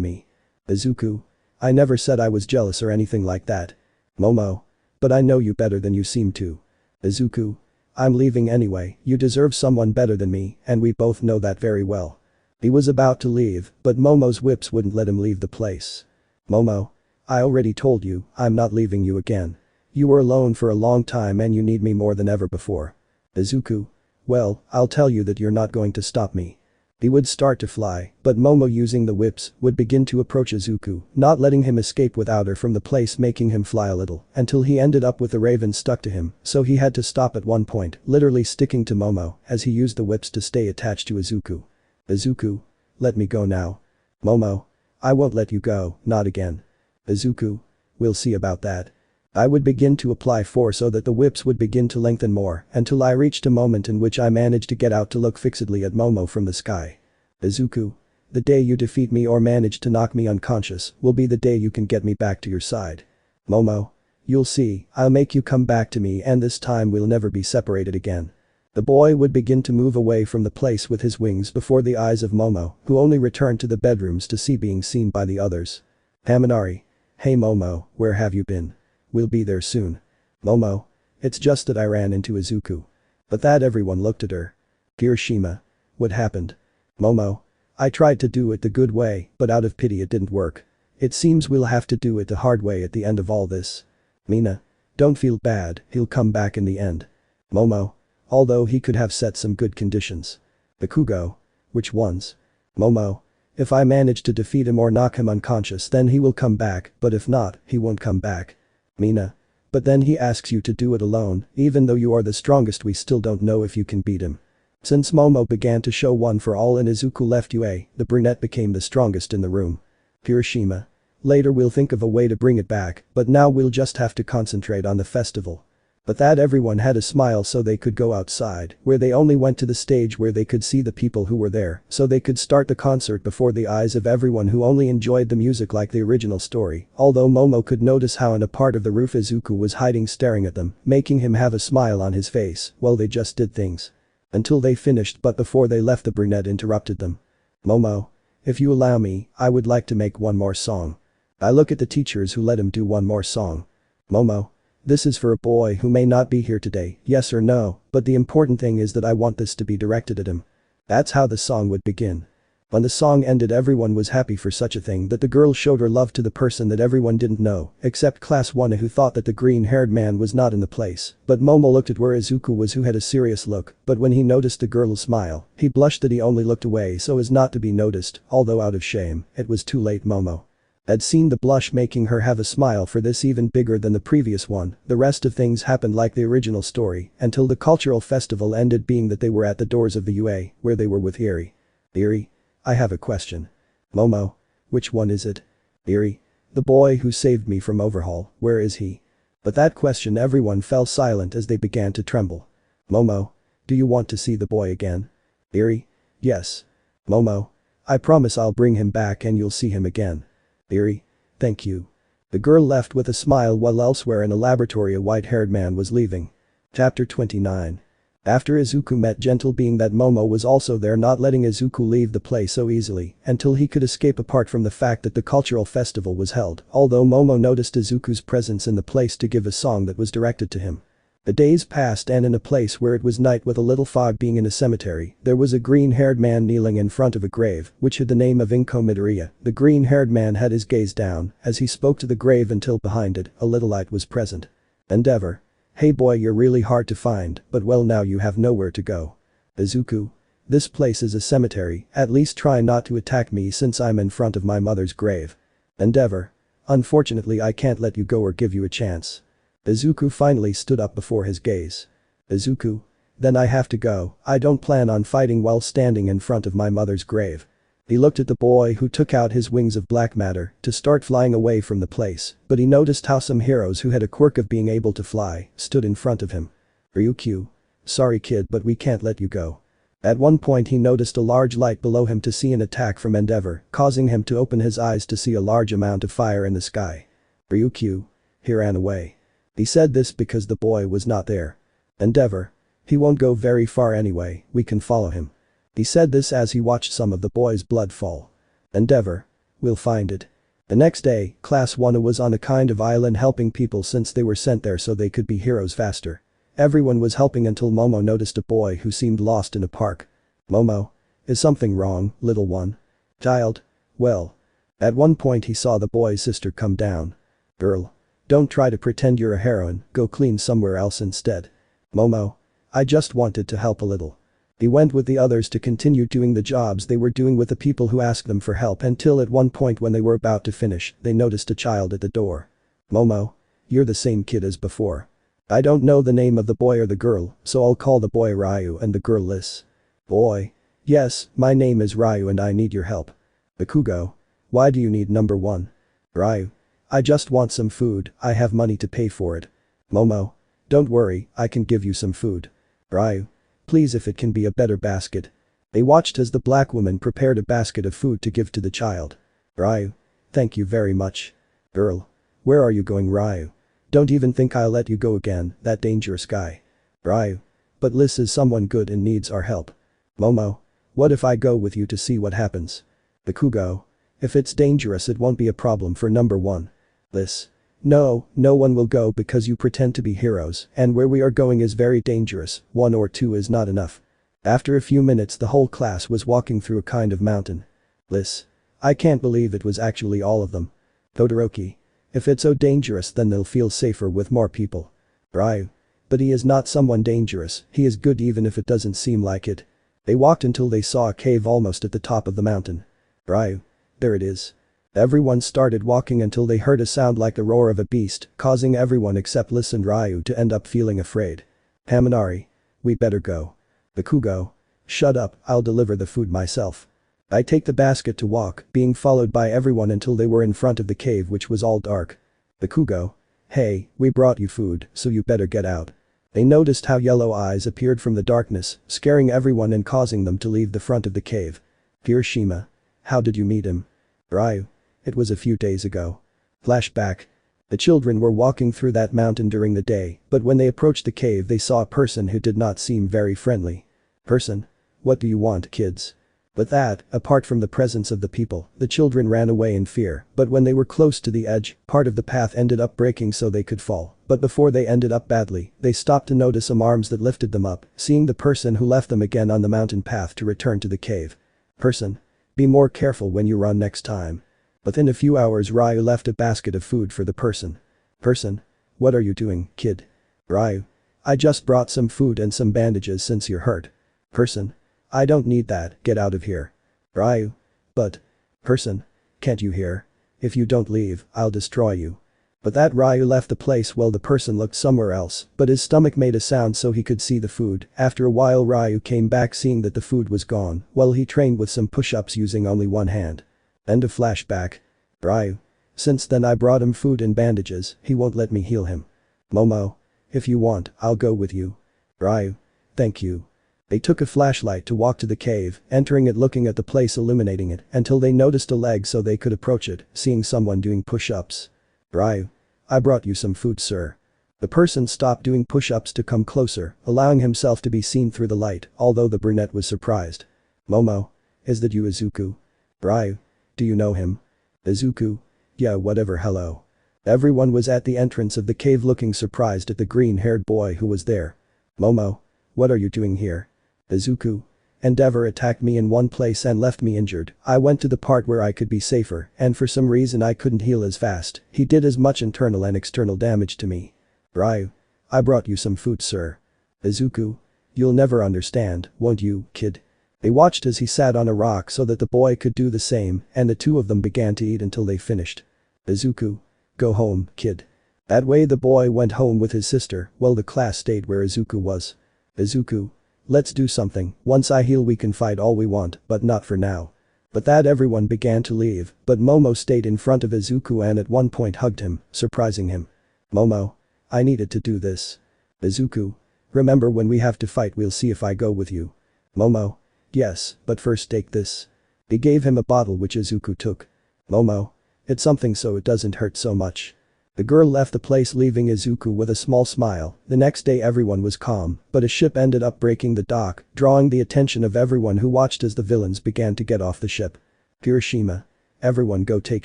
me. Izuku. I never said I was jealous or anything like that. Momo. But I know you better than you seem to. Izuku. I'm leaving anyway, you deserve someone better than me, and we both know that very well. He was about to leave, but Momo's whips wouldn't let him leave the place. Momo. I already told you, I'm not leaving you again. You were alone for a long time and you need me more than ever before. Izuku. Well, I'll tell you that you're not going to stop me. He would start to fly, but Momo using the whips would begin to approach Izuku, not letting him escape without her from the place, making him fly a little until he ended up with the raven stuck to him, so he had to stop at one point, literally sticking to Momo as he used the whips to stay attached to Izuku. Izuku. Let me go now. Momo. I won't let you go, not again. Izuku. We'll see about that. I would begin to apply force so that the whips would begin to lengthen more until I reached a moment in which I managed to get out to look fixedly at Momo from the sky. Izuku. The day you defeat me or manage to knock me unconscious will be the day you can get me back to your side. Momo. You'll see, I'll make you come back to me and this time we'll never be separated again. The boy would begin to move away from the place with his wings before the eyes of Momo, who only returned to the bedrooms to see being seen by the others. Haminari. Hey Momo, where have you been? We'll be there soon. Momo. It's just that I ran into Izuku. But that everyone looked at her. Kirishima. What happened? Momo. I tried to do it the good way, but out of pity it didn't work. It seems we'll have to do it the hard way at the end of all this. Mina. Don't feel bad, he'll come back in the end. Momo. Although he could have set some good conditions. Bakugo. Which ones? Momo. If I manage to defeat him or knock him unconscious then he will come back, but if not, he won't come back. Mina. But then he asks you to do it alone, even though you are the strongest we still don't know if you can beat him. Since Momo began to show one for all and Izuku left UA, the brunette became the strongest in the room. Kirishima. Later we'll think of a way to bring it back, but now we'll just have to concentrate on the festival. But that everyone had a smile so they could go outside, where they only went to the stage where they could see the people who were there, so they could start the concert before the eyes of everyone who only enjoyed the music like the original story, although Momo could notice how in a part of the roof Izuku was hiding staring at them, making him have a smile on his face, while they just did things. Until they finished, but before they left the brunette interrupted them. Momo. If you allow me, I would like to make one more song. I look at the teachers who let him do one more song. Momo. This is for a boy who may not be here today, yes or no, but the important thing is that I want this to be directed at him. That's how the song would begin. When the song ended, everyone was happy for such a thing that the girl showed her love to the person that everyone didn't know, except class 1 who thought that the green-haired man was not in the place, but Momo looked at where Izuku was, who had a serious look, but when he noticed the girl's smile, he blushed that he only looked away so as not to be noticed, although out of shame, it was too late. Momo had seen the blush, making her have a smile for this even bigger than the previous one. The rest of things happened like the original story until the cultural festival ended, being that they were at the doors of the UA, where they were with Eri. Eri? I have a question. Momo? Which one is it? Eri? The boy who saved me from Overhaul, where is he? But that question, everyone fell silent as they began to tremble. Momo? Do you want to see the boy again? Eri? Yes. Momo? I promise I'll bring him back and you'll see him again. Eri? Thank you. The girl left with a smile while elsewhere in a laboratory a white-haired man was leaving. Chapter 29. After Izuku met Gentle, being that Momo was also there, not letting Izuku leave the place so easily until he could escape, apart from the fact that the cultural festival was held, although Momo noticed Izuku's presence in the place to give a song that was directed to him. The days passed, and in a place where it was night with a little fog, being in a cemetery, there was a green-haired man kneeling in front of a grave, which had the name of Izuku Midoriya. The green-haired man had his gaze down as he spoke to the grave until behind it, a little light was present. Endeavor. Hey boy, you're really hard to find, but well, now you have nowhere to go. Izuku. This place is a cemetery, at least try not to attack me since I'm in front of my mother's grave. Endeavor. Unfortunately I can't let you go or give you a chance. Izuku finally stood up before his gaze. Izuku? Then I have to go, I don't plan on fighting while standing in front of my mother's grave. He looked at the boy, who took out his wings of black matter to start flying away from the place, but he noticed how some heroes who had a quirk of being able to fly stood in front of him. Ryukyu? Sorry kid, but we can't let you go. At one point he noticed a large light below him to see an attack from Endeavor, causing him to open his eyes to see a large amount of fire in the sky. Ryukyu? He ran away. He said this because the boy was not there. Endeavor. He won't go very far anyway, we can follow him. He said this as he watched some of the boy's blood fall. Endeavor. We'll find it. The next day, Class 1 was on a kind of island helping people since they were sent there so they could be heroes faster. Everyone was helping until Momo noticed a boy who seemed lost in a park. Momo. Is something wrong, little one? Child? Well. At one point he saw the boy's sister come down. Girl. Don't try to pretend you're a heroine, go clean somewhere else instead. Momo. I just wanted to help a little. He went with the others to continue doing the jobs they were doing with the people who asked them for help, until at one point when they were about to finish, they noticed a child at the door. Momo. You're the same kid as before. I don't know the name of the boy or the girl, so I'll call the boy Ryu and the girl Liz. Boy. Yes, my name is Ryu and I need your help. Bakugo. Why do you need number 1? Ryu. I just want some food, I have money to pay for it. Momo. Don't worry, I can give you some food. Ryu. Please, if it can be a better basket. They watched as the black woman prepared a basket of food to give to the child. Ryu. Thank you very much. Girl. Where are you going, Ryu? Don't even think I'll let you go again, that dangerous guy. Ryu. But Liz is someone good and needs our help. Momo. What if I go with you to see what happens? Bakugo. If it's dangerous it won't be a problem for number 1. Liz. No, no one will go because you pretend to be heroes, and where we are going is very dangerous, 1 or 2 is not enough. After a few minutes the whole class was walking through a kind of mountain. Liz. I can't believe it was actually all of them. Todoroki. If it's so dangerous then they'll feel safer with more people. Ryu. But he is not someone dangerous, he is good even if it doesn't seem like it. They walked until they saw a cave almost at the top of the mountain. Ryu. There it is. Everyone started walking until they heard a sound like the roar of a beast, causing everyone except Liz and Ryu to end up feeling afraid. Haminari. We better go. Bakugo. Shut up, I'll deliver the food myself. I take the basket to walk, being followed by everyone until they were in front of the cave, which was all dark. Bakugo. Hey, we brought you food, so you better get out. They noticed how yellow eyes appeared from the darkness, scaring everyone and causing them to leave the front of the cave. Hiroshima. How did you meet him? Ryu. It was a few days ago. Flashback. The children were walking through that mountain during the day, but when they approached the cave they saw a person who did not seem very friendly. Person? What do you want, kids? With that, apart from the presence of the people, the children ran away in fear, but when they were close to the edge, part of the path ended up breaking so they could fall, but before they ended up badly, they stopped to notice some arms that lifted them up, seeing the person who left them again on the mountain path to return to the cave. Person? Be more careful when you run next time. Within a few hours Ryu left a basket of food for the person. Person? What are you doing, kid? Ryu. I just brought some food and some bandages since you're hurt. Person. I don't need that, get out of here. Ryu. But. Person. Can't you hear? If you don't leave, I'll destroy you. But that Ryu left the place while the person looked somewhere else, but his stomach made a sound so he could see the food. After a while Ryu came back seeing that the food was gone, while he trained with some push-ups using only one hand. End of flashback. Ryu. Since then I brought him food and bandages, he won't let me heal him. Momo. If you want, I'll go with you. Ryu. Thank you. They took a flashlight to walk to the cave, entering it looking at the place illuminating it, until they noticed a leg so they could approach it, seeing someone doing push-ups. Ryu. I brought you some food, sir. The person stopped doing push-ups to come closer, allowing himself to be seen through the light, although the brunette was surprised. Momo. Is that you, Izuku? Ryu. Do you know him? Izuku. Yeah, whatever, hello. Everyone was at the entrance of the cave looking surprised at the green-haired boy who was there. Momo. What are you doing here? Izuku. Endeavor attacked me in one place and left me injured. I went to the part where I could be safer, and for some reason I couldn't heal as fast. He did as much internal and external damage to me. Ryu. I brought you some food, sir. Izuku. You'll never understand, won't you, kid? They watched as he sat on a rock so that the boy could do the same, and the two of them began to eat until they finished. Izuku. Go home, kid. That way the boy went home with his sister, while the class stayed where Izuku was. Izuku. Let's do something, once I heal we can fight all we want, but not for now. But that everyone began to leave, but Momo stayed in front of Izuku and at one point hugged him, surprising him. Momo. I needed to do this. Izuku. Remember when we have to fight we'll see if I go with you. Momo. Yes, but first take this. He gave him a bottle which Izuku took. Momo. It's something so it doesn't hurt so much. The girl left the place leaving Izuku with a small smile. The next day everyone was calm, but a ship ended up breaking the dock, drawing the attention of everyone who watched as the villains began to get off the ship. Hiroshima. Everyone go take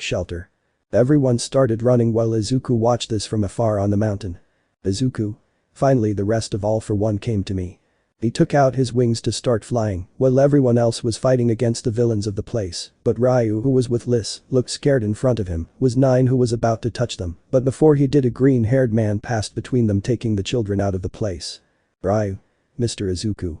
shelter. Everyone started running while Izuku watched this from afar on the mountain. Izuku. Finally the rest of All for One came to me. He took out his wings to start flying, while everyone else was fighting against the villains of the place, but Ryu who was with Liz, looked scared in front of him, was Nine who was about to touch them, but before he did a green-haired man passed between them taking the children out of the place. Ryu. Mr. Izuku.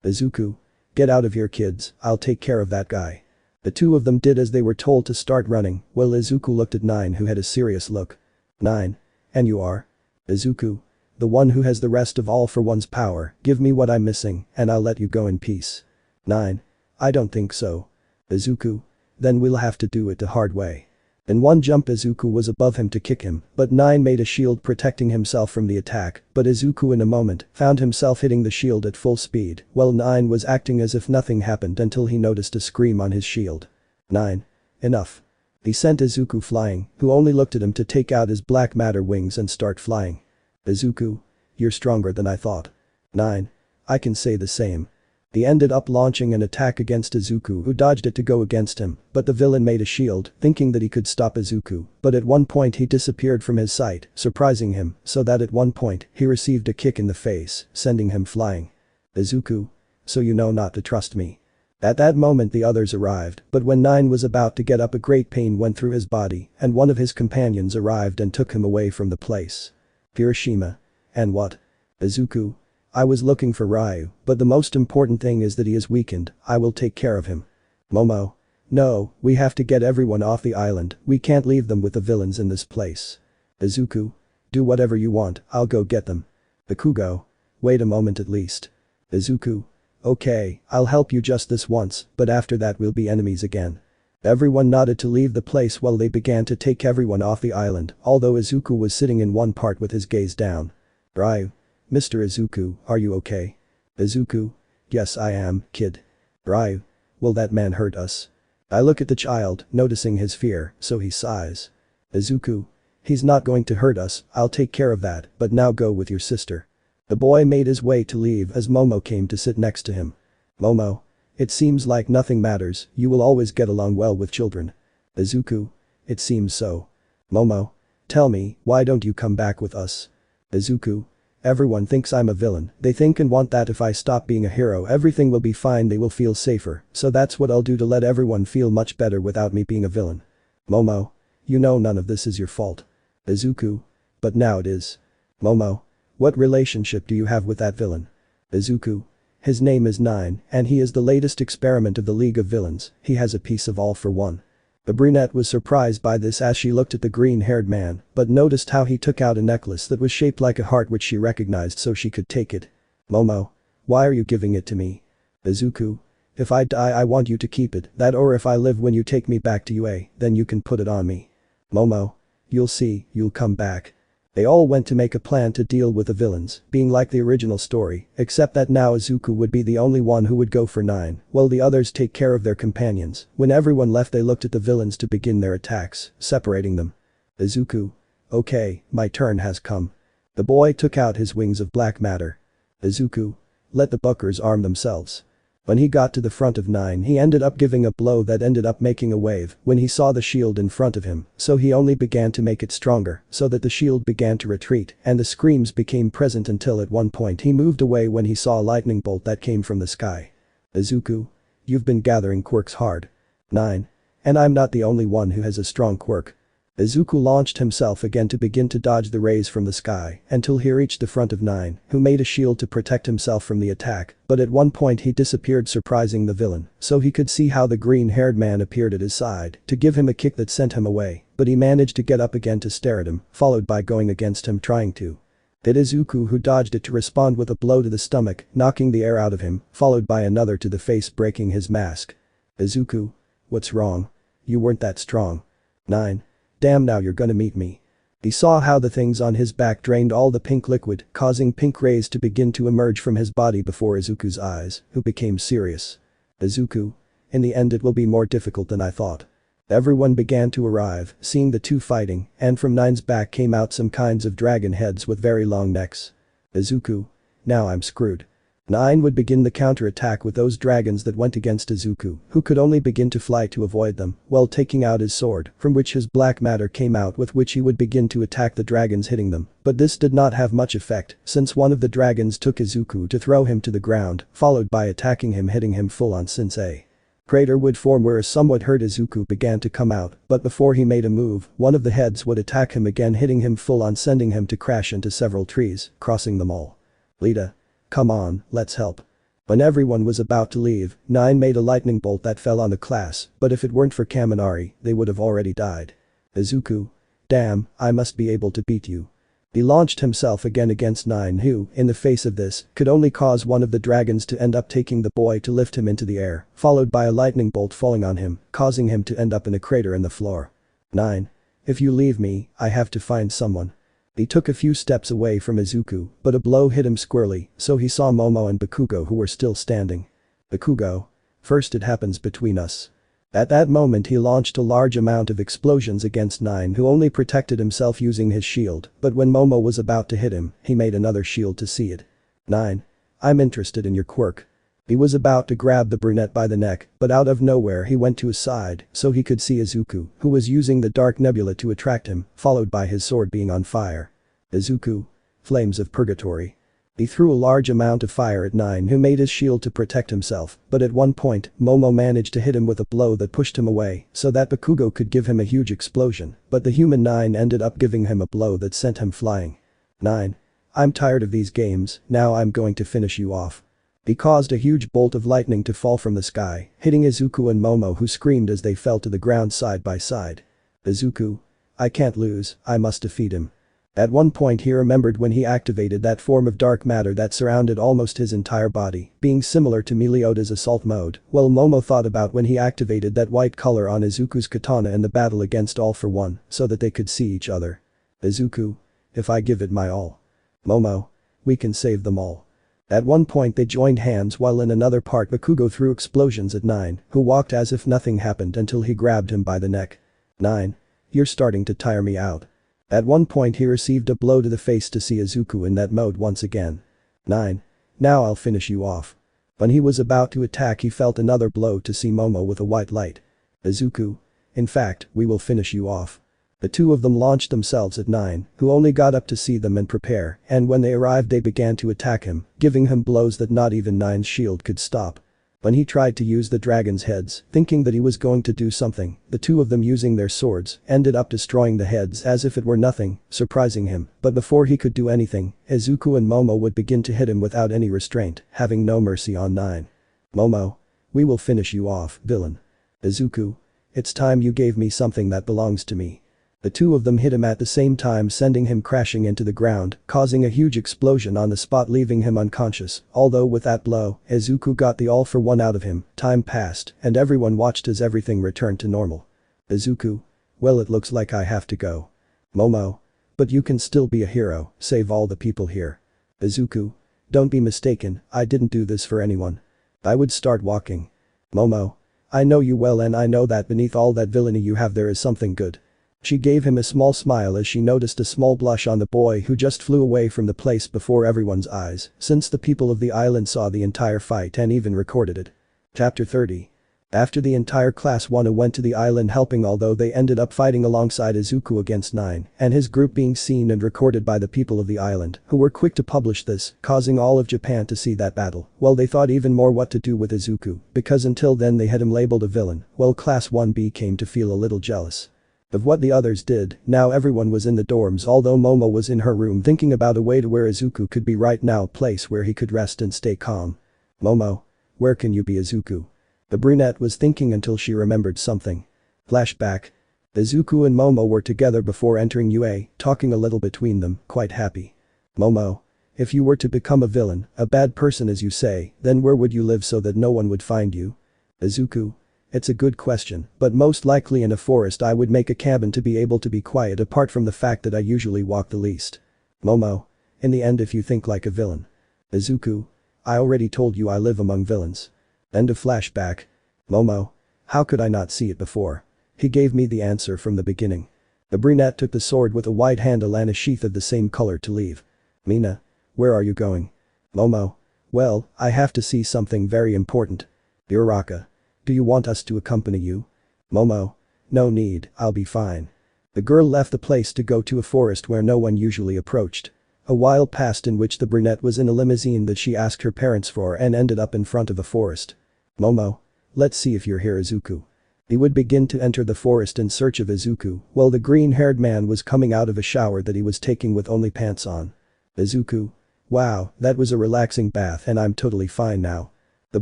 Izuku. Get out of here kids, I'll take care of that guy. The two of them did as they were told to start running, while Izuku looked at Nine who had a serious look. Nine. And you are? Izuku. The one who has the rest of All for One's power, give me what I'm missing, and I'll let you go in peace. 9. I don't think so. Izuku. Then we'll have to do it the hard way. In one jump Izuku was above him to kick him, but 9 made a shield protecting himself from the attack, but Izuku in a moment found himself hitting the shield at full speed, while 9 was acting as if nothing happened until he noticed a scream on his shield. 9. Enough. He sent Izuku flying, who only looked at him to take out his black matter wings and start flying. Izuku. You're stronger than I thought. 9. I can say the same. He ended up launching an attack against Izuku who dodged it to go against him, but the villain made a shield, thinking that he could stop Izuku, but at one point he disappeared from his sight, surprising him, so that at one point he received a kick in the face, sending him flying. Izuku. So you know not to trust me. At that moment the others arrived, but when 9 was about to get up a great pain went through his body, and one of his companions arrived and took him away from the place. Hiroshima. And what? Izuku. I was looking for Ryu, but the most important thing is that he is weakened, I will take care of him. Momo. No, we have to get everyone off the island, we can't leave them with the villains in this place. Izuku. Do whatever you want, I'll go get them. Bakugo. Wait a moment at least. Izuku. Okay, I'll help you just this once, but after that we'll be enemies again. Everyone nodded to leave the place while they began to take everyone off the island, although Izuku was sitting in one part with his gaze down. Ryu. Mr. Izuku, are you okay? Izuku. Yes I am, kid. Ryu. Will that man hurt us? I look at the child, noticing his fear, so he sighs. Izuku. He's not going to hurt us, I'll take care of that, but now go with your sister. The boy made his way to leave as Momo came to sit next to him. Momo. It seems like nothing matters, you will always get along well with children. Izuku. It seems so. Momo. Tell me, why don't you come back with us? Izuku. Everyone thinks I'm a villain, they think and want that if I stop being a hero everything will be fine, they will feel safer, so that's what I'll do to let everyone feel much better without me being a villain. Momo. You know none of this is your fault. Izuku. But now it is. Momo. What relationship do you have with that villain? Izuku. His name is Nine, and he is the latest experiment of the League of Villains, he has a piece of all for one. The brunette was surprised by this as she looked at the green-haired man, but noticed how he took out a necklace that was shaped like a heart which she recognized so she could take it. Momo. Why are you giving it to me? Izuku. If I die I want you to keep it, that or if I live when you take me back to UA, then you can put it on me. Momo. You'll see, you'll come back. They all went to make a plan to deal with the villains, being like the original story, except that now Izuku would be the only one who would go for 9, while the others take care of their companions. When everyone left they looked at the villains to begin their attacks, separating them. Izuku. Okay, my turn has come. The boy took out his wings of black matter. Izuku. Let the buckers arm themselves. When he got to the front of 9 he ended up giving a blow that ended up making a wave when he saw the shield in front of him, so he only began to make it stronger so that the shield began to retreat and the screams became present until at one point he moved away when he saw a lightning bolt that came from the sky. Izuku. You've been gathering quirks hard. 9. And I'm not the only one who has a strong quirk. Izuku launched himself again to begin to dodge the rays from the sky until he reached the front of 9, who made a shield to protect himself from the attack, but at one point he disappeared surprising the villain, so he could see how the green-haired man appeared at his side to give him a kick that sent him away, but he managed to get up again to stare at him, followed by going against him trying to hit Izuku who dodged it to respond with a blow to the stomach, knocking the air out of him, followed by another to the face breaking his mask. Izuku. What's wrong? You weren't that strong. 9. Damn, now you're gonna meet me. He saw how the things on his back drained all the pink liquid, causing pink rays to begin to emerge from his body before Izuku's eyes, who became serious. Izuku. In the end it will be more difficult than I thought. Everyone began to arrive, seeing the two fighting, and from 9's back came out some kinds of dragon heads with very long necks. Izuku. Now I'm screwed. 9 would begin the counter-attack with those dragons that went against Izuku, who could only begin to fly to avoid them, while taking out his sword, from which his black matter came out with which he would begin to attack the dragons hitting them, but this did not have much effect, since one of the dragons took Izuku to throw him to the ground, followed by attacking him hitting him full on since a crater would form where a somewhat hurt Izuku began to come out, but before he made a move, one of the heads would attack him again hitting him full on sending him to crash into several trees, crossing them all. Lita. Come on, let's help. When everyone was about to leave, 9 made a lightning bolt that fell on the class, but if it weren't for Kaminari, they would have already died. Izuku. Damn, I must be able to beat you. He launched himself again against 9 who, in the face of this, could only cause one of the dragons to end up taking the boy to lift him into the air, followed by a lightning bolt falling on him, causing him to end up in a crater in the floor. 9. If you leave me, I have to find someone. He took a few steps away from Izuku, but a blow hit him squarely, so he saw Momo and Bakugo who were still standing. Bakugo. First it happens between us. At that moment he launched a large amount of explosions against 9 who only protected himself using his shield, but when Momo was about to hit him, he made another shield to see it. 9. I'm interested in your quirk. He was about to grab the brunette by the neck, but out of nowhere he went to his side so he could see Izuku, who was using the dark nebula to attract him, followed by his sword being on fire. Izuku. Flames of purgatory. He threw a large amount of fire at 9 who made his shield to protect himself, but at one point, Momo managed to hit him with a blow that pushed him away so that Bakugo could give him a huge explosion, but the human 9 ended up giving him a blow that sent him flying. 9. I'm tired of these games, now I'm going to finish you off. He caused a huge bolt of lightning to fall from the sky, hitting Izuku and Momo who screamed as they fell to the ground side by side. Izuku. I can't lose, I must defeat him. At one point he remembered when he activated that form of dark matter that surrounded almost his entire body, being similar to Melioda's assault mode, while Momo thought about when he activated that white color on Izuku's katana in the battle against All for One, so that they could see each other. Izuku. If I give it my all. Momo. We can save them all. At one point they joined hands while in another part Bakugo threw explosions at 9, who walked as if nothing happened until he grabbed him by the neck. 9. You're starting to tire me out. At one point he received a blow to the face to see Izuku in that mode once again. 9. Now I'll finish you off. When he was about to attack he felt another blow to see Momo with a white light. Izuku. In fact, we will finish you off. The two of them launched themselves at 9, who only got up to see them and prepare, and when they arrived they began to attack him, giving him blows that not even 9's shield could stop. When he tried to use the dragon's heads, thinking that he was going to do something, the two of them using their swords ended up destroying the heads as if it were nothing, surprising him, but before he could do anything, Izuku and Momo would begin to hit him without any restraint, having no mercy on 9. Momo. We will finish you off, villain. Izuku. It's time you gave me something that belongs to me. The two of them hit him at the same time, sending him crashing into the ground, causing a huge explosion on the spot, leaving him unconscious. Although with that blow, Izuku got the all for one out of him. Time passed, and everyone watched as everything returned to normal. Izuku. Well, it looks like I have to go. Momo. But you can still be a hero, save all the people here. Izuku. Don't be mistaken, I didn't do this for anyone. I would start walking. Momo. I know you well and I know that beneath all that villainy you have there is something good. She gave him a small smile as she noticed a small blush on the boy who just flew away from the place before everyone's eyes, since the people of the island saw the entire fight and even recorded it. Chapter 30. After the entire class 1 went to the island helping, although they ended up fighting alongside Izuku against 9 and his group being seen and recorded by the people of the island, who were quick to publish this, causing all of Japan to see that battle. Well, they thought even more what to do with Izuku, because until then they had him labeled a villain. Well, class 1B came to feel a little jealous of what the others did. Now everyone was in the dorms, although Momo was in her room thinking about a way to where Izuku could be right now, a place where he could rest and stay calm. Momo. Where can you be, Izuku? The brunette was thinking until she remembered something. Flashback. Izuku and Momo were together before entering UA, talking a little between them, quite happy. Momo. If you were to become a villain, a bad person as you say, then where would you live so that no one would find you? Izuku. It's a good question, but most likely in a forest. I would make a cabin to be able to be quiet, apart from the fact that I usually walk the least. Momo. In the end, if you think like a villain. Izuku. I already told you I live among villains. End of flashback. Momo. How could I not see it before? He gave me the answer from the beginning. The brunette took the sword with a white handle and a sheath of the same color to leave. Mina. Where are you going? Momo. Well, I have to see something very important. Uraraka. Do you want us to accompany you? Momo. No need, I'll be fine. The girl left the place to go to a forest where no one usually approached. A while passed in which the brunette was in a limousine that she asked her parents for and ended up in front of a forest. Momo. Let's see if you're here, Izuku. He would begin to enter the forest in search of Izuku while the green-haired man was coming out of a shower that he was taking with only pants on. Izuku. Wow, that was a relaxing bath and I'm totally fine now. The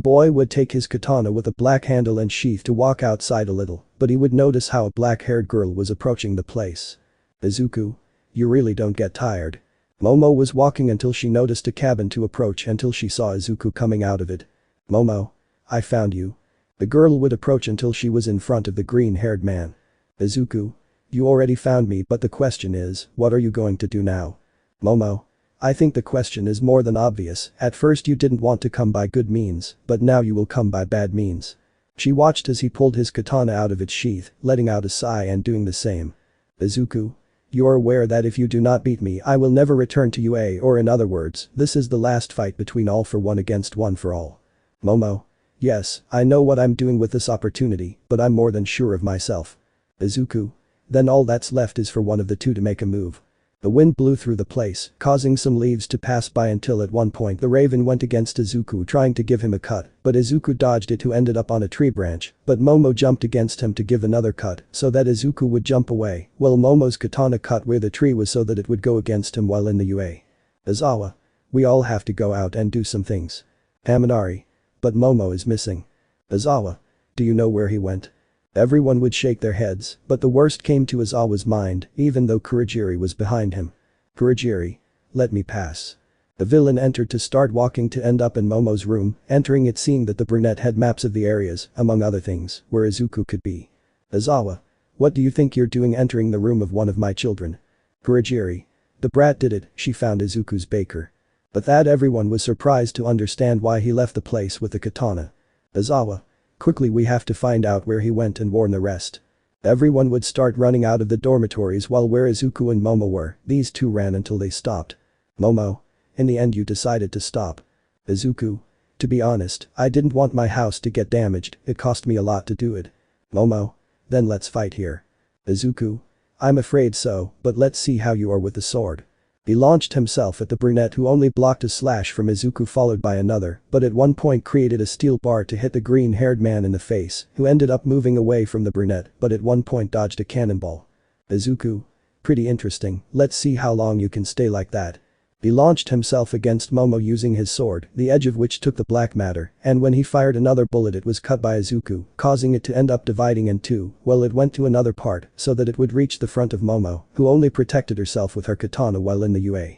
boy would take his katana with a black handle and sheath to walk outside a little, but he would notice how a black-haired girl was approaching the place. Izuku. You really don't get tired. Momo was walking until she noticed a cabin to approach until she saw Izuku coming out of it. Momo. I found you. The girl would approach until she was in front of the green-haired man. Izuku. You already found me, but the question is, what are you going to do now? Momo. I think the question is more than obvious. At first you didn't want to come by good means, but now you will come by bad means. She watched as he pulled his katana out of its sheath, letting out a sigh and doing the same. Izuku. You are aware that if you do not beat me I will never return to UA, or in other words, this is the last fight between all for one against one for all. Momo. Yes, I know what I'm doing with this opportunity, but I'm more than sure of myself. Izuku. Then all that's left is for one of the two to make a move. The wind blew through the place, causing some leaves to pass by until at one point the raven went against Izuku trying to give him a cut, but Izuku dodged it, who ended up on a tree branch, but Momo jumped against him to give another cut so that Izuku would jump away, while Momo's katana cut where the tree was so that it would go against him while in the UA. Izawa. We all have to go out and do some things. Haminari. But Momo is missing. Izawa. Do you know where he went? Everyone would shake their heads, but the worst came to Izawa's mind, even though Kurogiri was behind him. Kurogiri. Let me pass. The villain entered to start walking to end up in Momo's room, entering it seeing that the brunette had maps of the areas, among other things, where Izuku could be. Izawa. What do you think you're doing entering the room of one of my children? Kurogiri. The brat did it, she found Izuku's baker. But that everyone was surprised to understand why he left the place with the katana. Izawa. Quickly, we have to find out where he went and warn the rest. Everyone would start running out of the dormitories while where Izuku and Momo were, these two ran until they stopped. Momo. In the end you decided to stop. Izuku. To be honest, I didn't want my house to get damaged, it cost me a lot to do it. Momo. Then let's fight here. Izuku. I'm afraid so, but let's see how you are with the sword. He launched himself at the brunette who only blocked a slash from Izuku followed by another, but at one point created a steel bar to hit the green-haired man in the face, who ended up moving away from the brunette but at one point dodged a cannonball. Izuku. Pretty interesting, let's see how long you can stay like that. He launched himself against Momo using his sword, the edge of which took the black matter, and when he fired another bullet it was cut by Izuku, causing it to end up dividing in two, while it went to another part so that it would reach the front of Momo, who only protected herself with her katana while in the UA.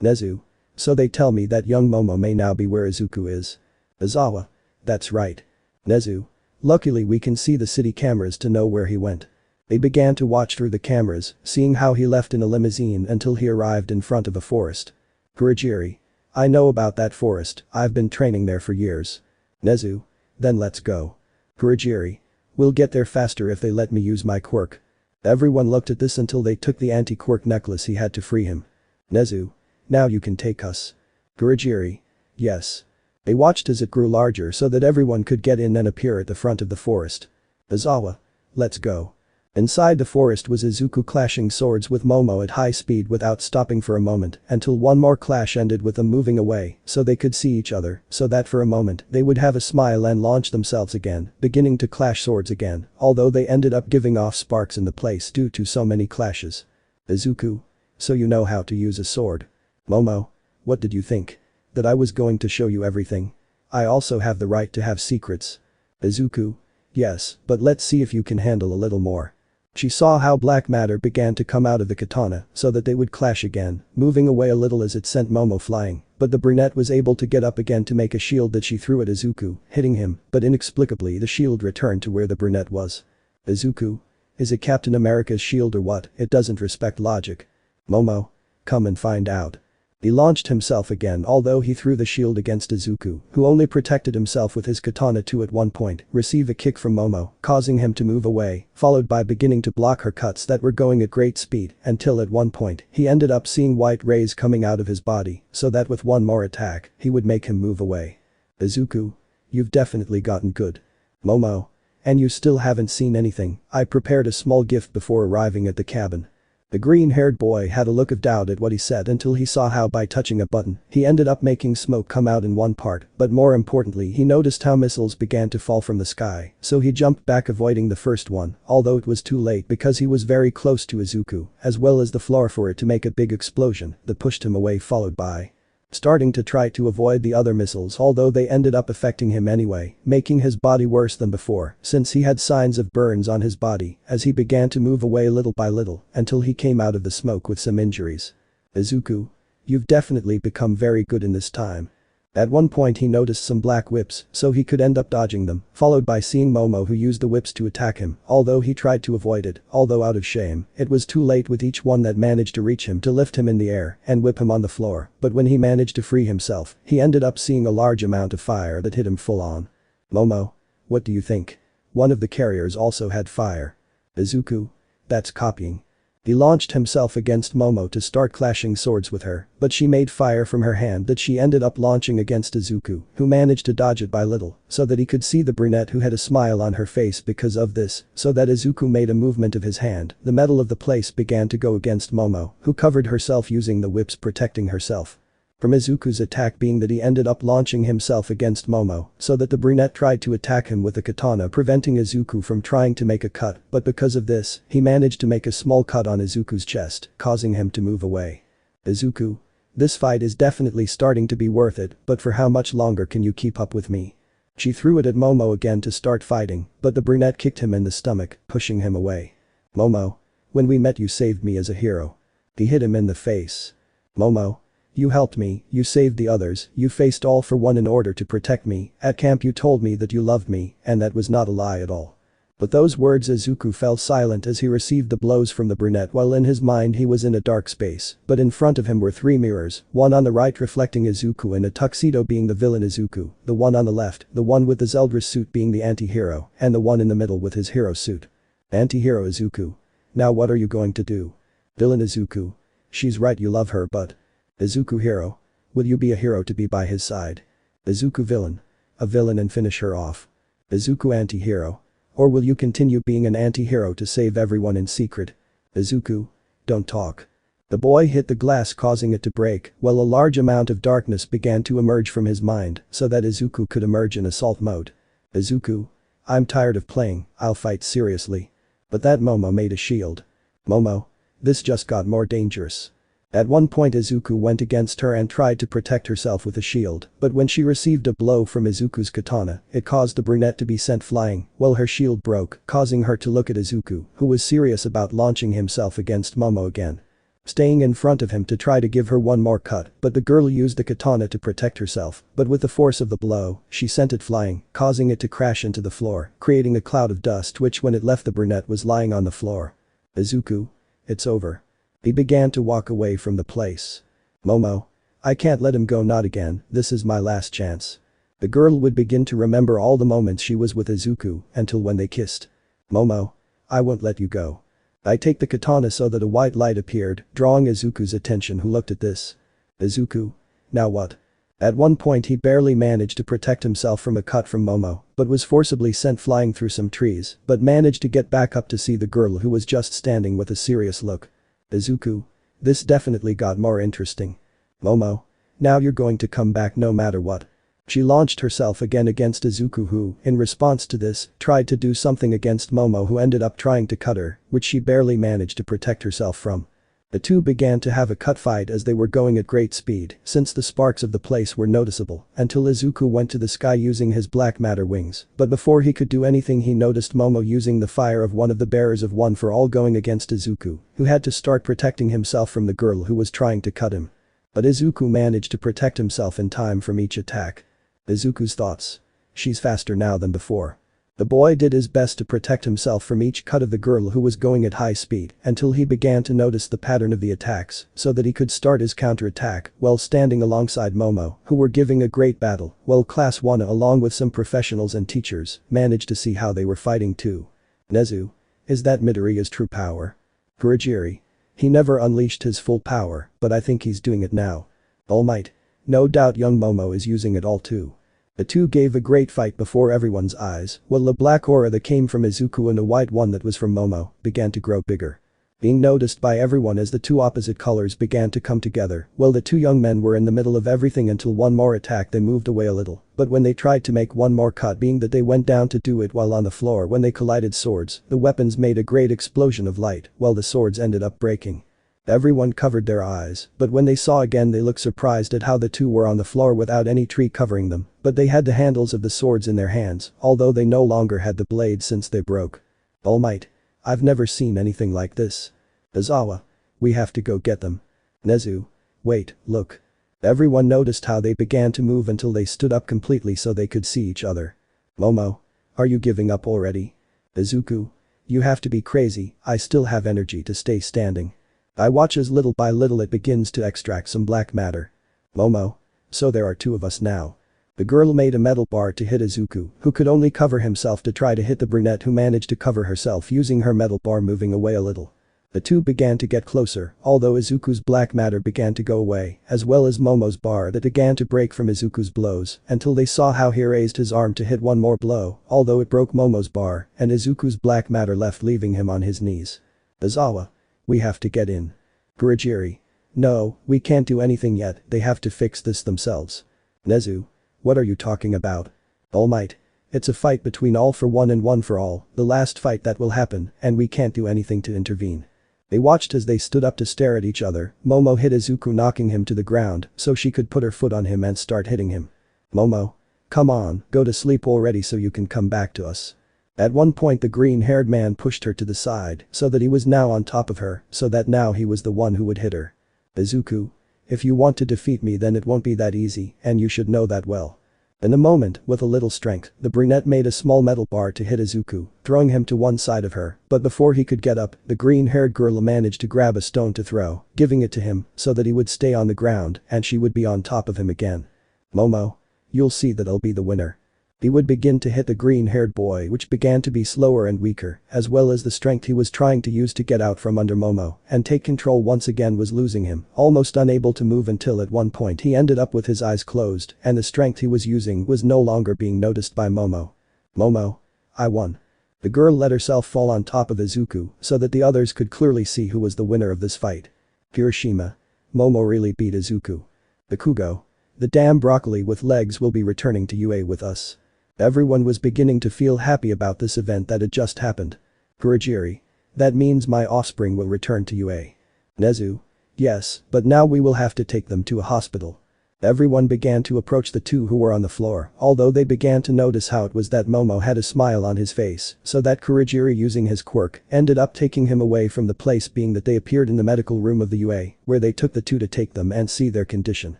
Nezu. So they tell me that young Momo may now be where Izuku is. Izawa. That's right. Nezu. Luckily we can see the city cameras to know where he went. They began to watch through the cameras, seeing how he left in a limousine until he arrived in front of a forest. Kurogiri. I know about that forest, I've been training there for years. Nezu. Then let's go. Kurogiri. We'll get there faster if they let me use my quirk. Everyone looked at this until they took the anti-quirk necklace he had to free him. Nezu. Now you can take us. Kurogiri. Yes. They watched as it grew larger so that everyone could get in and appear at the front of the forest. Izawa. Let's go. Inside the forest was Izuku clashing swords with Momo at high speed without stopping for a moment until one more clash ended with them moving away so they could see each other so that for a moment they would have a smile and launch themselves again, beginning to clash swords again, although they ended up giving off sparks in the place due to so many clashes. Izuku. So you know how to use a sword. Momo. What did you think? That I was going to show you everything? I also have the right to have secrets. Izuku. Yes, but let's see if you can handle a little more. She saw how black matter began to come out of the katana so that they would clash again, moving away a little as it sent Momo flying, but the brunette was able to get up again to make a shield that she threw at Izuku, hitting him, but inexplicably the shield returned to where the brunette was. Izuku. Is it Captain America's shield or what? It doesn't respect logic. Momo. Come and find out. He launched himself again although he threw the shield against Izuku, who only protected himself with his katana to at one point receive a kick from Momo, causing him to move away, followed by beginning to block her cuts that were going at great speed until at one point he ended up seeing white rays coming out of his body so that with one more attack he would make him move away. Izuku. You've definitely gotten good. Momo. And you still haven't seen anything. I prepared a small gift before arriving at the cabin. The green-haired boy had a look of doubt at what he said until he saw how by touching a button, he ended up making smoke come out in one part, but more importantly he noticed how missiles began to fall from the sky, so he jumped back avoiding the first one, although it was too late because he was very close to Izuku, as well as the floor for it to make a big explosion that pushed him away followed by starting to try to avoid the other missiles although they ended up affecting him anyway, making his body worse than before since he had signs of burns on his body as he began to move away little by little until he came out of the smoke with some injuries. Izuku. You've definitely become very good in this time. At one point he noticed some black whips so he could end up dodging them, followed by seeing Momo who used the whips to attack him, although he tried to avoid it, although out of shame, it was too late with each one that managed to reach him to lift him in the air and whip him on the floor, but when he managed to free himself, he ended up seeing a large amount of fire that hit him full on. Momo. What do you think? One of the carriers also had fire. Izuku. That's copying. He launched himself against Momo to start clashing swords with her, but she made fire from her hand that she ended up launching against Izuku, who managed to dodge it by little, so that he could see the brunette who had a smile on her face because of this, so that Izuku made a movement of his hand, the metal of the place began to go against Momo, who covered herself using the whips protecting herself. From Izuku's attack being that he ended up launching himself against Momo, so that the brunette tried to attack him with a katana preventing Izuku from trying to make a cut, but because of this, he managed to make a small cut on Izuku's chest, causing him to move away. Izuku. This fight is definitely starting to be worth it, but for how much longer can you keep up with me? She threw it at Momo again to start fighting, but the brunette kicked him in the stomach, pushing him away. Momo. When we met you saved me as a hero. He hit him in the face. Momo. You helped me, you saved the others, you faced all for one in order to protect me, at camp you told me that you loved me, and that was not a lie at all. But those words Izuku fell silent as he received the blows from the brunette while in his mind he was in a dark space, but in front of him were three mirrors, one on the right reflecting Izuku in a tuxedo being the villain Izuku, the one on the left, the one with the Zeldris suit being the anti-hero, and the one in the middle with his hero suit. Anti-hero Izuku. Now what are you going to do? Villain Izuku. She's right you love her but. Izuku hero. Will you be a hero to be by his side? Izuku villain. A villain and finish her off. Izuku anti-hero. Or will you continue being an anti-hero to save everyone in secret? Izuku? Don't talk. The boy hit the glass causing it to break, while a large amount of darkness began to emerge from his mind so that Izuku could emerge in assault mode. Izuku? I'm tired of playing, I'll fight seriously. But that Momo made a shield. Momo? This just got more dangerous. At one point Izuku went against her and tried to protect herself with a shield, but when she received a blow from Izuku's katana, it caused the brunette to be sent flying, while her shield broke, causing her to look at Izuku, who was serious about launching himself against Momo again. Staying in front of him to try to give her one more cut, but the girl used the katana to protect herself, but with the force of the blow, she sent it flying, causing it to crash into the floor, creating a cloud of dust which when it left the brunette was lying on the floor. Izuku? It's over. He began to walk away from the place. Momo? I can't let him go, not again, this is my last chance. The girl would begin to remember all the moments she was with Izuku, until when they kissed. Momo? I won't let you go. I take the katana so that a white light appeared, drawing Izuku's attention, who looked at this. Izuku? Now what? At one point he barely managed to protect himself from a cut from Momo, but was forcibly sent flying through some trees, but managed to get back up to see the girl who was just standing with a serious look. Izuku? This definitely got more interesting. Momo? Now you're going to come back no matter what. She launched herself again against Izuku, who, in response to this, tried to do something against Momo, who ended up trying to cut her, which she barely managed to protect herself from. The two began to have a cut fight as they were going at great speed, since the sparks of the place were noticeable, until Izuku went to the sky using his black matter wings, but before he could do anything he noticed Momo using the fire of one of the bearers of One for All going against Izuku, who had to start protecting himself from the girl who was trying to cut him. But Izuku managed to protect himself in time from each attack. Izuku's thoughts. She's faster now than before. The boy did his best to protect himself from each cut of the girl who was going at high speed until he began to notice the pattern of the attacks so that he could start his counterattack while standing alongside Momo, who were giving a great battle, while Class 1 along with some professionals and teachers managed to see how they were fighting too. Nezu? Is that Midoriya's true power? Kurogiri? He never unleashed his full power, but I think he's doing it now. All Might? No doubt young Momo is using it all too. The two gave a great fight before everyone's eyes, while the black aura that came from Izuku and the white one that was from Momo began to grow bigger. Being noticed by everyone as the two opposite colors began to come together, while the two young men were in the middle of everything until one more attack they moved away a little, but when they tried to make one more cut, being that they went down to do it while on the floor when they collided swords, the weapons made a great explosion of light while the swords ended up breaking. Everyone covered their eyes, but when they saw again they looked surprised at how the two were on the floor without any tree covering them, but they had the handles of the swords in their hands, although they no longer had the blades since they broke. All Might. I've never seen anything like this. Izawa. We have to go get them. Nezu. Wait, look. Everyone noticed how they began to move until they stood up completely so they could see each other. Momo. Are you giving up already? Izuku. You have to be crazy, I still have energy to stay standing. I watch as little by little it begins to extract some black matter. Momo. So there are two of us now. The girl made a metal bar to hit Izuku, who could only cover himself to try to hit the brunette, who managed to cover herself using her metal bar, moving away a little. The two began to get closer, although Izuku's black matter began to go away, as well as Momo's bar that began to break from Izuku's blows, until they saw how he raised his arm to hit one more blow, although it broke Momo's bar, and Izuku's black matter left, leaving him on his knees. Izawa. We have to get in. Kurogiri. No, we can't do anything yet, they have to fix this themselves. Nezu. What are you talking about? All Might. It's a fight between All for One and One for All, the last fight that will happen, and we can't do anything to intervene. They watched as they stood up to stare at each other. Momo hit Izuku, knocking him to the ground so she could put her foot on him and start hitting him. Momo. Come on, go to sleep already so you can come back to us. At one point the green-haired man pushed her to the side so that he was now on top of her, so that now he was the one who would hit her. Izuku. If you want to defeat me then it won't be that easy, and you should know that well. In a moment, with a little strength, the brunette made a small metal bar to hit Izuku, throwing him to one side of her, but before he could get up, the green-haired girl managed to grab a stone to throw, giving it to him so that he would stay on the ground and she would be on top of him again. Momo. You'll see that I'll be the winner. He would begin to hit the green-haired boy, which began to be slower and weaker, as well as the strength he was trying to use to get out from under Momo and take control once again was losing him, almost unable to move until at one point he ended up with his eyes closed and the strength he was using was no longer being noticed by Momo. Momo. I won. The girl let herself fall on top of Izuku so that the others could clearly see who was the winner of this fight. Hiroshima. Momo really beat Izuku. Bakugo. The damn broccoli with legs will be returning to UA with us. Everyone was beginning to feel happy about this event that had just happened. Kurogiri. That means my offspring will return to UA. Nezu. Yes, but now we will have to take them to a hospital. Everyone began to approach the two who were on the floor, although they began to notice how it was that Momo had a smile on his face, so that Kurogiri, using his quirk, ended up taking him away from the place, being that they appeared in the medical room of the UA, where they took the two to take them and see their condition.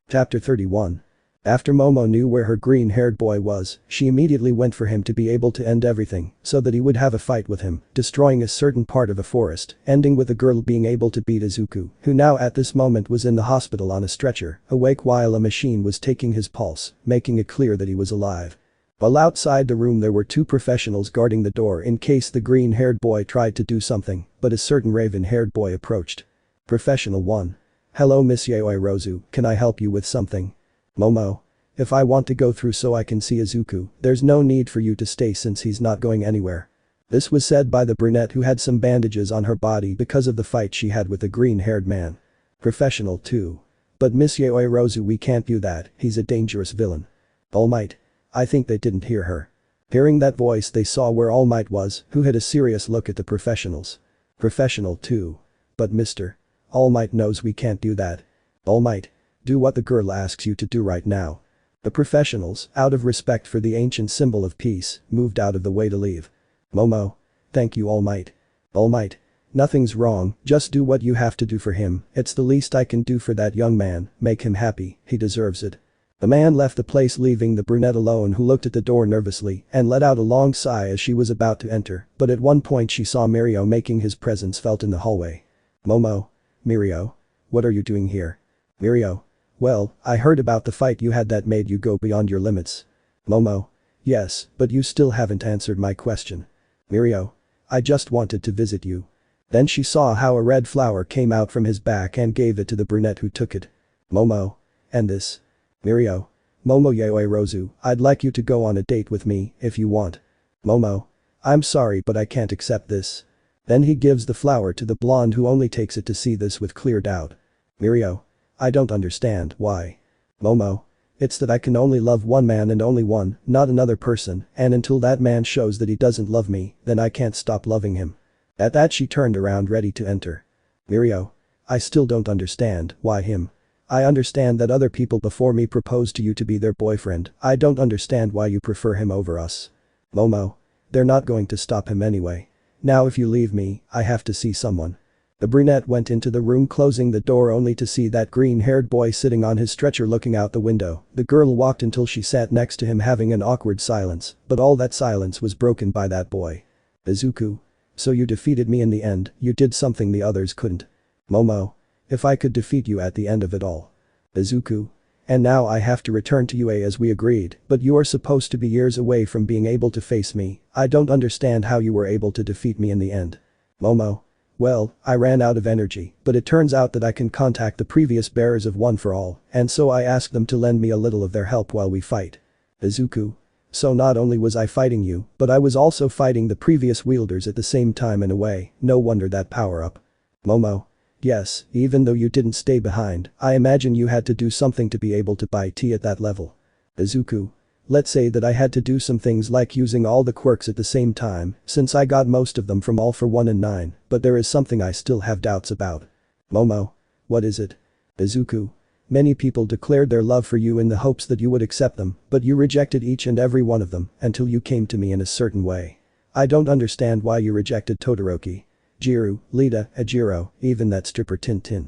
Chapter 31. After Momo knew where her green-haired boy was, she immediately went for him to be able to end everything, so that he would have a fight with him, destroying a certain part of a forest, ending with the girl being able to beat Izuku, who now at this moment was in the hospital on a stretcher, awake while a machine was taking his pulse, making it clear that he was alive. While outside the room there were two professionals guarding the door in case the green-haired boy tried to do something, but a certain raven-haired boy approached. Professional 1. Hello Miss Yaoi, can I help you with something? Momo. If I want to go through so I can see Izuku, there's no need for you to stay since he's not going anywhere. This was said by the brunette who had some bandages on her body because of the fight she had with the green-haired man. Professional 2. But Miss Yaoi, we can't do that, he's a dangerous villain. All Might. I think they didn't hear her. Hearing that voice they saw where All Might was, who had a serious look at the professionals. Professional 2. But Mr. All Might knows we can't do that. All Might. Do what the girl asks you to do right now. The professionals, out of respect for the ancient symbol of peace, moved out of the way to leave. Momo. Thank you All Might. All Might. Nothing's wrong, just do what you have to do for him, it's the least I can do for that young man, make him happy, he deserves it. The man left the place, leaving the brunette alone, who looked at the door nervously and let out a long sigh as she was about to enter, but at one point she saw Mirio making his presence felt in the hallway. Momo. Mirio. What are you doing here? Mirio. Well, I heard about the fight you had that made you go beyond your limits. Momo. Yes, but you still haven't answered my question. Mirio. I just wanted to visit you. Then she saw how a red flower came out from his back and gave it to the brunette, who took it. Momo. And this? Mirio. Momo Yaoi, I'd like you to go on a date with me, if you want. Momo. I'm sorry but I can't accept this. Then he gives the flower to the blonde, who only takes it to see this with clear doubt. Mirio. I don't understand why. Momo. It's that I can only love one man and only one, not another person, and until that man shows that he doesn't love me, then I can't stop loving him. At that she turned around ready to enter. Mirio. I still don't understand, why him? I understand that other people before me proposed to you to be their boyfriend, I don't understand why you prefer him over us. Momo. They're not going to stop him anyway. Now if you leave me, I have to see someone. The brunette went into the room, closing the door only to see that green-haired boy sitting on his stretcher looking out the window. The girl walked until she sat next to him, having an awkward silence, but all that silence was broken by that boy. Izuku. So you defeated me in the end, you did something the others couldn't. Momo. If I could defeat you at the end of it all. Izuku. And now I have to return to UA as we agreed, but you are supposed to be years away from being able to face me, I don't understand how you were able to defeat me in the end. Momo. Well, I ran out of energy, but it turns out that I can contact the previous bearers of One for All, and so I asked them to lend me a little of their help while we fight. Izuku. So not only was I fighting you, but I was also fighting the previous wielders at the same time. In a way, no wonder that power-up. Momo. Yes, even though you didn't stay behind, I imagine you had to do something to be able to buy tea at that level. Izuku. Let's say that I had to do some things like using all the quirks at the same time, since I got most of them from All for One and 9, but there is something I still have doubts about. Momo. What is it? Izuku. Many people declared their love for you in the hopes that you would accept them, but you rejected each and every one of them until you came to me in a certain way. I don't understand why you rejected Todoroki, Jiru, Lita, Ajiro, even that stripper Tintin.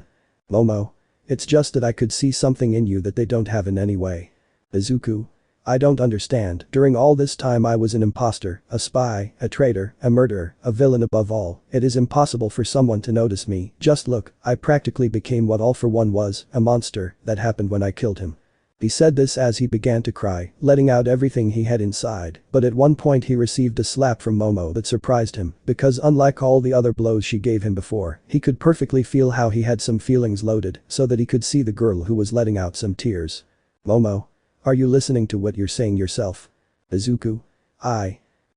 Momo. It's just that I could see something in you that they don't have in any way. Izuku. I don't understand, during all this time I was an imposter, a spy, a traitor, a murderer, a villain. Above all, it is impossible for someone to notice me, just look, I practically became what All for One was, a monster. That happened when I killed him. He said this as he began to cry, letting out everything he had inside, but at one point he received a slap from Momo that surprised him, because unlike all the other blows she gave him before, he could perfectly feel how he had some feelings loaded, so that he could see the girl who was letting out some tears. Momo. Are you listening to what you're saying yourself? Izuku.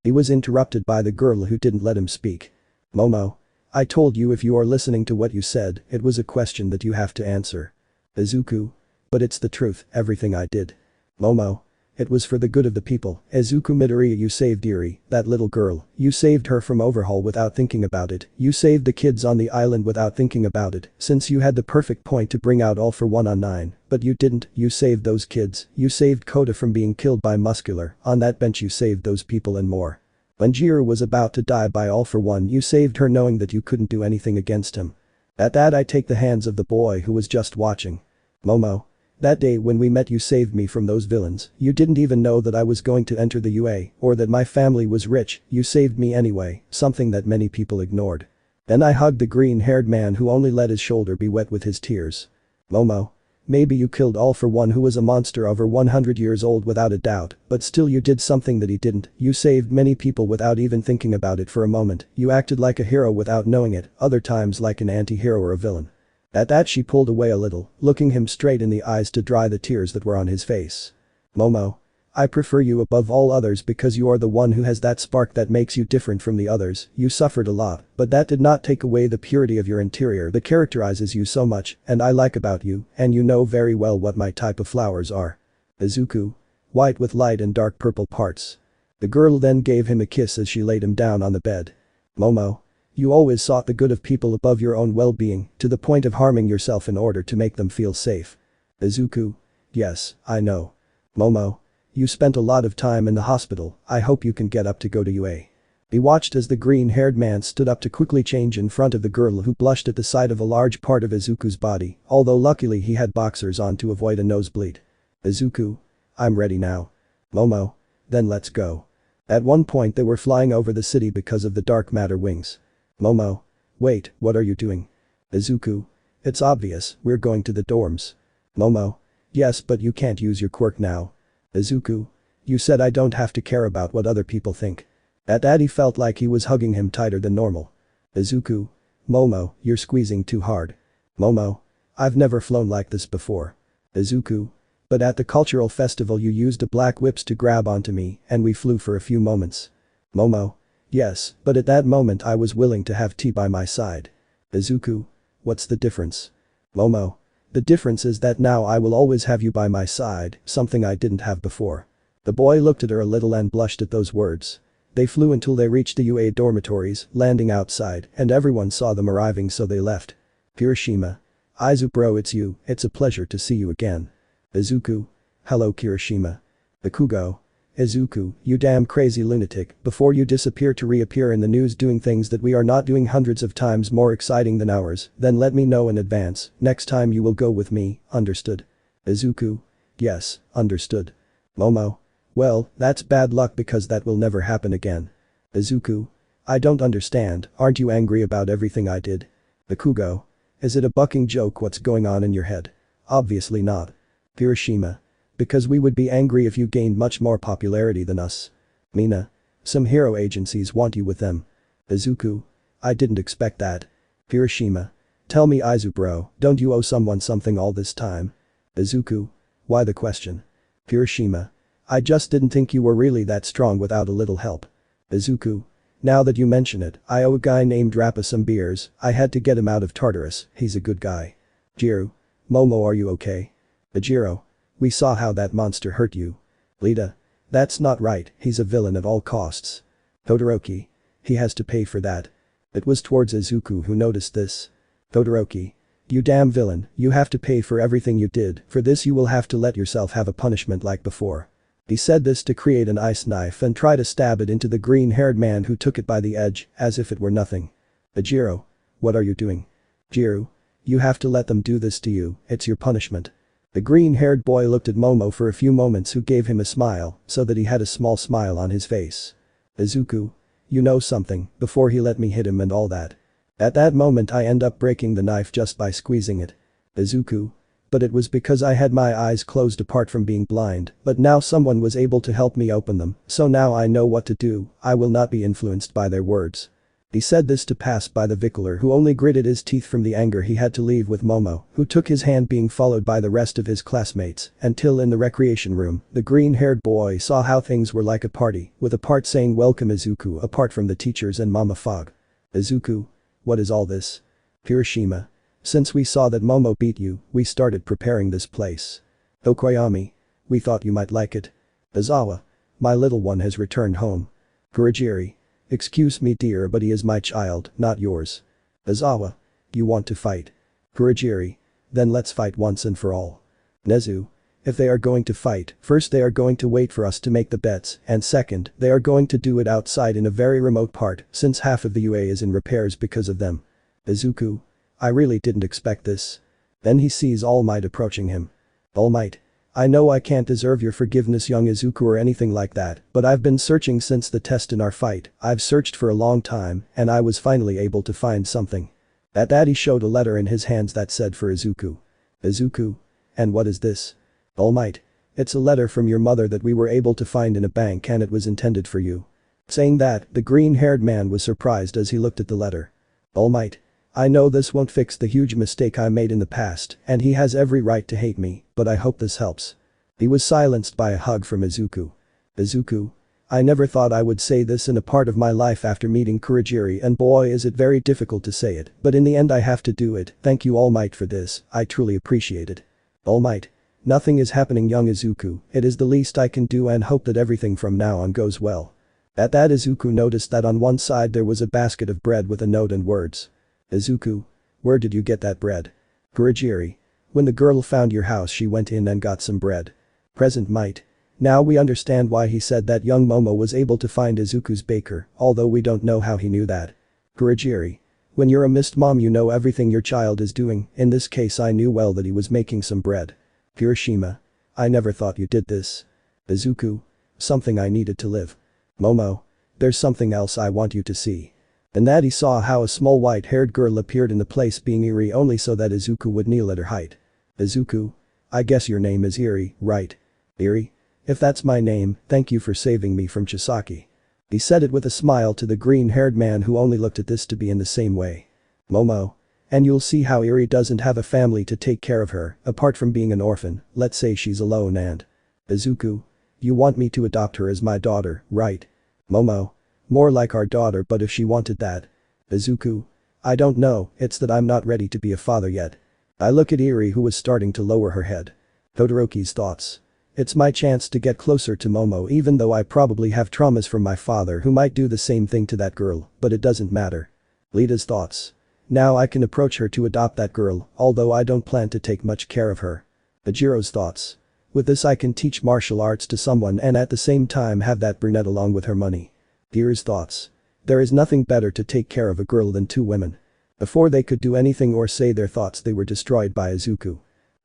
He was interrupted by the girl who didn't let him speak. Momo. I told you if you are listening to what you said, it was a question that you have to answer. Izuku. But it's the truth, everything I did. Momo. It was for the good of the people. Izuku Midoriya, you saved Eri, that little girl. You saved her from Overhaul without thinking about it. You saved the kids on the island without thinking about it, since you had the perfect point to bring out All for One on 9. But you didn't, you saved those kids. You saved Kota from being killed by Muscular. On that bench you saved those people and more. When Jiru was about to die by All for One, you saved her knowing that you couldn't do anything against him. At that I take the hands of the boy who was just watching. Momo. That day when we met you saved me from those villains. You didn't even know that I was going to enter the UA or that my family was rich. You saved me anyway, something that many people ignored. Then I hugged the green-haired man who only let his shoulder be wet with his tears. Momo. Maybe you killed All for One, who was a monster over 100 years old without a doubt, but still you did something that he didn't. You saved many people without even thinking about it for a moment. You acted like a hero without knowing it, other times like an anti-hero or a villain. At that she pulled away a little, looking him straight in the eyes to dry the tears that were on his face. Momo. I prefer you above all others because you are the one who has that spark that makes you different from the others. You suffered a lot, but that did not take away the purity of your interior that characterizes you so much, and I like about you, and you know very well what my type of flowers are. Izuku. White with light and dark purple parts. The girl then gave him a kiss as she laid him down on the bed. Momo. You always sought the good of people above your own well-being, to the point of harming yourself in order to make them feel safe. Izuku. Yes, I know. Momo. You spent a lot of time in the hospital. I hope you can get up to go to UA. He watched as the green-haired man stood up to quickly change in front of the girl, who blushed at the sight of a large part of Izuku's body, although luckily he had boxers on to avoid a nosebleed. Izuku. I'm ready now. Momo. Then let's go. At one point they were flying over the city because of the dark matter wings. Momo. Wait, what are you doing? Izuku. It's obvious, we're going to the dorms. Momo. Yes, but you can't use your quirk now. Izuku. You said I don't have to care about what other people think. At that he felt like he was hugging him tighter than normal. Izuku. Momo, you're squeezing too hard. Momo. I've never flown like this before. Izuku. But at the cultural festival you used a black whips to grab onto me and we flew for a few moments. Momo. Yes, but at that moment I was willing to have tea by my side. Izuku. What's the difference? Momo. The difference is that now I will always have you by my side, something I didn't have before. The boy looked at her a little and blushed at those words. They flew until they reached the UA dormitories, landing outside, and everyone saw them arriving, so they left. Kirishima. Izu bro, it's you, it's a pleasure to see you again. Izuku. Hello Kirishima. Bakugo. Izuku, you damn crazy lunatic, before you disappear to reappear in the news doing things that we are not doing hundreds of times more exciting than ours, then let me know in advance, next time you will go with me, understood? Izuku. Yes, understood. Momo. Well, that's bad luck because that will never happen again. Izuku. I don't understand, aren't you angry about everything I did? Bakugo. Is it a bucking joke? What's going on in your head? Obviously not. Kirishima. Because we would be angry if you gained much more popularity than us. Mina. Some hero agencies want you with them. Izuku. I didn't expect that. Kirishima. Tell me Izu bro, don't you owe someone something all this time? Izuku. Why the question? Kirishima. I just didn't think you were really that strong without a little help. Izuku. Now that you mention it, I owe a guy named Rappa some beers, I had to get him out of Tartarus, he's a good guy. Jiru. Momo, are you okay? Bajiro. We saw how that monster hurt you. Lita. That's not right, he's a villain at all costs. Todoroki. He has to pay for that. It was towards Izuku who noticed this. Todoroki. You damn villain, you have to pay for everything you did, for this you will have to let yourself have a punishment like before. He said this to create an ice knife and try to stab it into the green-haired man, who took it by the edge, as if it were nothing. Bajiro. What are you doing? Jiru. You have to let them do this to you, it's your punishment. The green-haired boy looked at Momo for a few moments, who gave him a smile, so that he had a small smile on his face. Izuku. You know something, before he let me hit him and all that. At that moment I end up breaking the knife just by squeezing it. Izuku. But it was because I had my eyes closed apart from being blind, but now someone was able to help me open them, so now I know what to do, I will not be influenced by their words. He said this to pass by the vigilant who only gritted his teeth from the anger he had to leave with Momo, who took his hand being followed by the rest of his classmates, until in the recreation room, the green-haired boy saw how things were like a party, with a part saying welcome Izuku apart from the teachers and Mama Fog. Izuku? What is all this? Hiroshima. Since we saw that Momo beat you, we started preparing this place. Okoyami. We thought you might like it. Izawa. My little one has returned home. Kurogiri. Excuse me dear but he is my child, not yours. Izawa. You want to fight? Kurogiri. Then let's fight once and for all. Nezu. If they are going to fight, first they are going to wait for us to make the bets, and second, they are going to do it outside in a very remote part, since half of the UA is in repairs because of them. Izuku. I really didn't expect this. Then he sees All Might approaching him. All Might. I know I can't deserve your forgiveness young Izuku or anything like that, but I've been searching since the test in our fight, I've searched for a long time, and I was finally able to find something. At that he showed a letter in his hands that said for Izuku. Izuku? And what is this? All Might. It's a letter from your mother that we were able to find in a bank and it was intended for you. Saying that, the green-haired man was surprised as he looked at the letter. All Might. I know this won't fix the huge mistake I made in the past, and he has every right to hate me, but I hope this helps. He was silenced by a hug from Izuku. Izuku. I never thought I would say this in a part of my life after meeting Kurogiri and boy is it very difficult to say it, but in the end I have to do it, thank you All Might for this, I truly appreciate it. All Might. Nothing is happening young Izuku, it is the least I can do and hope that everything from now on goes well. At that Izuku noticed that on one side there was a basket of bread with a note and words. Izuku. Where did you get that bread? Kurogiri. When the girl found your house she went in and got some bread. Present Might. Now we understand why he said that young Momo was able to find Izuku's baker, although we don't know how he knew that. Kurogiri. When you're a mist mom you know everything your child is doing, in this case I knew well that he was making some bread. Hiroshima. I never thought you did this. Izuku. Something I needed to live. Momo. There's something else I want you to see. And that he saw how a small white-haired girl appeared in the place being Eri only so that Izuku would kneel at her height. Izuku. I guess your name is Eri, right? Eri? If that's my name, thank you for saving me from Chisaki. He said it with a smile to the green-haired man who only looked at this to be in the same way. Momo. And you'll see how Eri doesn't have a family to take care of her, apart from being an orphan, let's say she's alone and… Izuku. You want me to adopt her as my daughter, right? Momo. More like our daughter but if she wanted that. Izuku. I don't know, it's that I'm not ready to be a father yet. I look at Eri who was starting to lower her head. Todoroki's thoughts. It's my chance to get closer to Momo even though I probably have traumas from my father who might do the same thing to that girl, but it doesn't matter. Lita's thoughts. Now I can approach her to adopt that girl, although I don't plan to take much care of her. Ajiro's thoughts. With this I can teach martial arts to someone and at the same time have that brunette along with her money. Deer's thoughts. There is nothing better to take care of a girl than two women. Before they could do anything or say their thoughts they were destroyed by Izuku.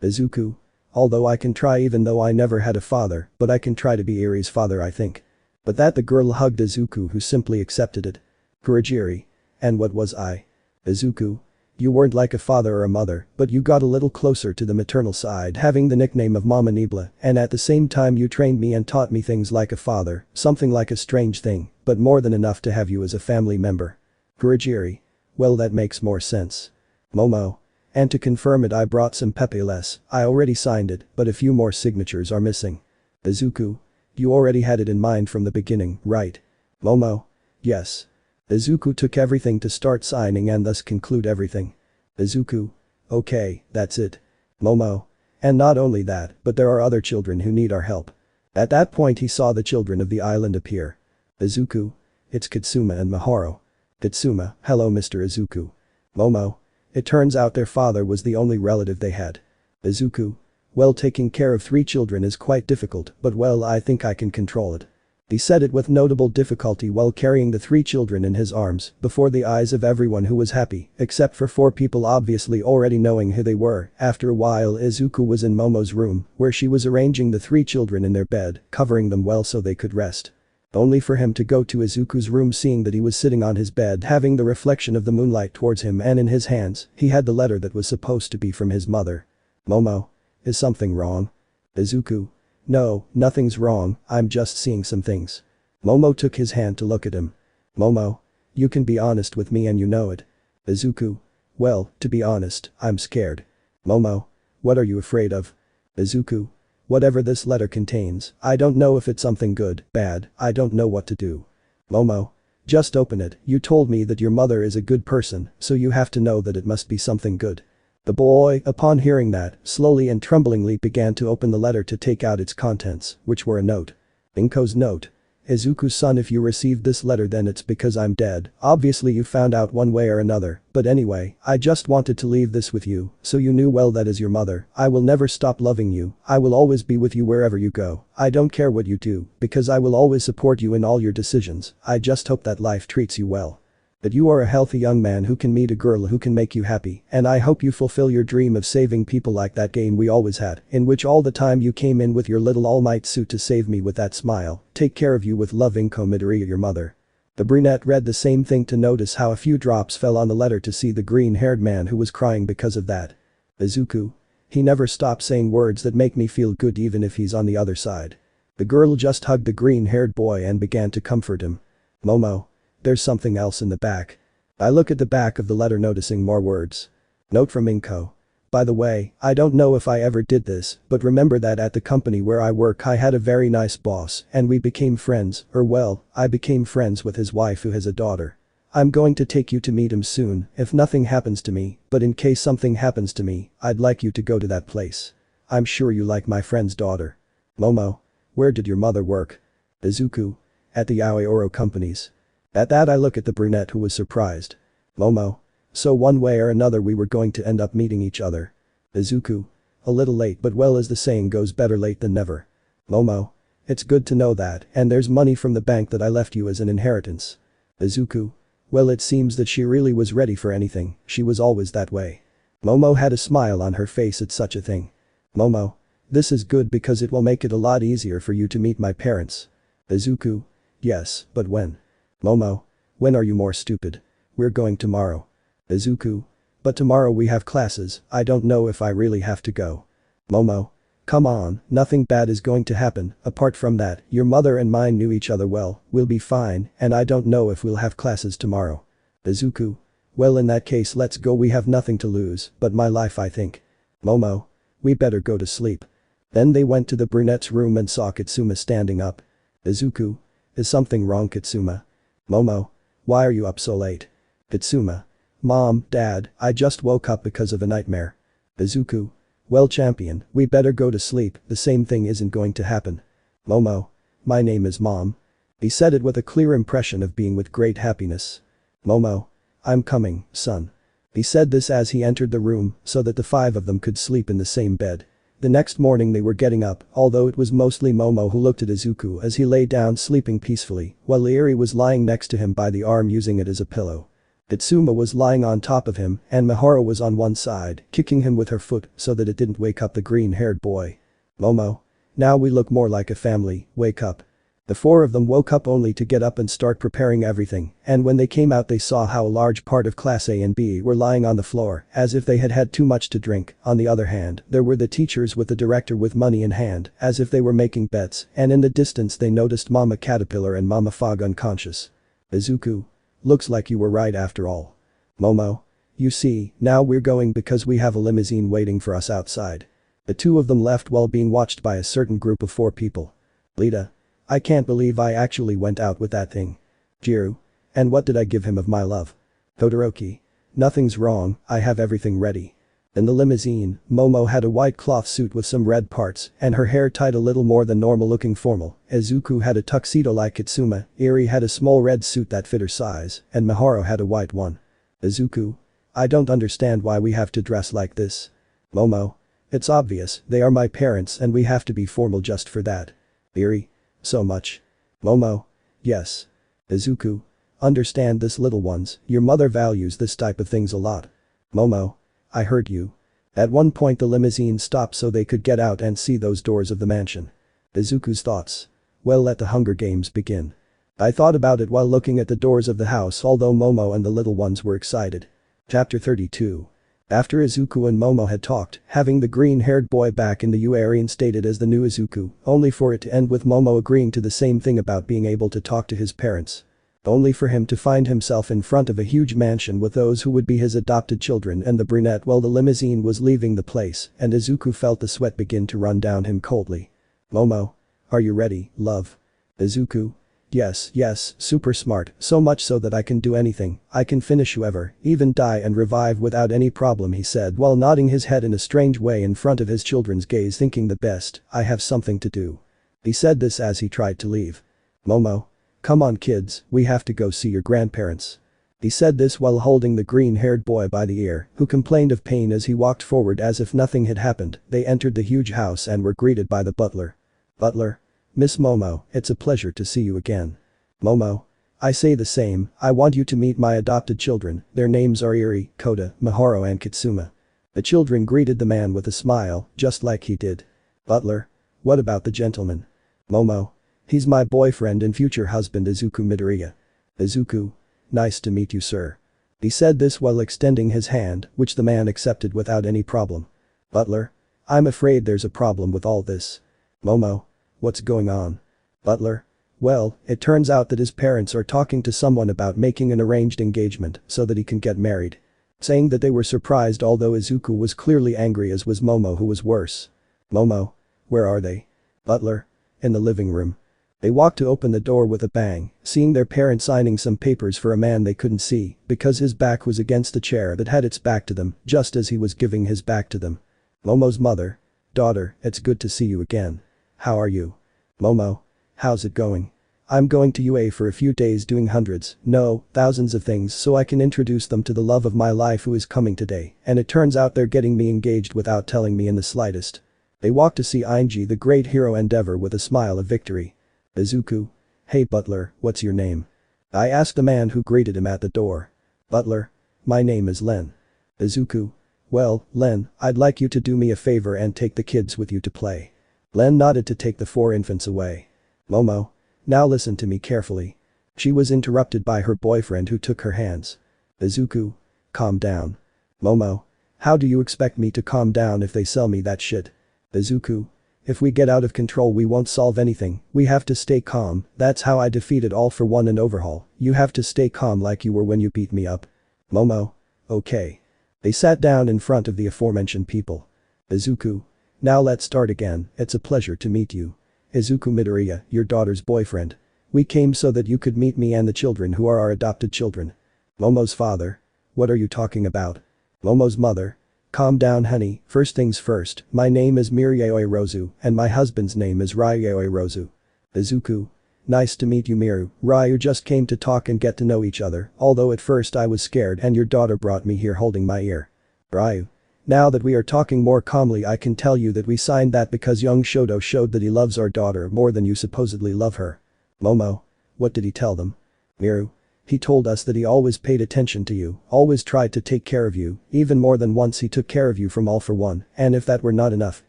Izuku. Although I can try even though I never had a father, but I can try to be Eri's father I think. But that the girl hugged Izuku who simply accepted it. Kurogiri. And what was I? Izuku. You weren't like a father or a mother, but you got a little closer to the maternal side having the nickname of Mama Nibla and at the same time you trained me and taught me things like a father, something like a strange thing, but more than enough to have you as a family member. Kurogiri. Well that makes more sense. Momo. And to confirm it I brought some papeles, I already signed it, but a few more signatures are missing. Izuku. You already had it in mind from the beginning, right? Momo. Yes. Izuku took everything to start signing and thus conclude everything. Izuku. Okay, that's it. Momo. And not only that, but there are other children who need our help. At that point he saw the children of the island appear. Izuku. It's Katsuma and Mahoro. Katsuma, hello Mr. Izuku. Momo. It turns out their father was the only relative they had. Izuku. Well taking care of 3 children is quite difficult, but well I think I can control it. He said it with notable difficulty while carrying the 3 children in his arms, before the eyes of everyone who was happy, except for 4 people obviously already knowing who they were. After a while Izuku was in Momo's room, where she was arranging the 3 children in their bed, covering them well so they could rest. Only for him to go to Izuku's room seeing that he was sitting on his bed having the reflection of the moonlight towards him and in his hands, he had the letter that was supposed to be from his mother. Momo. Is something wrong? Izuku. No, nothing's wrong, I'm just seeing some things. Momo took his hand to look at him. Momo. You can be honest with me and you know it. Izuku. Well, to be honest, I'm scared. Momo. What are you afraid of? Izuku. Whatever this letter contains, I don't know if it's something good, bad, I don't know what to do. Momo. Just open it, you told me that your mother is a good person, so you have to know that it must be something good. The boy, upon hearing that, slowly and tremblingly began to open the letter to take out its contents, which were a note. Inko's note. Izuku-san, if you received this letter then it's because I'm dead, obviously you found out one way or another, but anyway, I just wanted to leave this with you, so you knew well that as your mother, I will never stop loving you, I will always be with you wherever you go, I don't care what you do, because I will always support you in all your decisions, I just hope that life treats you well. That you are a healthy young man who can meet a girl who can make you happy, and I hope you fulfill your dream of saving people like that game we always had, in which all the time you came in with your little all-might suit to save me with that smile, take care of you with love Izuku Midoriya your mother. The brunette read the same thing to notice how a few drops fell on the letter to see the green-haired man who was crying because of that. Izuku. He never stops saying words that make me feel good even if he's on the other side. The girl just hugged the green-haired boy and began to comfort him. Momo. There's something else in the back. I look at the back of the letter noticing more words. Note from Inko. By the way, I don't know if I ever did this, but remember that at the company where I work I had a very nice boss and we became friends, or well, I became friends with his wife who has a daughter. I'm going to take you to meet him soon if nothing happens to me, but in case something happens to me, I'd like you to go to that place. I'm sure you like my friend's daughter. Momo. Where did your mother work? Izuku. At the Aoyoro companies. At that I look at the brunette who was surprised. Momo. So one way or another we were going to end up meeting each other. Izuku. A little late but well as the saying goes better late than never. Momo. It's good to know that and there's money from the bank that I left you as an inheritance. Izuku. Well it seems that she really was ready for anything, she was always that way. Momo had a smile on her face at such a thing. Momo. This is good because it will make it a lot easier for you to meet my parents. Izuku. Yes, but when? Momo. When are you more stupid? We're going tomorrow. Izuku. But tomorrow we have classes, I don't know if I really have to go. Momo. Come on, nothing bad is going to happen, apart from that, your mother and mine knew each other well, we'll be fine, and I don't know if we'll have classes tomorrow. Izuku. Well in that case let's go we have nothing to lose, but my life I think. Momo. We better go to sleep. Then they went to the brunette's room and saw Kitsuma standing up. Izuku. Is something wrong Kitsuma? Momo. Why are you up so late? Kitsuma. Mom, Dad, I just woke up because of a nightmare. Izuku. Well champion, we better go to sleep, the same thing isn't going to happen. Momo. My name is Mom. He said it with a clear impression of being with great happiness. Momo. I'm coming, son. He said this as he entered the room so that the five of them could sleep in the same bed. The next morning they were getting up, although it was mostly Momo who looked at Izuku as he lay down sleeping peacefully, while Iiri was lying next to him by the arm using it as a pillow. Kitsuma was lying on top of him and Miharu was on one side, kicking him with her foot so that it didn't wake up the green-haired boy. Momo. Now we look more like a family, wake up. The four of them woke up only to get up and start preparing everything, and when they came out they saw how a large part of Class A and B were lying on the floor, as if they had had too much to drink. On the other hand, there were the teachers with the director with money in hand, as if they were making bets, and in the distance they noticed Mama Caterpillar and Mama Fog unconscious. Izuku. Looks like you were right after all. Momo. You see, now we're going because we have a limousine waiting for us outside. The two of them left while being watched by a certain group of 4 people. Lita. I can't believe I actually went out with that thing. Jiru. And what did I give him of my love? Todoroki. Nothing's wrong, I have everything ready. In the limousine, Momo had a white cloth suit with some red parts and her hair tied a little more than normal looking formal. Izuku had a tuxedo like Kitsuma, Iiri had a small red suit that fit her size, and Miharu had a white one. Izuku. I don't understand why we have to dress like this. Momo. It's obvious, they are my parents and we have to be formal just for that. Iiri. So much. Momo. Yes. Izuku. Understand this little ones, your mother values this type of things a lot. Momo. I heard you. At one point the limousine stopped so they could get out and see those doors of the mansion. Izuku's thoughts. Well, let the Hunger Games begin. I thought about it while looking at the doors of the house although Momo and the little ones were excited. Chapter 32. After Izuku and Momo had talked, having the green-haired boy back in the UA reinstated as the new Izuku, only for it to end with Momo agreeing to the same thing about being able to talk to his parents. Only for him to find himself in front of a huge mansion with those who would be his adopted children and the brunette while the limousine was leaving the place, and Izuku felt the sweat begin to run down him coldly. "Momo. Are you ready, love?" Izuku. Yes, super smart, so much so that I can do anything, I can finish whoever, even die and revive without any problem, he said while nodding his head in a strange way in front of his children's gaze, thinking the best, I have something to do. He said this as he tried to leave. "Momo. Come on kids, we have to go see your grandparents." He said this while holding the green-haired boy by the ear, who complained of pain as he walked forward as if nothing had happened. They entered the huge house and were greeted by the butler. "Butler. Miss Momo, it's a pleasure to see you again." "Momo. I say the same, I want you to meet my adopted children, their names are Eri, Kota, Mahoro and Kitsuma." The children greeted the man with a smile, just like he did. "Butler. What about the gentleman?" "Momo. He's my boyfriend and future husband Izuku Midoriya." "Izuku. Nice to meet you, sir." He said this while extending his hand, which the man accepted without any problem. "Butler. I'm afraid there's a problem with all this." "Momo. What's going on?" "Butler. Well, it turns out that his parents are talking to someone about making an arranged engagement so that he can get married." Saying that they were surprised, although Izuku was clearly angry, as was Momo, who was worse. "Momo. Where are they?" "Butler. In the living room." They walked to open the door with a bang, seeing their parent signing some papers for a man they couldn't see because his back was against the chair that had its back to them just as he was giving his back to them. Momo's mother. "Daughter, it's good to see you again. How are you?" "Momo. How's it going? I'm going to UA for a few days doing hundreds, no, thousands of things so I can introduce them to the love of my life who is coming today, and it turns out they're getting me engaged without telling me in the slightest." They walked to see Ainji, the great hero endeavor, with a smile of victory. "Izuku. Hey butler, what's your name?" I asked the man who greeted him at the door. "Butler. My name is Len." "Izuku. Well, Len, I'd like you to do me a favor and take the kids with you to play." Len nodded to take the 4 infants away. "Momo. Now listen to me carefully." She was interrupted by her boyfriend who took her hands. "Izuku. Calm down." "Momo. How do you expect me to calm down if they sell me that shit?" "Izuku. If we get out of control we won't solve anything, we have to stay calm, that's how I defeated All For One in Overhaul, you have to stay calm like you were when you beat me up." "Momo. Okay." They sat down in front of the aforementioned people. "Izuku. Now let's start again, it's a pleasure to meet you. Izuku Midoriya, your daughter's boyfriend. We came so that you could meet me and the children who are our adopted children." Momo's father. "What are you talking about?" Momo's mother. "Calm down honey, first things first, my name is Miryoi Rozu and my husband's name is Ryoi Rozu." Izuku. "Nice to meet you Miru, Ryu just came to talk and get to know each other, although at first I was scared and your daughter brought me here holding my ear." Ryu. "Now that we are talking more calmly I can tell you that we signed that because young Shoto showed that he loves our daughter more than you supposedly love her." Momo. "What did he tell them?" Miru. "He told us that he always paid attention to you, always tried to take care of you, even more than once he took care of you from All For One, and if that were not enough,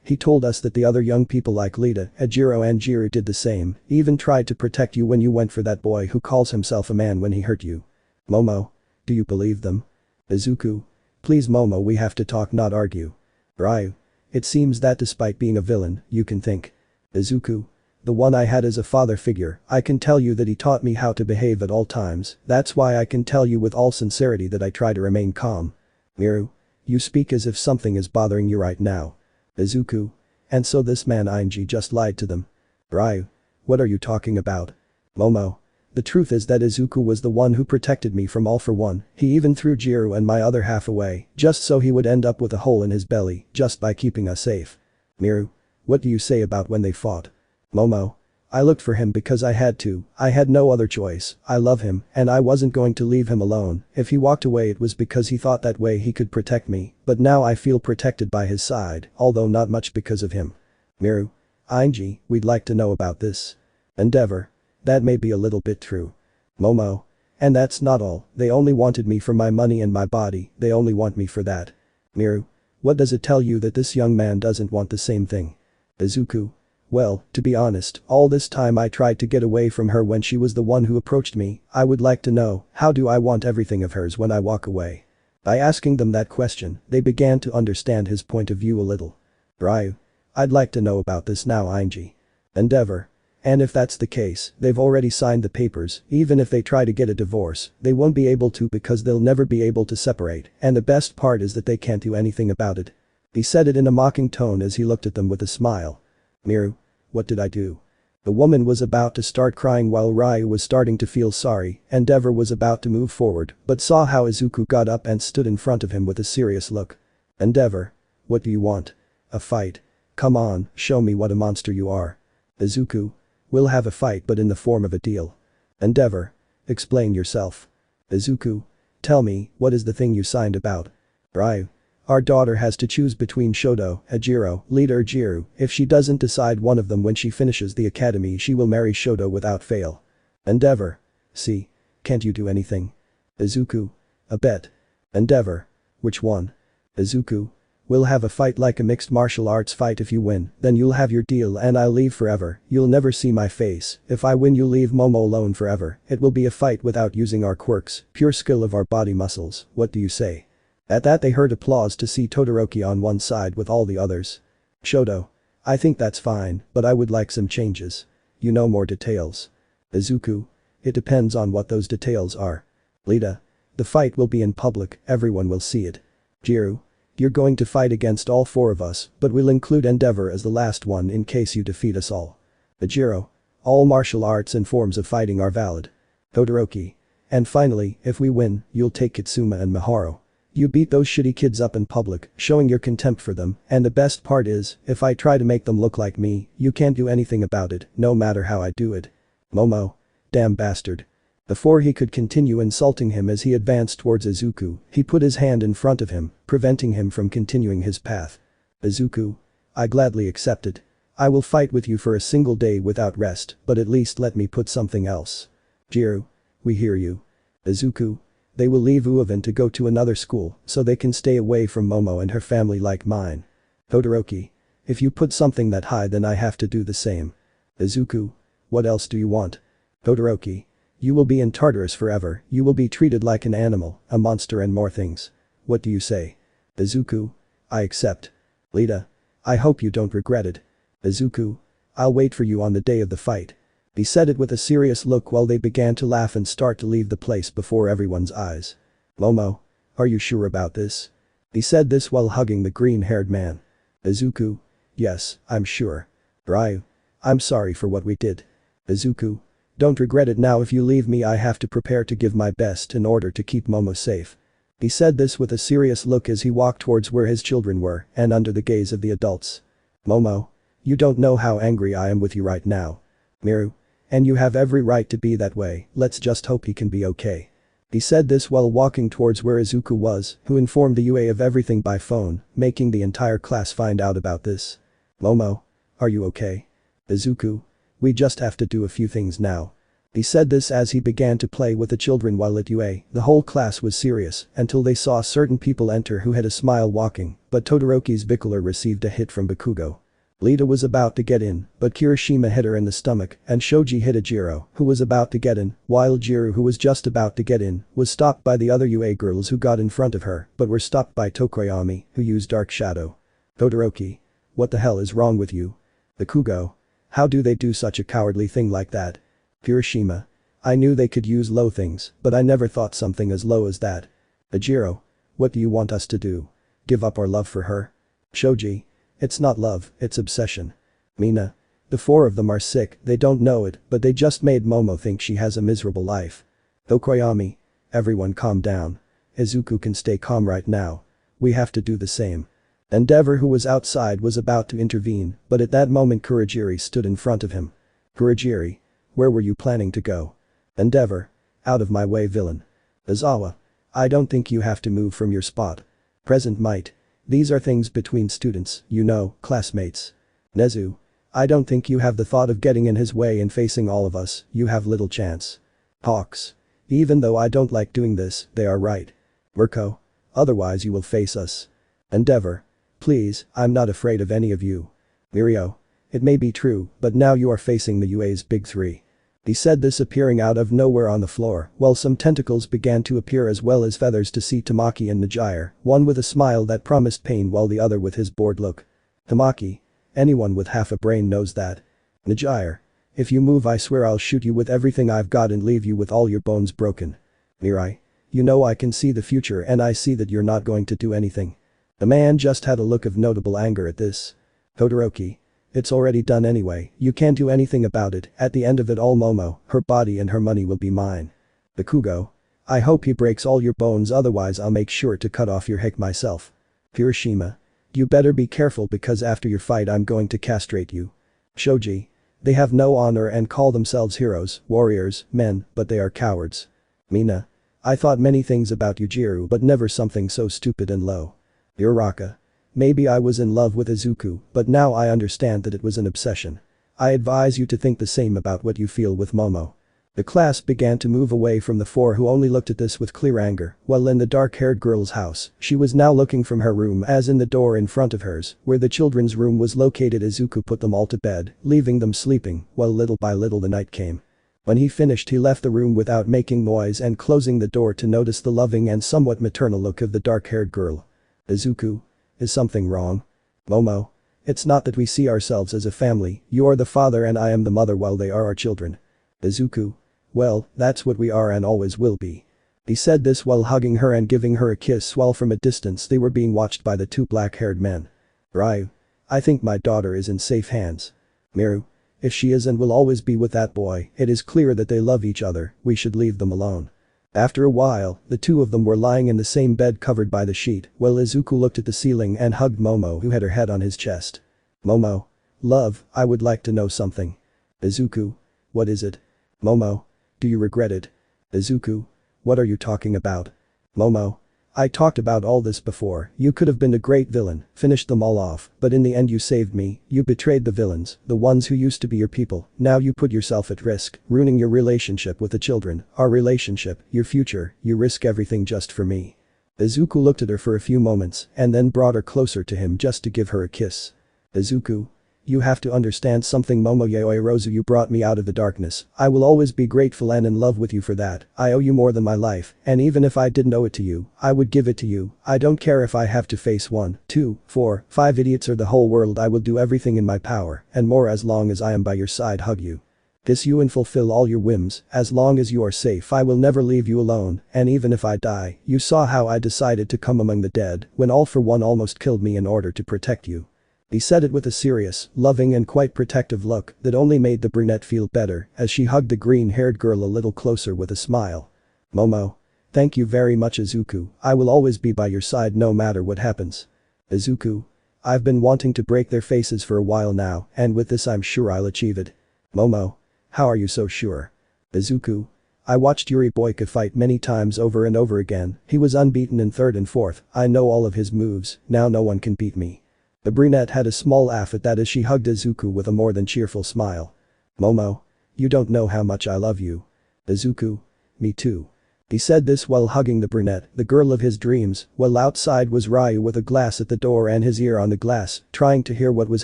he told us that the other young people like Lita, Ejiro and Jiru did the same, even tried to protect you when you went for that boy who calls himself a man when he hurt you." Momo. "Do you believe them?" Izuku. "Please Momo, we have to talk, not argue." Ryu. "It seems that despite being a villain, you can think." Izuku. "The one I had as a father figure, I can tell you that he taught me how to behave at all times, that's why I can tell you with all sincerity that I try to remain calm." Miru. "You speak as if something is bothering you right now." Izuku. "And so this man Ainji just lied to them." Ryu. "What are you talking about?" Momo. "The truth is that Izuku was the one who protected me from All For One, he even threw Jiru and my other half away, just so he would end up with a hole in his belly, just by keeping us safe." Miru. "What do you say about when they fought?" Momo. "I looked for him because I had to, I had no other choice, I love him and I wasn't going to leave him alone, if he walked away it was because he thought that way he could protect me, but now I feel protected by his side, although not much because of him." Miru. "Ainji, we'd like to know about this." Endeavor. "That may be a little bit true." Momo. "And that's not all, they only wanted me for my money and my body, they only want me for that." Miru. "What does it tell you that this young man doesn't want the same thing?" Izuku. "Well, to be honest, all this time I tried to get away from her when she was the one who approached me, I would like to know, how do I want everything of hers when I walk away?" By asking them that question, they began to understand his point of view a little. Ryu. "I'd like to know about this now Ainji." Endeavor. And if that's the case, they've already signed the papers, even if they try to get a divorce, they won't be able to because they'll never be able to separate, and the best part is that they can't do anything about it. He said it in a mocking tone as he looked at them with a smile. Miru, what did I do? The woman was about to start crying while Ryu was starting to feel sorry, Endeavor was about to move forward, but saw how Izuku got up and stood in front of him with a serious look. Endeavor, what do you want? A fight? Come on, show me what a monster you are. Izuku, we'll have a fight but in the form of a deal. Endeavor, explain yourself. Izuku, tell me, what is the thing you signed about? Ryu, our daughter has to choose between Shoto, Hajiro, Lita or Jiru. If she doesn't decide one of them when she finishes the academy, she will marry Shoto without fail. Endeavor, see, can't you do anything? Izuku, a bet. Endeavor, which one? Izuku, we'll have a fight like a mixed martial arts fight. If you win, then you'll have your deal and I'll leave forever, you'll never see my face. If I win, you'll leave Momo alone forever. It will be a fight without using our quirks, pure skill of our body muscles. What do you say? At that they heard applause to see Todoroki on one side with all the others. Shoto, I think that's fine, but I would like some changes. You know, more details. Izuku, it depends on what those details are. Lita, the fight will be in public, everyone will see it. Jiru, you're going to fight against all four of us, but we'll include Endeavor as the last one in case you defeat us all. Hajiro, all martial arts and forms of fighting are valid. Todoroki, and finally, if we win, you'll take Kitsuma and Miharu. You beat those shitty kids up in public, showing your contempt for them, and the best part is, if I try to make them look like me, you can't do anything about it, no matter how I do it. Momo. Damn bastard. Before he could continue insulting him as he advanced towards Izuku, he put his hand in front of him, preventing him from continuing his path. Izuku, I gladly accept it. I will fight with you for a single day without rest, but at least let me put something else. Jiru, we hear you. Izuku, they will leave Uovan to go to another school so they can stay away from Momo and her family like mine. Todoroki, if you put something that high then I have to do the same. Izuku, what else do you want? Todoroki, you will be in Tartarus forever, you will be treated like an animal, a monster and more things. What do you say? Izuku, I accept. Lita, I hope you don't regret it. Izuku, I'll wait for you on the day of the fight. He said it with a serious look while they began to laugh and start to leave the place before everyone's eyes. Momo, are you sure about this? He said this while hugging the green-haired man. Izuku, yes, I'm sure. Ryu, I'm sorry for what we did. Izuku, don't regret it now. If you leave me I have to prepare to give my best in order to keep Momo safe. He said this with a serious look as he walked towards where his children were and under the gaze of the adults. Momo, you don't know how angry I am with you right now. Miru, and you have every right to be that way, let's just hope he can be okay. He said this while walking towards where Izuku was, who informed the UA of everything by phone, making the entire class find out about this. Momo, are you okay? Izuku, we just have to do a few things now. He said this as he began to play with the children while at UA, the whole class was serious until they saw certain people enter who had a smile walking, but Todoroki's Vigilante received a hit from Bakugo. Lita was about to get in, but Kirishima hit her in the stomach and Shoji hit Hajiro, who was about to get in, while Jiru, who was just about to get in, was stopped by the other UA girls who got in front of her but were stopped by Tokoyami, who used Dark Shadow. Todoroki, what the hell is wrong with you? Bakugo, how do they do such a cowardly thing like that? Kirishima, I knew they could use low things, but I never thought something as low as that. Hajiro, what do you want us to do? Give up our love for her? Shoji, it's not love, it's obsession. Mina, the four of them are sick, they don't know it, but they just made Momo think she has a miserable life. Tokoyami, everyone calm down. Izuku can stay calm right now. We have to do the same. Endeavor, who was outside, was about to intervene, but at that moment Kurogiri stood in front of him. Kurogiri, where were you planning to go? Endeavor, out of my way, villain. Izawa, I don't think you have to move from your spot. Present might. These are things between students, you know, classmates. Nezu, I don't think you have the thought of getting in his way and facing all of us, you have little chance. Hawks, even though I don't like doing this, they are right. Mirko, otherwise you will face us. Endeavor, please, I'm not afraid of any of you. Mirio, it may be true, but now you are facing the UA's big three. He said this appearing out of nowhere on the floor, while some tentacles began to appear as well as feathers to see Tamaki and Najire, one with a smile that promised pain while the other with his bored look. Tamaki, anyone with half a brain knows that. Najire, If you move I swear I'll shoot you with everything I've got and leave you with all your bones broken. Mirai. You know I can see the future and I see that you're not going to do anything. The man just had a look of notable anger at this. Todoroki. It's already done anyway, you can't do anything about it, at the end of it all Momo, her body and her money will be mine. Bakugo. I hope he breaks all your bones otherwise I'll make sure to cut off your head myself. Hiroshima. You better be careful because after your fight I'm going to castrate you. Shoji. They have no honor and call themselves heroes, warriors, men, but they are cowards. Mina. I thought many things about Yujiro but never something so stupid and low. Uraraka. Maybe I was in love with Izuku, but now I understand that it was an obsession. I advise you to think the same about what you feel with Momo. The class began to move away from the four who only looked at this with clear anger, while in the dark-haired girl's house, she was now looking from her room as in the door in front of hers, where the children's room was located. Izuku put them all to bed, leaving them sleeping, while little by little the night came. When he finished he left the room without making noise and closing the door to notice the loving and somewhat maternal look of the dark-haired girl. Izuku. Is something wrong? Momo. It's not that we see ourselves as a family, you are the father and I am the mother while they are our children. Izuku. Well, that's what we are and always will be. He said this while hugging her and giving her a kiss while from a distance they were being watched by the two black-haired men. Ryu. I think my daughter is in safe hands. Miru. If she is and will always be with that boy, it is clear that they love each other, we should leave them alone. After a while, the two of them were lying in the same bed covered by the sheet, while Izuku looked at the ceiling and hugged Momo who had her head on his chest. Momo. Love, I would like to know something. Izuku. What is it? Momo. Do you regret it? Izuku. What are you talking about? Momo. I talked about all this before, you could have been a great villain, finished them all off, but in the end you saved me, you betrayed the villains, the ones who used to be your people, now you put yourself at risk, ruining your relationship with the children, our relationship, your future, you risk everything just for me. Izuku looked at her for a few moments and then brought her closer to him just to give her a kiss. Izuku. You have to understand something Momo Yaoirozu, you brought me out of the darkness, I will always be grateful and in love with you for that, I owe you more than my life, and even if I didn't owe it to you, I would give it to you, I don't care if I have to face 1, 2, 4, 5 idiots or the whole world, I will do everything in my power, and more as long as I am by your side. Hug you. Kiss you and fulfill all your whims, as long as you are safe I will never leave you alone, and even if I die, you saw how I decided to come among the dead, when All for One almost killed me in order to protect you. He said it with a serious, loving and quite protective look that only made the brunette feel better as she hugged the green-haired girl a little closer with a smile. Momo. Thank you very much Izuku, I will always be by your side no matter what happens. Izuku. I've been wanting to break their faces for a while now, and with this I'm sure I'll achieve it. Momo. How are you so sure? Izuku. I watched Yuri Boyka fight many times over and over again, he was unbeaten in 3rd and 4th, I know all of his moves, now no one can beat me. The brunette had a small laugh at that as she hugged Izuku with a more than cheerful smile. Momo. You don't know how much I love you. Izuku. Me too. He said this while hugging the brunette, the girl of his dreams, while outside was Ryu with a glass at the door and his ear on the glass, trying to hear what was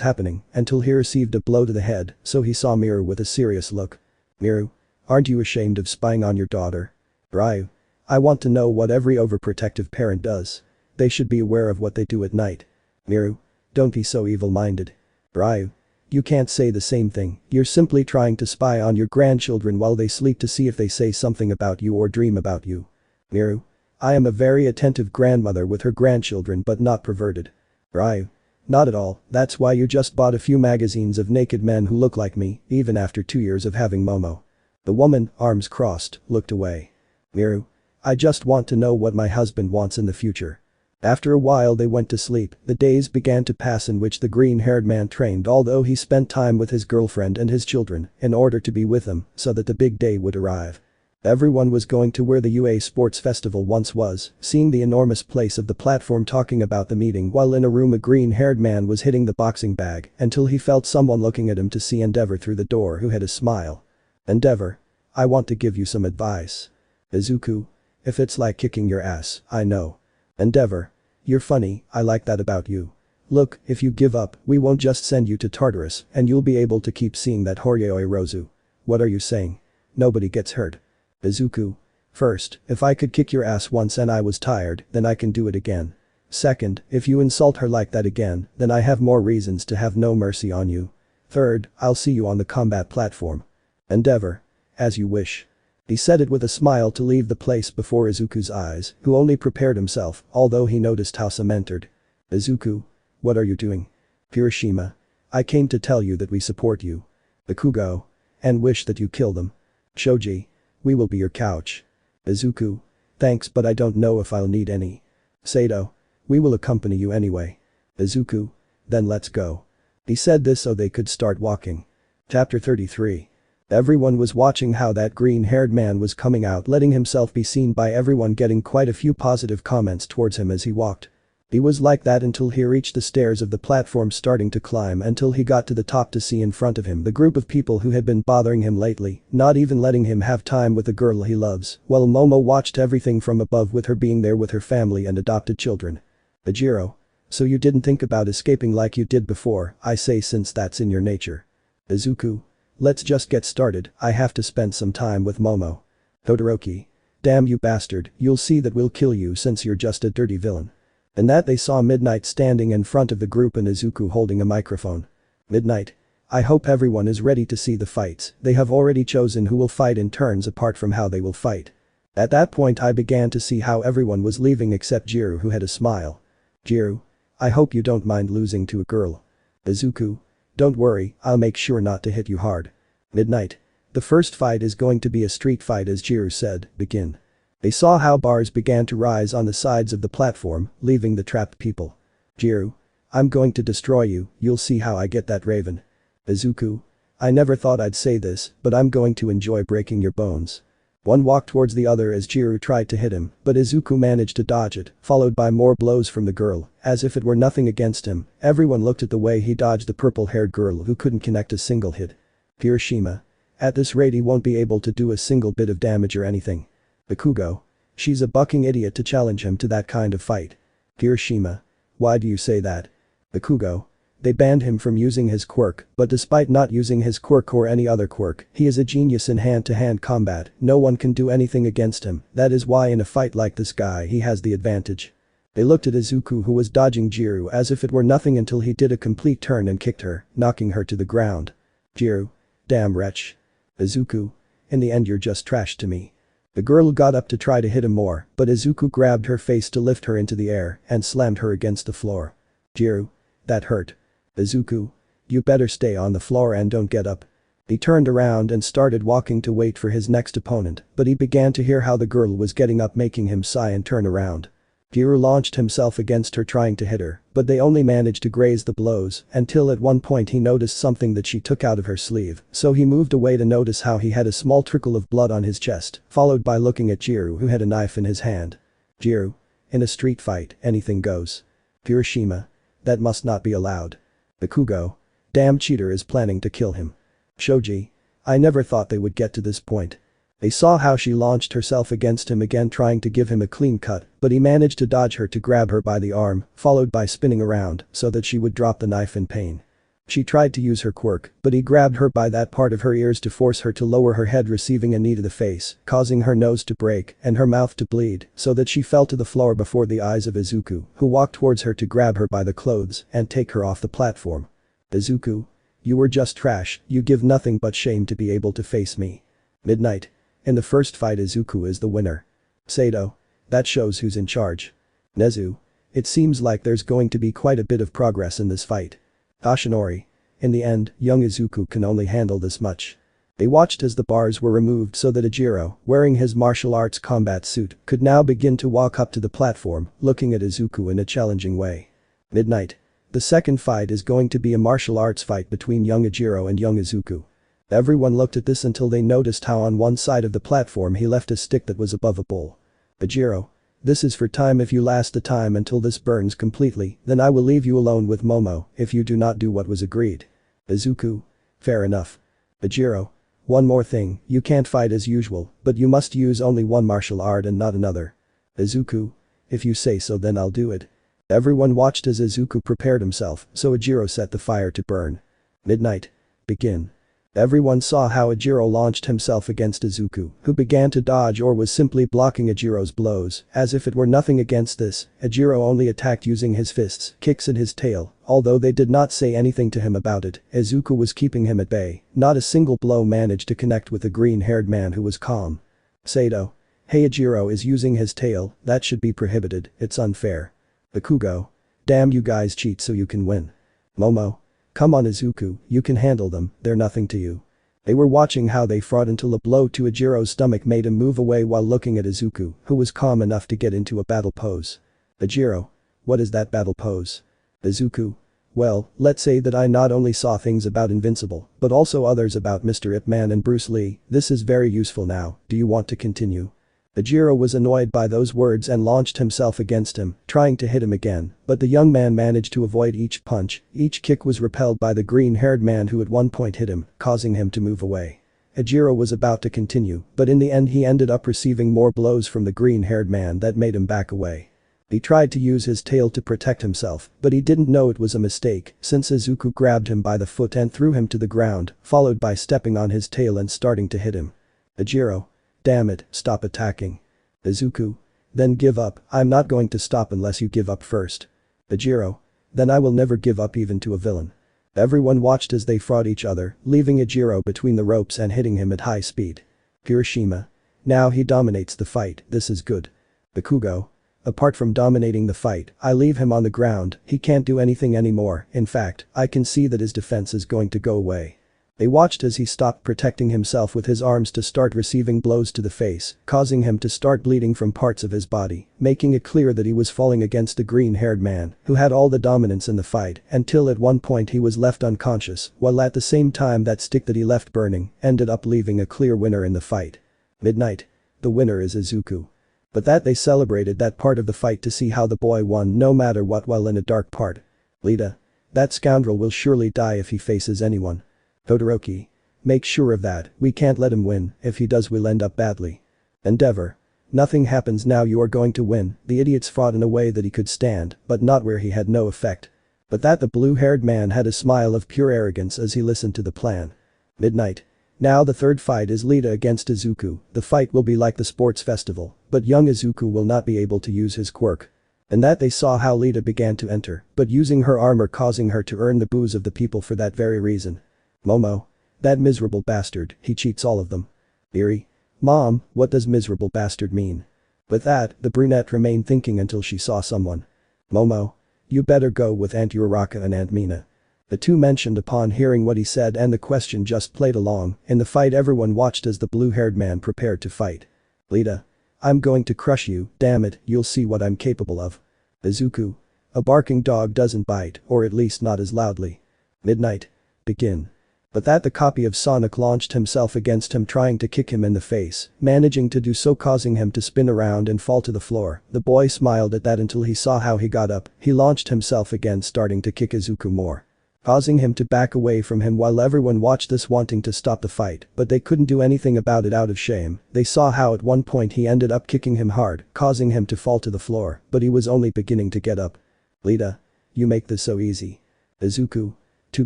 happening, until he received a blow to the head, so he saw Miru with a serious look. Miru. Aren't you ashamed of spying on your daughter? Ryu. I want to know what every overprotective parent does. They should be aware of what they do at night. Miru. Don't be so evil-minded. Ryu. You can't say the same thing, you're simply trying to spy on your grandchildren while they sleep to see if they say something about you or dream about you. Miru. I am a very attentive grandmother with her grandchildren but not perverted. Ryu. Not at all, that's why you just bought a few magazines of naked men who look like me, even after 2 years of having Momo. The woman, arms crossed, looked away. Miru. I just want to know what my husband wants in the future. After a while they went to sleep, the days began to pass in which the green-haired man trained although he spent time with his girlfriend and his children in order to be with them so that the big day would arrive. Everyone was going to where the UA Sports Festival once was, seeing the enormous place of the platform talking about the meeting while in a room a green-haired man was hitting the boxing bag until he felt someone looking at him to see Endeavor through the door who had a smile. Endeavor. I want to give you some advice. Izuku. If it's like kicking your ass, I know. Endeavor. You're funny, I like that about you. Look, if you give up, we won't just send you to Tartarus and you'll be able to keep seeing that Horyoi-Rozu. What are you saying? Nobody gets hurt. Izuku. First, if I could kick your ass once and I was tired, then I can do it again. Second, if you insult her like that again, then I have more reasons to have no mercy on you. Third, I'll see you on the combat platform. Endeavor. As you wish. He said it with a smile to leave the place before Izuku's eyes, who only prepared himself, although he noticed how some entered. Izuku. What are you doing? Kirishima. I came to tell you that we support you. Bakugo. And wish that you kill them. Shoji. We will be your couch. Izuku. Thanks, but I don't know if I'll need any. Sato. We will accompany you anyway. Izuku. Then let's go. He said this so they could start walking. Chapter 33. Everyone was watching how that green-haired man was coming out, letting himself be seen by everyone, getting quite a few positive comments towards him as he walked. He was like that until he reached the stairs of the platform, starting to climb until he got to the top to see in front of him the group of people who had been bothering him lately, not even letting him have time with the girl he loves, while Momo watched everything from above with her being there with her family and adopted children. Ajiro. So you didn't think about escaping like you did before, I say, since that's in your nature. Izuku. Let's just get started, I have to spend some time with Momo. Todoroki. Damn you bastard, you'll see that we'll kill you since you're just a dirty villain. And that they saw Midnight standing in front of the group and Izuku holding a microphone. Midnight. I hope everyone is ready to see the fights, they have already chosen who will fight in turns apart from how they will fight. At that point I began to see how everyone was leaving except Jiro, who had a smile. Jiro. I hope you don't mind losing to a girl. Izuku. Don't worry, I'll make sure not to hit you hard. Midnight. The first fight is going to be a street fight, as Jiro said, begin. They saw how bars began to rise on the sides of the platform, leaving the trapped people. Jiro. I'm going to destroy you, you'll see how I get that raven. Izuku. I never thought I'd say this, but I'm going to enjoy breaking your bones. One walked towards the other as Jiro tried to hit him, but Izuku managed to dodge it, followed by more blows from the girl, as if it were nothing against him. Everyone looked at the way he dodged the purple-haired girl who couldn't connect a single hit. Kirishima. At this rate he won't be able to do a single bit of damage or anything. Bakugo. She's a bucking idiot to challenge him to that kind of fight. Kirishima. Why do you say that? Bakugo. They banned him from using his quirk, but despite not using his quirk or any other quirk, he is a genius in hand-to-hand combat, no one can do anything against him, that is why in a fight like this guy he has the advantage. They looked at Izuku, who was dodging Jiro as if it were nothing until he did a complete turn and kicked her, knocking her to the ground. Jiro. Damn wretch. Izuku. In the end you're just trash to me. The girl got up to try to hit him more, but Izuku grabbed her face to lift her into the air and slammed her against the floor. Jiro. That hurt. Izuku. You better stay on the floor and don't get up. He turned around and started walking to wait for his next opponent, but he began to hear how the girl was getting up, making him sigh and turn around. Jiro launched himself against her trying to hit her, but they only managed to graze the blows until at one point he noticed something that she took out of her sleeve, so he moved away to notice how he had a small trickle of blood on his chest, followed by looking at Jiro, who had a knife in his hand. Jiro. In a street fight, anything goes. Kirishima. That must not be allowed. Bakugo. Damn cheater is planning to kill him. Shoji. I never thought they would get to this point. They saw how she launched herself against him again, trying to give him a clean cut, but he managed to dodge her to grab her by the arm, followed by spinning around so that she would drop the knife in pain. She tried to use her quirk, but he grabbed her by that part of her ears to force her to lower her head, receiving a knee to the face, causing her nose to break and her mouth to bleed so that she fell to the floor before the eyes of Izuku, who walked towards her to grab her by the clothes and take her off the platform. Izuku. You were just trash, you give nothing but shame to be able to face me. Midnight. In the first fight Izuku is the winner. Sato. That shows who's in charge. Nezu. It seems like there's going to be quite a bit of progress in this fight. Toshinori. In the end, young Izuku can only handle this much. They watched as the bars were removed so that Ajiro, wearing his martial arts combat suit, could now begin to walk up to the platform, looking at Izuku in a challenging way. Midnight. The second fight is going to be a martial arts fight between young Ajiro and young Izuku. Everyone looked at this until they noticed how on one side of the platform he left a stick that was above a bowl. Ajiro. This is for time. If you last the time until this burns completely, then I will leave you alone with Momo if you do not do what was agreed. Izuku. Fair enough. Ajiro. One more thing, you can't fight as usual, but you must use only one martial art and not another. Izuku. If you say so then I'll do it. Everyone watched as Izuku prepared himself, so Ajiro set the fire to burn. Midnight. Begin. Everyone saw how Ejiro launched himself against Izuku, who began to dodge or was simply blocking Ejiro's blows. As if it were nothing against this, Ejiro only attacked using his fists, kicks and his tail. Although they did not say anything to him about it, Izuku was keeping him at bay. Not a single blow managed to connect with the green-haired man who was calm. Sato. Hey, Ejiro is using his tail, that should be prohibited, it's unfair. Bakugo. Damn, you guys cheat so you can win. Momo. Come on Izuku, you can handle them, they're nothing to you. They were watching how they fought until a blow to Ejiro's stomach made him move away while looking at Izuku, who was calm enough to get into a battle pose. Ejiro. What is that battle pose? Izuku. Well, let's say that I not only saw things about Invincible, but also others about Mr. Ip Man and Bruce Lee, this is very useful now, do you want to continue? Ejiro was annoyed by those words and launched himself against him, trying to hit him again, but the young man managed to avoid each punch. Each kick was repelled by the green-haired man who at one point hit him, causing him to move away. Ejiro was about to continue, but in the end he ended up receiving more blows from the green-haired man that made him back away. He tried to use his tail to protect himself, but he didn't know it was a mistake, since Izuku grabbed him by the foot and threw him to the ground, followed by stepping on his tail and starting to hit him. Ejiro. Damn it, stop attacking. Izuku. Then give up, I'm not going to stop unless you give up first. Ejiro. Then I will never give up even to a villain. Everyone watched as they fought each other, leaving Ejiro between the ropes and hitting him at high speed. Hiroshima. Now he dominates the fight, this is good. Bakugo. Apart from dominating the fight, I leave him on the ground, he can't do anything anymore, in fact, I can see that his defense is going to go away. They watched as he stopped protecting himself with his arms to start receiving blows to the face, causing him to start bleeding from parts of his body, making it clear that he was falling against the green-haired man, who had all the dominance in the fight, until at one point he was left unconscious, while at the same time that stick that he left burning, ended up leaving a clear winner in the fight. Midnight. The winner is Izuku. But that they celebrated that part of the fight to see how the boy won no matter what while in a dark part. Lita. That scoundrel will surely die if he faces anyone. Todoroki. Make sure of that, we can't let him win, if he does we'll end up badly. Endeavor. Nothing happens now, you are going to win. The idiots fought in a way that he could stand, but not where he had no effect. But that the blue-haired man had a smile of pure arrogance as he listened to the plan. Midnight. Now the third fight is Lita against Izuku, the fight will be like the sports festival, but young Izuku will not be able to use his quirk. And that they saw how Lita began to enter, but using her armor causing her to earn the boos of the people for that very reason. Momo. That miserable bastard, he cheats all of them. Eri. Mom, what does miserable bastard mean? With that, the brunette remained thinking until she saw someone. Momo. You better go with Aunt Uraraka and Aunt Mina. The two mentioned upon hearing what he said and the question just played along. In the fight everyone watched as the blue-haired man prepared to fight. Lita. I'm going to crush you, damn it, you'll see what I'm capable of. Izuku. A barking dog doesn't bite, or at least not as loudly. Midnight. Begin. But that the copy of Sonic launched himself against him trying to kick him in the face, managing to do so causing him to spin around and fall to the floor. The boy smiled at that until he saw how he got up, he launched himself again starting to kick Izuku more, causing him to back away from him while everyone watched this wanting to stop the fight, but they couldn't do anything about it out of shame. They saw how at one point he ended up kicking him hard, causing him to fall to the floor, but he was only beginning to get up. Lita. You make this so easy. Izuku. Too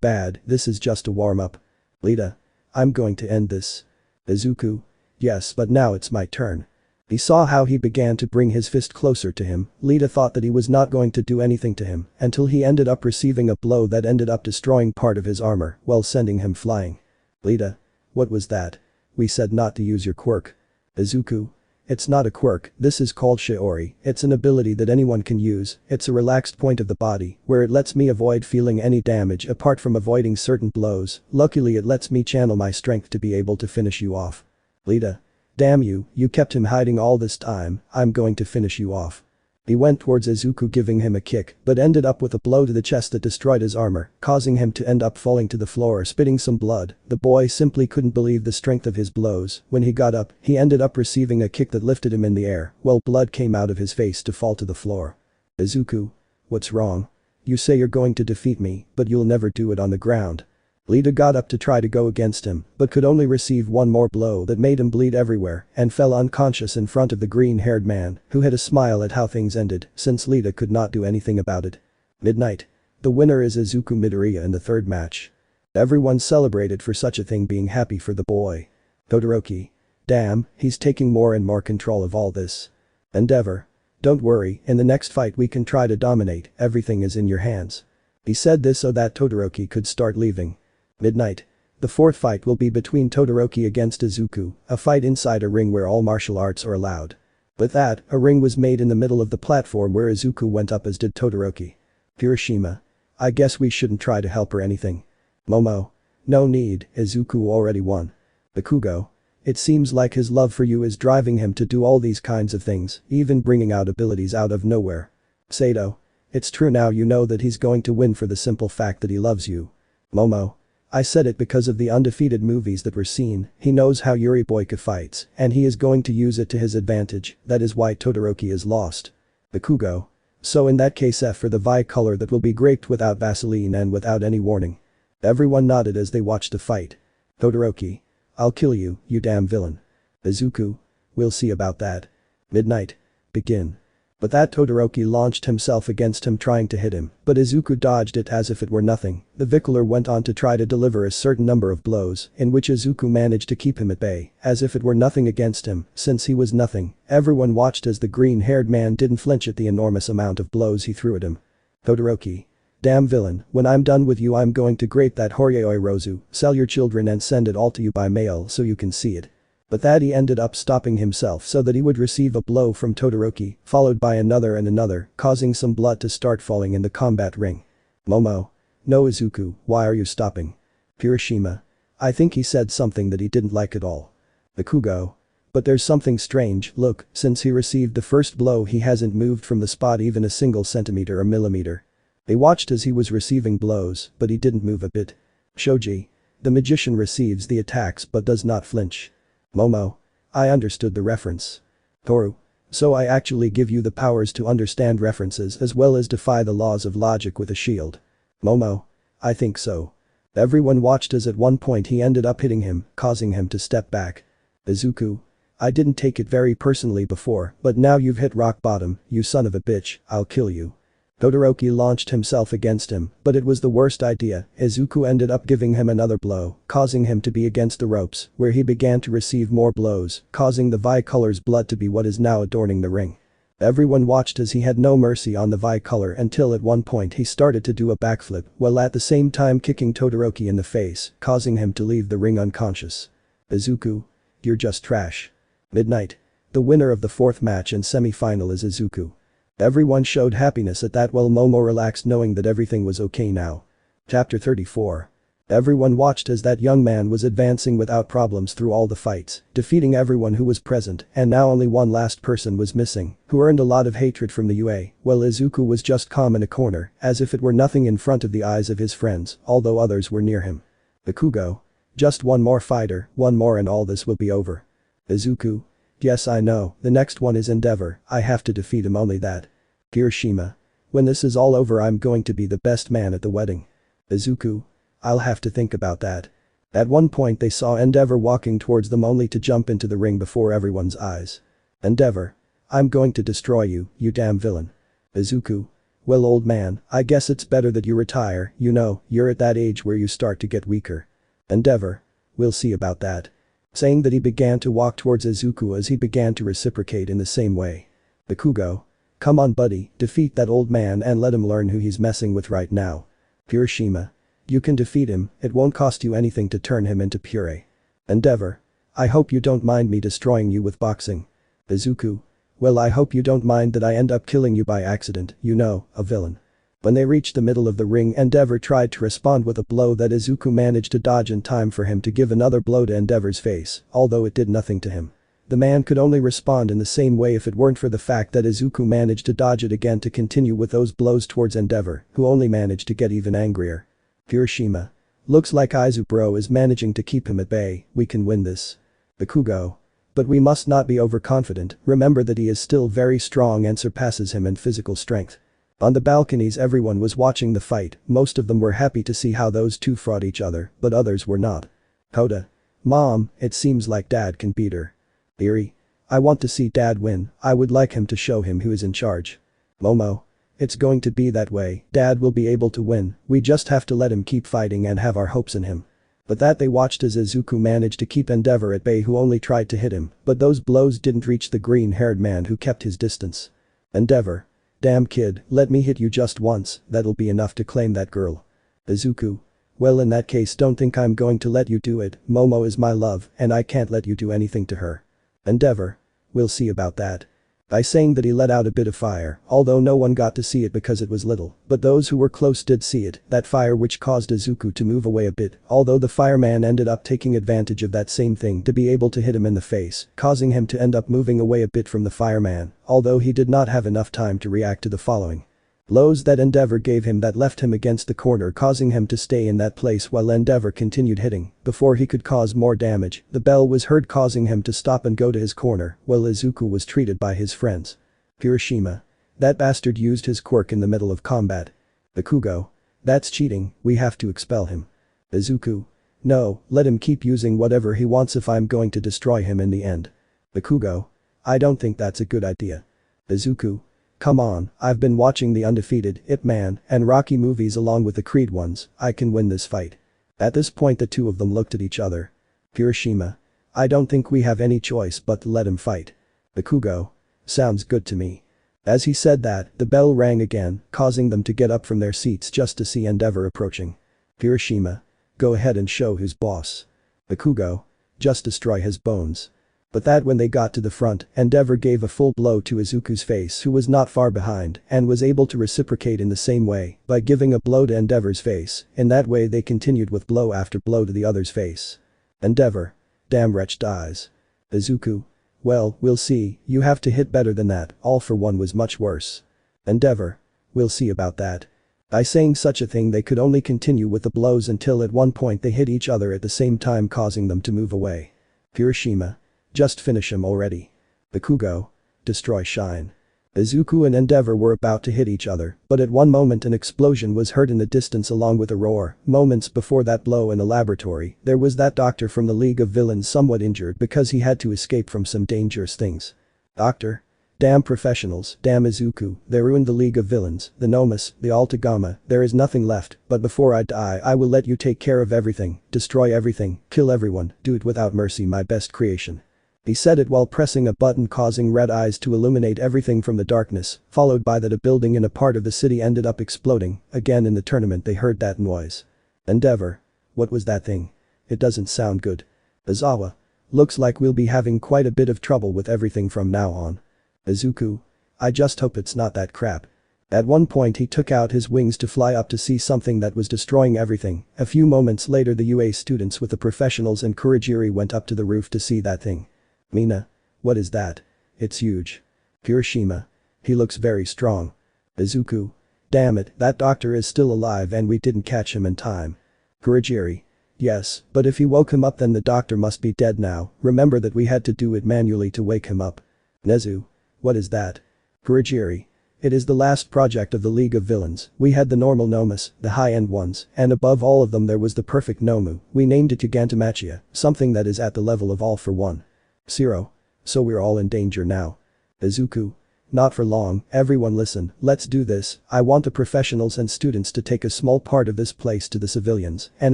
bad, this is just a warm-up. Lita. I'm going to end this. Izuku. Yes, but now it's my turn. He saw how he began to bring his fist closer to him. Lita thought that he was not going to do anything to him until he ended up receiving a blow that ended up destroying part of his armor while sending him flying. Lita. What was that? We said not to use your quirk. Izuku. It's not a quirk, this is called Shiori, it's an ability that anyone can use, it's a relaxed point of the body where it lets me avoid feeling any damage apart from avoiding certain blows, luckily it lets me channel my strength to be able to finish you off. Lita. Damn you, you kept him hiding all this time, I'm going to finish you off. He went towards Izuku giving him a kick but ended up with a blow to the chest that destroyed his armor, causing him to end up falling to the floor spitting some blood. The boy simply couldn't believe the strength of his blows. When he got up, he ended up receiving a kick that lifted him in the air, while blood came out of his face to fall to the floor. Izuku. What's wrong? You say you're going to defeat me, but you'll never do it on the ground. Lita got up to try to go against him, but could only receive one more blow that made him bleed everywhere and fell unconscious in front of the green-haired man, who had a smile at how things ended, since Lita could not do anything about it. Midnight. The winner is Izuku Midoriya in the third match. Everyone celebrated for such a thing being happy for the boy. Todoroki. Damn, he's taking more and more control of all this. Endeavor. Don't worry, in the next fight we can try to dominate, everything is in your hands. He said this so that Todoroki could start leaving. Midnight. The fourth fight will be between Todoroki against Izuku, a fight inside a ring where all martial arts are allowed. With that, a ring was made in the middle of the platform where Izuku went up as did Todoroki. Hiroshima. I guess we shouldn't try to help or anything. Momo. No need, Izuku already won. Bakugo. It seems like his love for you is driving him to do all these kinds of things, even bringing out abilities out of nowhere. Sato. It's true now you know that he's going to win for the simple fact that he loves you. Momo. I said it because of the undefeated movies that were seen, he knows how Yuri Boyka fights, and he is going to use it to his advantage, that is why Todoroki is lost. Bakugo. So in that case F for the Vi color that will be graped without Vaseline and without any warning. Everyone nodded as they watched the fight. Todoroki. I'll kill you, you damn villain. Izuku. We'll see about that. Midnight. Begin. But that Todoroki launched himself against him trying to hit him, but Izuku dodged it as if it were nothing. The Victor went on to try to deliver a certain number of blows, in which Izuku managed to keep him at bay, as if it were nothing against him, since he was nothing. Everyone watched as the green-haired man didn't flinch at the enormous amount of blows he threw at him. Todoroki. Damn villain, when I'm done with you I'm going to grape that Horyoi Rozu, sell your children and send it all to you by mail so you can see it. But that he ended up stopping himself so that he would receive a blow from Todoroki, followed by another and another, causing some blood to start falling in the combat ring. Momo. No Izuku, why are you stopping? Hiroshima. I think he said something that he didn't like at all. Bakugo. But there's something strange, look, since he received the first blow he hasn't moved from the spot even a single centimeter or millimeter. They watched as he was receiving blows, but he didn't move a bit. Shoji. The magician receives the attacks but does not flinch. Momo. I understood the reference. Toru. So I actually give you the powers to understand references as well as defy the laws of logic with a shield. Momo. I think so. Everyone watched as at one point he ended up hitting him, causing him to step back. Izuku. I didn't take it very personally before, but now you've hit rock bottom, you son of a bitch, I'll kill you. Todoroki launched himself against him, but it was the worst idea. Izuku ended up giving him another blow, causing him to be against the ropes, where he began to receive more blows, causing the Vi color's blood to be what is now adorning the ring. Everyone watched as he had no mercy on the Vi color until at one point he started to do a backflip while at the same time kicking Todoroki in the face, causing him to leave the ring unconscious. Izuku. You're just trash. Midnight. The winner of the fourth match and semi-final is Izuku. Everyone showed happiness at that while Momo relaxed knowing that everything was okay now. Chapter 34. Everyone watched as that young man was advancing without problems through all the fights, defeating everyone who was present, and now only one last person was missing, who earned a lot of hatred from the UA, while Izuku was just calm in a corner, as if it were nothing in front of the eyes of his friends, although others were near him. Bakugo. Just one more fighter, one more and all this will be over. Izuku. Yes I know, the next one is Endeavor, I have to defeat him only that. Hiroshima. When this is all over I'm going to be the best man at the wedding. Izuku. I'll have to think about that. At one point they saw Endeavor walking towards them only to jump into the ring before everyone's eyes. Endeavor. I'm going to destroy you, you damn villain. Izuku. Well old man, I guess it's better that you retire, you know, you're at that age where you start to get weaker. Endeavor. We'll see about that. Saying that he began to walk towards Izuku as he began to reciprocate in the same way. Bakugo. Come on buddy, defeat that old man and let him learn who he's messing with right now. Hiroshima. You can defeat him, it won't cost you anything to turn him into puree. Endeavor. I hope you don't mind me destroying you with boxing. Izuku. Well I hope you don't mind that I end up killing you by accident, you know, a villain. When they reached the middle of the ring Endeavor tried to respond with a blow that Izuku managed to dodge in time for him to give another blow to Endeavor's face, although it did nothing to him. The man could only respond in the same way if it weren't for the fact that Izuku managed to dodge it again to continue with those blows towards Endeavor, who only managed to get even angrier. Hiroshima. Looks like Izu is managing to keep him at bay, we can win this. Bakugo. But we must not be overconfident, remember that he is still very strong and surpasses him in physical strength. On the balconies everyone was watching the fight, most of them were happy to see how those two fought each other, but others were not. Kota. Mom, it seems like Dad can beat her. Eri. I want to see Dad win, I would like him to show him who is in charge. Momo. It's going to be that way, Dad will be able to win, we just have to let him keep fighting and have our hopes in him. But that they watched as Izuku managed to keep Endeavor at bay, who only tried to hit him, but those blows didn't reach the green-haired man who kept his distance. Endeavor. Damn kid, let me hit you just once, that'll be enough to claim that girl. Izuku. Well, in that case, don't think I'm going to let you do it, Momo is my love and I can't let you do anything to her. Endeavor. We'll see about that. By saying that, he let out a bit of fire, although no one got to see it because it was little, but those who were close did see it, that fire which caused Izuku to move away a bit, although the fireman ended up taking advantage of that same thing to be able to hit him in the face, causing him to end up moving away a bit from the fireman, although he did not have enough time to react to the following blows that Endeavor gave him that left him against the corner, causing him to stay in that place while Endeavor continued hitting. Before he could cause more damage, the bell was heard, causing him to stop and go to his corner while Izuku was treated by his friends. Hiroshima. That bastard used his quirk in the middle of combat. Bakugo. That's cheating, we have to expel him. Izuku. No, let him keep using whatever he wants if I'm going to destroy him in the end. Bakugo. I don't think that's a good idea. Izuku. Come on, I've been watching the Undefeated, Ip Man, and Rocky movies along with the Creed ones, I can win this fight. At this point the two of them looked at each other. Hiroshima. I don't think we have any choice but to let him fight. Bakugo. Sounds good to me. As he said that, the bell rang again, causing them to get up from their seats just to see Endeavor approaching. Hiroshima. Go ahead and show who's boss. Bakugo. Just destroy his bones. But that when they got to the front, Endeavor gave a full blow to Izuku's face, who was not far behind, and was able to reciprocate in the same way by giving a blow to Endeavor's face. In that way they continued with blow after blow to the other's face. Endeavor. Damn wretched eyes. Izuku. Well, we'll see, you have to hit better than that, All for One was much worse. Endeavor. We'll see about that. By saying such a thing, they could only continue with the blows until at one point they hit each other at the same time, causing them to move away. Hiroshima. Just finish him already. Bakugo. Destroy Shine. Izuku and Endeavor were about to hit each other, but at one moment an explosion was heard in the distance along with a roar. Moments before that blow in the laboratory, there was that doctor from the League of Villains somewhat injured because he had to escape from some dangerous things. Doctor? Damn professionals, damn Izuku, they ruined the League of Villains, the Nomus, the Altagama, there is nothing left, but before I die I will let you take care of everything, destroy everything, kill everyone, do it without mercy, my best creation. He said it while pressing a button, causing red eyes to illuminate everything from the darkness, followed by that a building in a part of the city ended up exploding. Again in the tournament they heard that noise. Endeavor. What was that thing? It doesn't sound good. Izawa. Looks like we'll be having quite a bit of trouble with everything from now on. Izuku. I just hope it's not that crap. At one point he took out his wings to fly up to see something that was destroying everything. A few moments later the UA students with the professionals and Kurogiri went up to the roof to see that thing. Mina. What is that? It's huge. Hiroshima. He looks very strong. Izuku. Damn it, that doctor is still alive and we didn't catch him in time. Kurogiri. Yes, but if he woke him up then the doctor must be dead now, remember that we had to do it manually to wake him up. Nezu. What is that? Kurogiri. It is the last project of the League of Villains. We had the normal Nomus, the high-end ones, and above all of them there was the perfect Nomu. We named it Gigantomachia, something that is at the level of All for One. Zero. So we're all in danger now. Izuku. Not for long, everyone listen, let's do this, I want the professionals and students to take a small part of this place to the civilians, and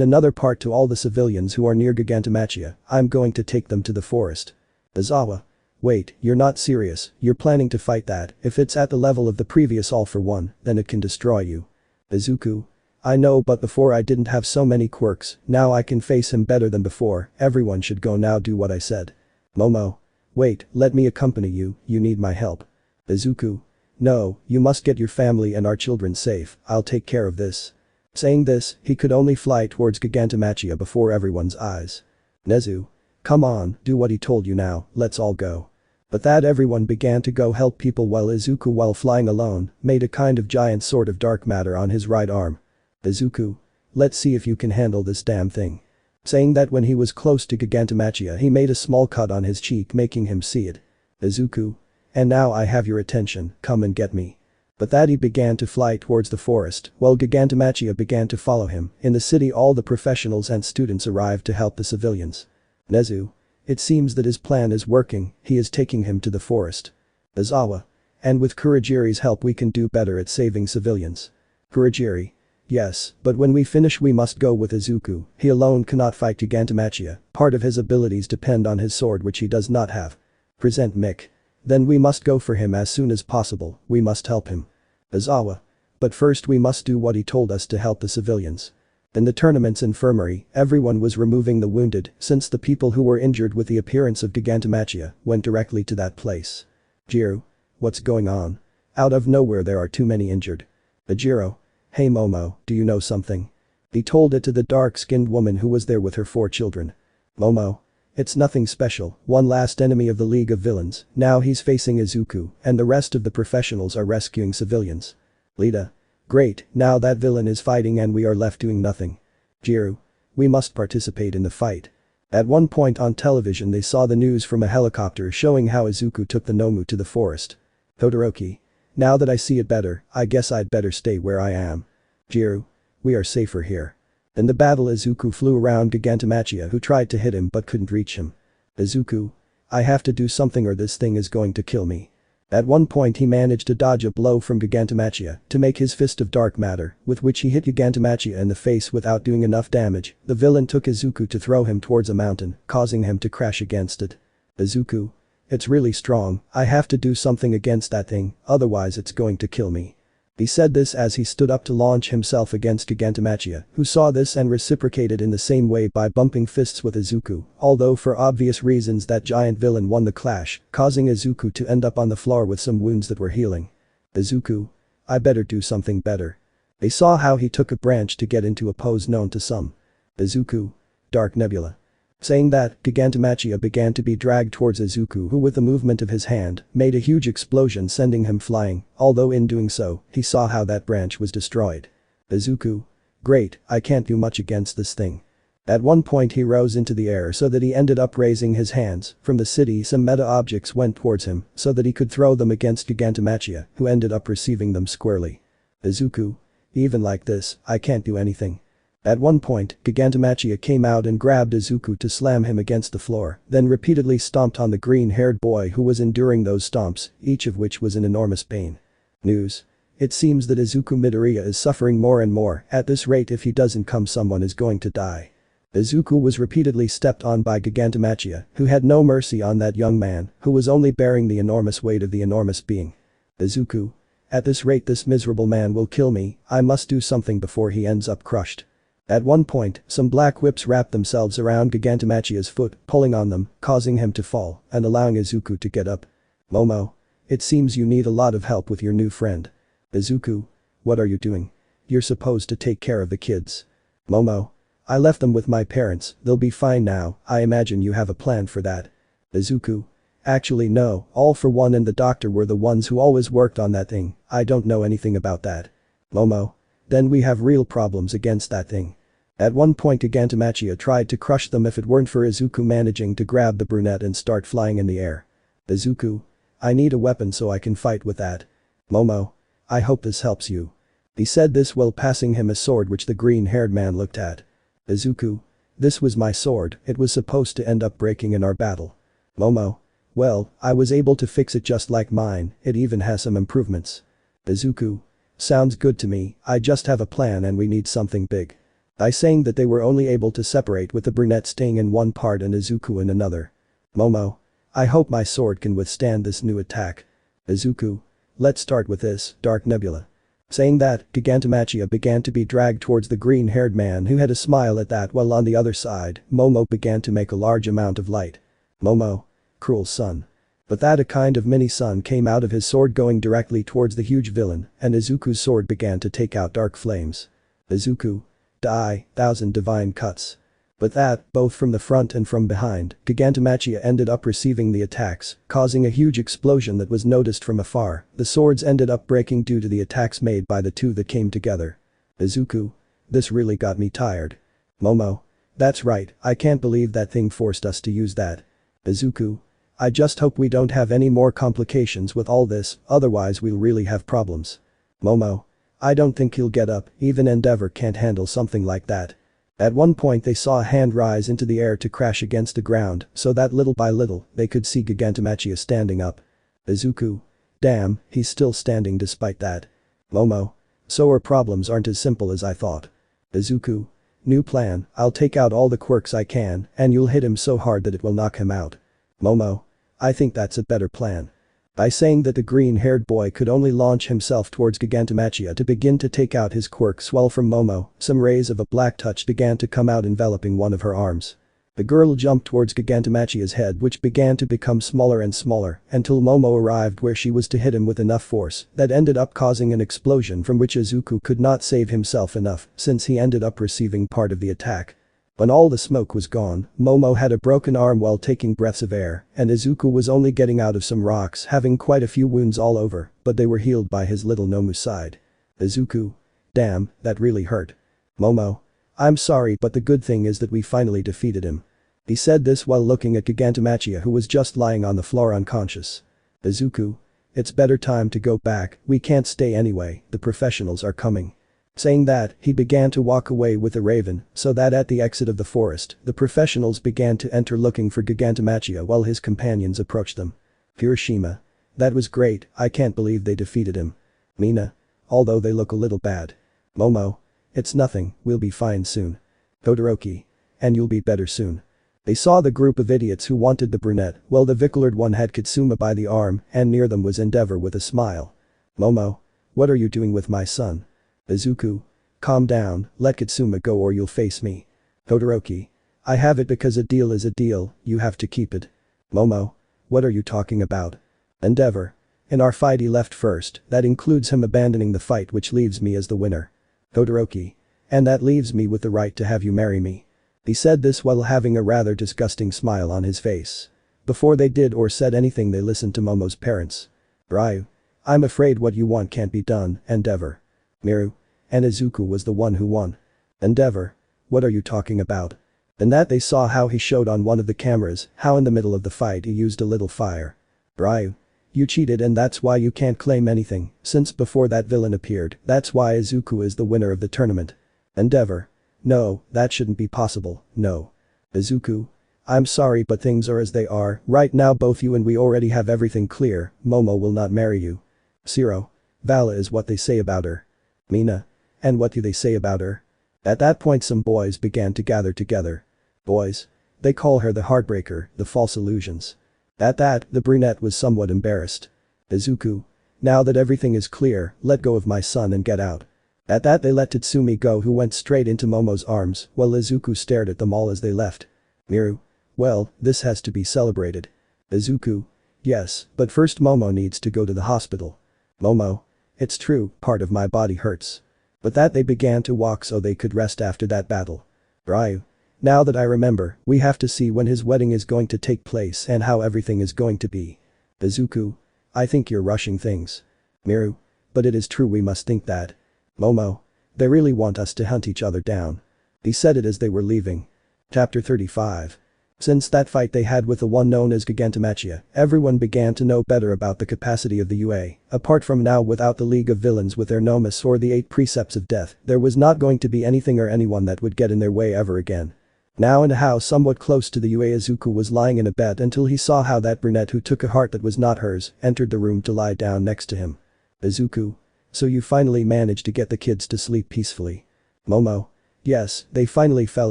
another part to all the civilians who are near Gigantomachia, I'm going to take them to the forest. Izawa. Wait, you're not serious, you're planning to fight that, if it's at the level of the previous All for One, then it can destroy you. Izuku. I know, but before I didn't have so many quirks, now I can face him better than before, everyone should go now, do what I said. Momo. Wait, let me accompany you, you need my help. Izuku. No, you must get your family and our children safe, I'll take care of this. Saying this, he could only fly towards Gigantomachia before everyone's eyes. Nezu. Come on, do what he told you now, let's all go. But that everyone began to go help people while Izuku, while flying alone, made a kind of giant sword of dark matter on his right arm. Izuku. Let's see if you can handle this damn thing. Saying that when he was close to Gigantomachia he made a small cut on his cheek making him see it. Izuku. And now I have your attention, come and get me. But that he began to fly towards the forest while Gigantomachia began to follow him. In the city all the professionals and students arrived to help the civilians. Nezu. It seems that his plan is working, he is taking him to the forest. Izawa. And with Kurogiri's help we can do better at saving civilians. Kurogiri. Yes, but when we finish we must go with Izuku, he alone cannot fight Gigantomachia, part of his abilities depend on his sword which he does not have. Present Mick. Then we must go for him as soon as possible, we must help him. Izawa. But first we must do what he told us to help the civilians. In the tournament's infirmary, everyone was removing the wounded since the people who were injured with the appearance of Gigantomachia went directly to that place. Jiro. What's going on? Out of nowhere there are too many injured. Jiro. Hey Momo, do you know something? He told it to the dark-skinned woman who was there with her 4 children. Momo. It's nothing special, one last enemy of the League of Villains, now he's facing Izuku, and the rest of the professionals are rescuing civilians. Lita. Great, now that villain is fighting and we are left doing nothing. Jiro. We must participate in the fight. At one point on television they saw the news from a helicopter showing how Izuku took the Nomu to the forest. Todoroki. Now that I see it better, I guess I'd better stay where I am. Jiro. We are safer here. In the battle Izuku flew around Gigantomachia who tried to hit him but couldn't reach him. Izuku. I have to do something or this thing is going to kill me. At one point he managed to dodge a blow from Gigantomachia to make his fist of dark matter, with which he hit Gigantomachia in the face without doing enough damage. The villain took Izuku to throw him towards a mountain, causing him to crash against it. Izuku. It's really strong, I have to do something against that thing, otherwise it's going to kill me. He said this as he stood up to launch himself against Gigantomachia, who saw this and reciprocated in the same way by bumping fists with Izuku, although for obvious reasons that giant villain won the clash, causing Izuku to end up on the floor with some wounds that were healing. Izuku. I better do something better. They saw how he took a branch to get into a pose known to some. Izuku. Dark Nebula. Saying that, Gigantomachia began to be dragged towards Izuku who with the movement of his hand, made a huge explosion sending him flying, although in doing so, he saw how that branch was destroyed. Izuku. Great, I can't do much against this thing. At one point he rose into the air so that he ended up raising his hands, from the city some meta objects went towards him, so that he could throw them against Gigantomachia, who ended up receiving them squarely. Izuku. Even like this, I can't do anything. At one point, Gigantomachia came out and grabbed Izuku to slam him against the floor, then repeatedly stomped on the green-haired boy who was enduring those stomps, each of which was in enormous pain. News. It seems that Izuku Midoriya is suffering more and more, at this rate if he doesn't come someone is going to die. Izuku was repeatedly stepped on by Gigantomachia, who had no mercy on that young man, who was only bearing the enormous weight of the enormous being. Izuku. At this rate this miserable man will kill me, I must do something before he ends up crushed. At one point, some black whips wrapped themselves around Gigantomachia's foot, pulling on them, causing him to fall, and allowing Izuku to get up. Momo. It seems you need a lot of help with your new friend. Izuku. What are you doing? You're supposed to take care of the kids. Momo. I left them with my parents, they'll be fine now, I imagine you have a plan for that. Izuku. Actually no, All For One and the doctor were the ones who always worked on that thing, I don't know anything about that. Momo. Then we have real problems against that thing. At one point Gigantomachia tried to crush them if it weren't for Izuku managing to grab the brunette and start flying in the air. Izuku. I need a weapon so I can fight with that. Momo. I hope this helps you. He said this while passing him a sword which the green-haired man looked at. Izuku. This was my sword, it was supposed to end up breaking in our battle. Momo. Well, I was able to fix it just like mine, it even has some improvements. Izuku. Sounds good to me, I just have a plan and we need something big. I saying that they were only able to separate with the brunette staying in one part and Izuku in another. Momo. I hope my sword can withstand this new attack. Izuku. Let's start with this, Dark Nebula. Saying that, Gigantomachia began to be dragged towards the green-haired man who had a smile at that while on the other side, Momo began to make a large amount of light. Momo. Cruel son. But that a kind of mini-sun came out of his sword going directly towards the huge villain, and Izuku's sword began to take out dark flames. Izuku. Die, 1,000 divine cuts. But that, both from the front and from behind, Gigantomachia ended up receiving the attacks, causing a huge explosion that was noticed from afar, the swords ended up breaking due to the attacks made by the two that came together. Izuku. This really got me tired. Momo. That's right, I can't believe that thing forced us to use that. Izuku. I just hope we don't have any more complications with all this, otherwise we'll really have problems. Momo. I don't think he'll get up, even Endeavor can't handle something like that. At one point they saw a hand rise into the air to crash against the ground, so that little by little, they could see Gigantomachia standing up. Izuku. Damn, he's still standing despite that. Momo. So our problems aren't as simple as I thought. Izuku. New plan, I'll take out all the quirks I can, and you'll hit him so hard that it will knock him out. Momo. I think that's a better plan. By saying that the green-haired boy could only launch himself towards Gigantomachia to begin to take out his quirks while from Momo, some rays of a black touch began to come out enveloping one of her arms. The girl jumped towards Gigantomachia's head which began to become smaller and smaller until Momo arrived where she was to hit him with enough force that ended up causing an explosion from which Izuku could not save himself enough since he ended up receiving part of the attack. When all the smoke was gone, Momo had a broken arm while taking breaths of air and Izuku was only getting out of some rocks having quite a few wounds all over but they were healed by his little Nomu side. Izuku. Damn, that really hurt. Momo. I'm sorry but the good thing is that we finally defeated him. He said this while looking at Gigantomachia who was just lying on the floor unconscious. Izuku. It's better time to go back, we can't stay anyway, the professionals are coming. Saying that, he began to walk away with the raven so that at the exit of the forest, the professionals began to enter looking for Gigantomachia while his companions approached them. Hiroshima. That was great, I can't believe they defeated him. Mina. Although they look a little bad. Momo. It's nothing, we'll be fine soon. Todoroki. And you'll be better soon. They saw the group of idiots who wanted the brunette, while the vicolored one had Kitsuma by the arm and near them was Endeavor with a smile. Momo. What are you doing with my son? Izuku. Calm down, let Kitsuma go or you'll face me. Todoroki. I have it because a deal is a deal, you have to keep it. Momo. What are you talking about? Endeavor. In our fight he left first, that includes him abandoning the fight which leaves me as the winner. Todoroki. And that leaves me with the right to have you marry me. He said this while having a rather disgusting smile on his face. Before they did or said anything they listened to Momo's parents. Ryu. I'm afraid what you want can't be done, Endeavor. Miru. And Izuku was the one who won. Endeavor. What are you talking about? In that they saw how he showed on one of the cameras how in the middle of the fight he used a little fire. Ryu. You cheated and that's why you can't claim anything, since before that villain appeared, that's why Izuku is the winner of the tournament. Endeavor. No, that shouldn't be possible, no. Izuku. I'm sorry but things are as they are, right now both you and we already have everything clear, Momo will not marry you. Zero. Vala is what they say about her. Mina. And what do they say about her? At that point some boys began to gather together. Boys. They call her the heartbreaker, the false illusions. At that, the brunette was somewhat embarrassed. Izuku. Now that everything is clear, let go of my son and get out. At that they let Tatsumi go who went straight into Momo's arms while Izuku stared at them all as they left. Miru. Well, this has to be celebrated. Izuku. Yes, but first Momo needs to go to the hospital. Momo. It's true, part of my body hurts. But that they began to walk so they could rest after that battle. Ryu. Now that I remember, we have to see when his wedding is going to take place and how everything is going to be. Izuku. I think you're rushing things. Miru. But it is true we must think that. Momo. They really want us to hunt each other down. He said it as they were leaving. Chapter 35. Since that fight they had with the one known as Gigantomachia, everyone began to know better about the capacity of the UA. Apart from now without the League of Villains with their Nomus or the 8 Precepts of Death, there was not going to be anything or anyone that would get in their way ever again. Now in a house somewhat close to the UA Izuku was lying in a bed until he saw how that brunette who took a heart that was not hers entered the room to lie down next to him. Izuku. So you finally managed to get the kids to sleep peacefully. Momo. Yes, they finally fell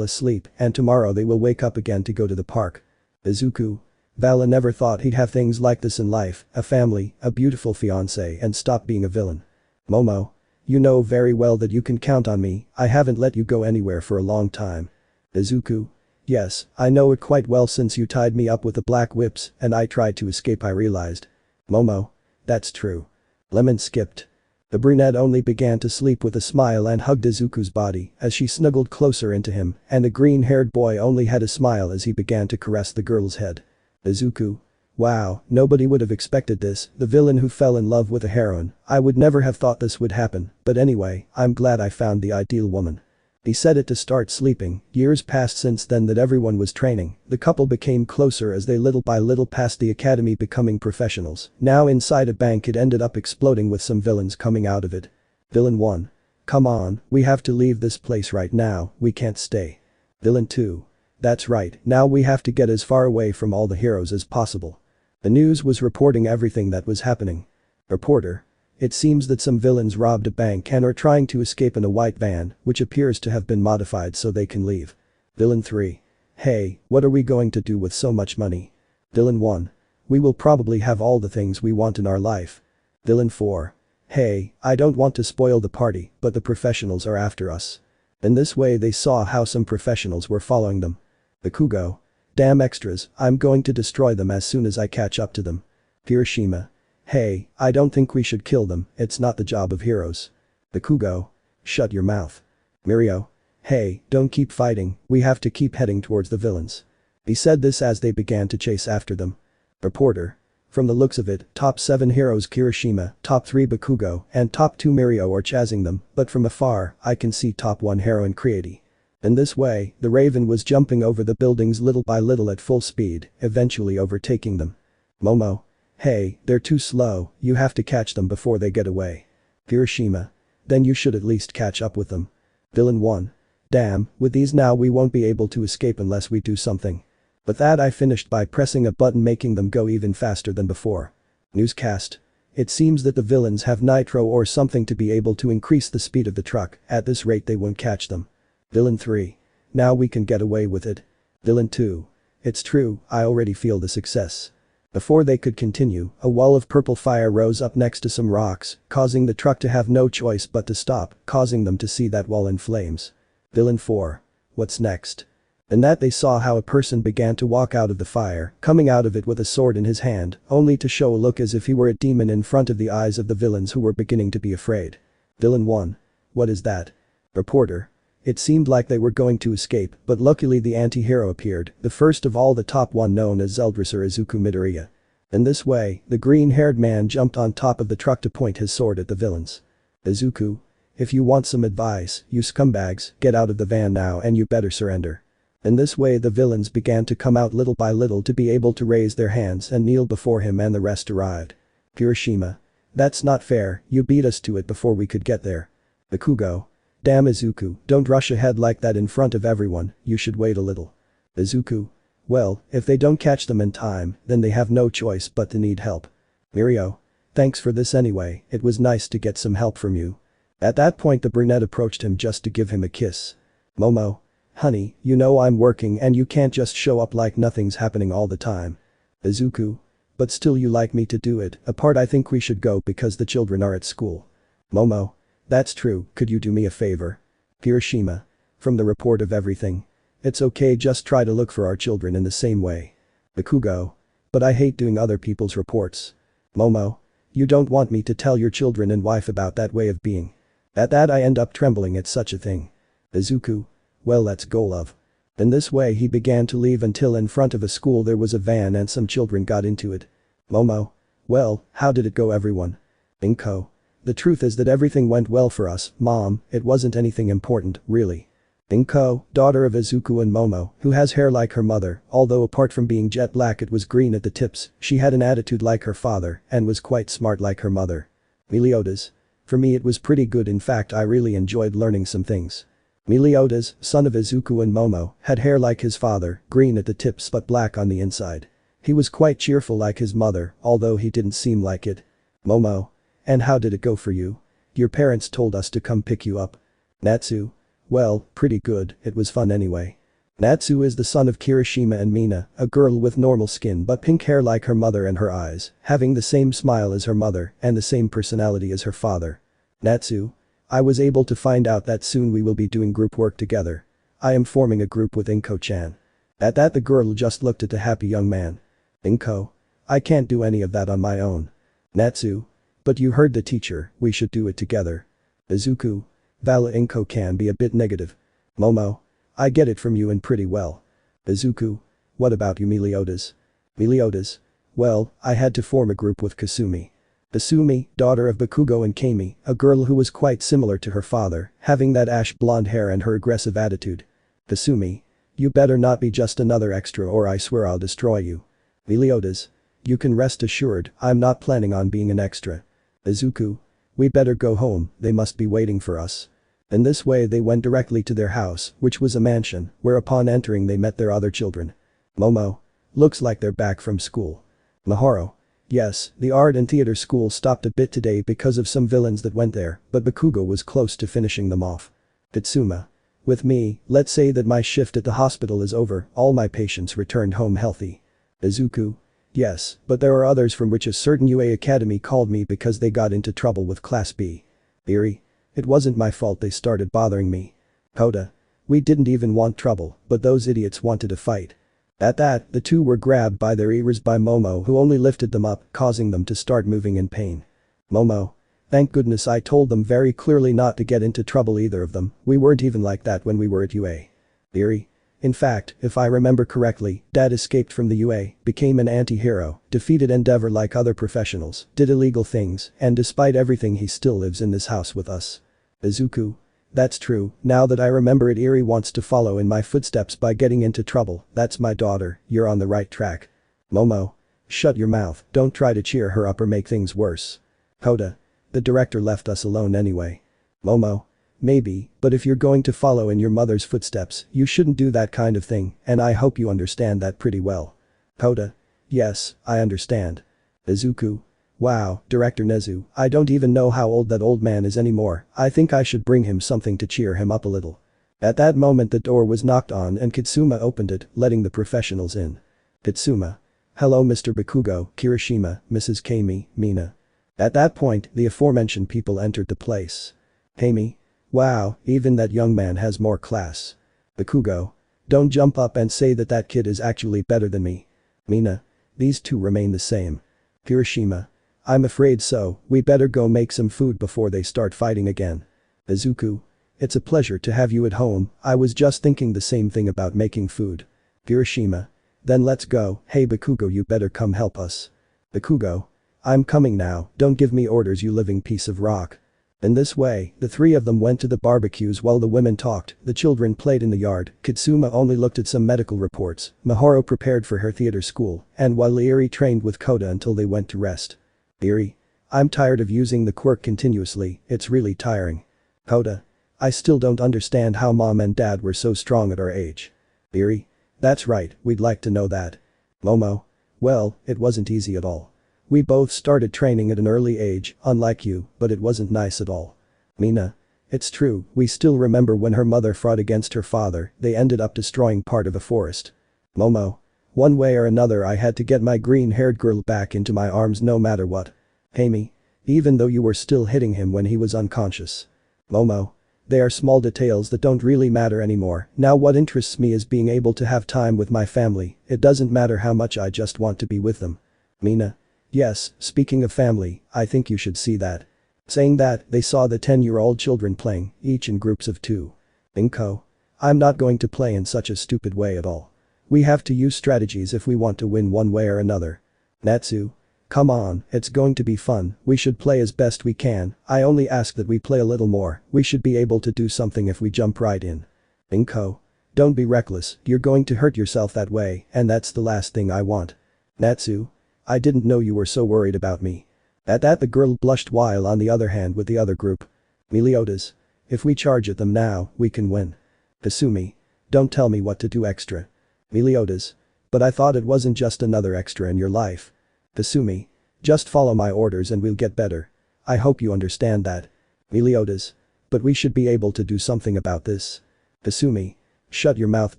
asleep and tomorrow they will wake up again to go to the park. Izuku. Vala never thought he'd have things like this in life, a family, a beautiful fiancé and stop being a villain. Momo. You know very well that you can count on me, I haven't let you go anywhere for a long time. Izuku. Yes, I know it quite well since you tied me up with the black whips and I tried to escape I realized. Momo. That's true. Lemon skipped. The brunette only began to sleep with a smile and hugged Izuku's body as she snuggled closer into him and the green-haired boy only had a smile as he began to caress the girl's head. Izuku. Wow, nobody would have expected this, the villain who fell in love with a heroine, I would never have thought this would happen, but anyway, I'm glad I found the ideal woman. He said it to start sleeping, years passed since then that everyone was training, the couple became closer as they little by little passed the academy becoming professionals, now inside a bank it ended up exploding with some villains coming out of it. Villain 1. Come on, we have to leave this place right now, we can't stay. Villain 2. That's right, now we have to get as far away from all the heroes as possible. The news was reporting everything that was happening. Reporter. It seems that some villains robbed a bank and are trying to escape in a white van, which appears to have been modified so they can leave. Villain 3. Hey, what are we going to do with so much money? Villain 1. We will probably have all the things we want in our life. Villain 4. Hey, I don't want to spoil the party, but the professionals are after us. In this way they saw how some professionals were following them. Bakugo. Damn extras, I'm going to destroy them as soon as I catch up to them. Hiroshima. Hey, I don't think we should kill them, it's not the job of heroes. Bakugo. Shut your mouth. Mirio. Hey, don't keep fighting, we have to keep heading towards the villains. He said this as they began to chase after them. Reporter. From the looks of it, top 7 heroes Kirishima, top 3 Bakugo, and top 2 Mirio are chasing them, but from afar, I can see top 1 heroine Creati. In this way, the Raven was jumping over the buildings little by little at full speed, eventually overtaking them. Momo. Hey, they're too slow, you have to catch them before they get away. Hiroshima. Then you should at least catch up with them. Villain 1. Damn, with these now we won't be able to escape unless we do something. But that I finished by pressing a button making them go even faster than before. Newscast. It seems that the villains have nitro or something to be able to increase the speed of the truck, at this rate they won't catch them. Villain 3. Now we can get away with it. Villain 2. It's true, I already feel the success. Before they could continue, a wall of purple fire rose up next to some rocks, causing the truck to have no choice but to stop, causing them to see that wall in flames. Villain 4. What's next? In that they saw how a person began to walk out of the fire, coming out of it with a sword in his hand, only to show a look as if he were a demon in front of the eyes of the villains who were beginning to be afraid. Villain 1. What is that? Reporter. It seemed like they were going to escape, but luckily the anti-hero appeared, the first of all the top one known as Zeldresser Izuku Midoriya. In this way, the green-haired man jumped on top of the truck to point his sword at the villains. Izuku. If you want some advice, you scumbags, get out of the van now and you better surrender. In this way the villains began to come out little by little to be able to raise their hands and kneel before him and the rest arrived. Hiroshima. That's not fair, you beat us to it before we could get there. Bakugo. Damn Izuku, don't rush ahead like that in front of everyone, you should wait a little. Izuku. Well, if they don't catch them in time, then they have no choice but to need help. Mirio. Thanks for this anyway, it was nice to get some help from you. At that point the brunette approached him just to give him a kiss. Momo. Honey, you know I'm working and you can't just show up like nothing's happening all the time. Izuku. But still you like me to do it, apart I think we should go because the children are at school. Momo. That's true, could you do me a favor? Hiroshima. From the report of everything. It's okay, just try to look for our children in the same way. Bakugo. But I hate doing other people's reports. Momo. You don't want me to tell your children and wife about that way of being. At that I end up trembling at such a thing. Izuku. Well, let's go, love. In this way he began to leave until in front of a school there was a van and some children got into it. Momo. Well, how did it go, everyone? Inko. The truth is that everything went well for us, Mom, it wasn't anything important, really. Inko, daughter of Izuku and Momo, who has hair like her mother, although apart from being jet black it was green at the tips, she had an attitude like her father and was quite smart like her mother. Meliodas. For me it was pretty good, in fact I really enjoyed learning some things. Meliodas, son of Izuku and Momo, had hair like his father, green at the tips but black on the inside. He was quite cheerful like his mother, although he didn't seem like it. Momo. And how did it go for you? Your parents told us to come pick you up. Natsu. Well, pretty good, it was fun anyway. Natsu is the son of Kirishima and Mina, a girl with normal skin but pink hair like her mother and her eyes, having the same smile as her mother and the same personality as her father. Natsu. I was able to find out that soon we will be doing group work together. I am forming a group with Inko-chan. At that the girl just looked at the happy young man. Inko. I can't do any of that on my own. Natsu. But you heard the teacher, we should do it together. Izuku. Vala. Inko can be a bit negative. Momo. I get it from you and pretty well. Izuku. What about you, Meliodas? Meliodas. Well, I had to form a group with Kasumi. Kasumi, daughter of Bakugo and Kami, a girl who was quite similar to her father, having that ash blonde hair and her aggressive attitude. Kasumi. You better not be just another extra or I swear I'll destroy you. Meliodas. You can rest assured, I'm not planning on being an extra. Izuku. We better go home, they must be waiting for us. In this way they went directly to their house, which was a mansion, where upon entering they met their other children. Momo. Looks like they're back from school. Mahoro. Yes, the art and theater school stopped a bit today because of some villains that went there, but Bakugo was close to finishing them off. Pitsuma. With me, let's say that my shift at the hospital is over, all my patients returned home healthy. Izuku. Yes, but there are others from which a certain UA academy called me because they got into trouble with Class B. Eri. It wasn't my fault they started bothering me. Kota. We didn't even want trouble, but those idiots wanted a fight. At that, the two were grabbed by their ears by Momo who only lifted them up, causing them to start moving in pain. Momo. Thank goodness I told them very clearly not to get into trouble, either of them, we weren't even like that when we were at UA. Eri. In fact, if I remember correctly, Dad escaped from the UA, became an anti-hero, defeated Endeavor like other professionals, did illegal things, and despite everything he still lives in this house with us. Izuku. That's true, now that I remember it, Eri wants to follow in my footsteps by getting into trouble, that's my daughter, you're on the right track. Momo. Shut your mouth, don't try to cheer her up or make things worse. Kota. The director left us alone anyway. Momo. Maybe, but if you're going to follow in your mother's footsteps, you shouldn't do that kind of thing, and I hope you understand that pretty well. Kota. Yes, I understand. Izuku. Wow, Director Nezu, I don't even know how old that old man is anymore, I think I should bring him something to cheer him up a little. At that moment the door was knocked on and Kitsuma opened it, letting the professionals in. Kitsuma. Hello Mr. Bakugo, Kirishima, Mrs. Kami, Mina. At that point, the aforementioned people entered the place. Kami. Wow, even that young man has more class. Bakugo. Don't jump up and say that that kid is actually better than me. Mina. These two remain the same. Kirishima. I'm afraid so, we better go make some food before they start fighting again. Izuku. It's a pleasure to have you at home, I was just thinking the same thing about making food. Kirishima. Then let's go, hey Bakugo, you better come help us. Bakugo. I'm coming now, don't give me orders, you living piece of rock. In this way, the three of them went to the barbecues while the women talked, the children played in the yard, Kitsuma only looked at some medical reports, Mahoro prepared for her theater school, and while Eri trained with Kota until they went to rest. Eri. I'm tired of using the quirk continuously, it's really tiring. Kota. I still don't understand how mom and dad were so strong at our age. Eri. That's right, we'd like to know that. Momo. Well, it wasn't easy at all. We both started training at an early age, unlike you, but it wasn't nice at all. Mina. It's true, we still remember when her mother fought against her father, they ended up destroying part of a forest. Momo. One way or another I had to get my green-haired girl back into my arms no matter what. Kami. Even though you were still hitting him when he was unconscious. Momo. They are small details that don't really matter anymore, now what interests me is being able to have time with my family, it doesn't matter how much I just want to be with them. Mina. Yes, speaking of family, I think you should see that. Saying that, they saw the 10-year-old children playing, each in groups of 2. Inko. I'm not going to play in such a stupid way at all. We have to use strategies if we want to win one way or another. Natsu. Come on, it's going to be fun, we should play as best we can, I only ask that we play a little more, we should be able to do something if we jump right in. Inko. Don't be reckless, you're going to hurt yourself that way, and that's the last thing I want. Natsu. I didn't know you were so worried about me. At that the girl blushed while on the other hand with the other group. Meliodas. If we charge at them now, we can win. Kasumi. Don't tell me what to do extra. Meliodas. But I thought it wasn't just another extra in your life. Kasumi. Just follow my orders and we'll get better. I hope you understand that. Meliodas. But we should be able to do something about this. Kasumi. Shut your mouth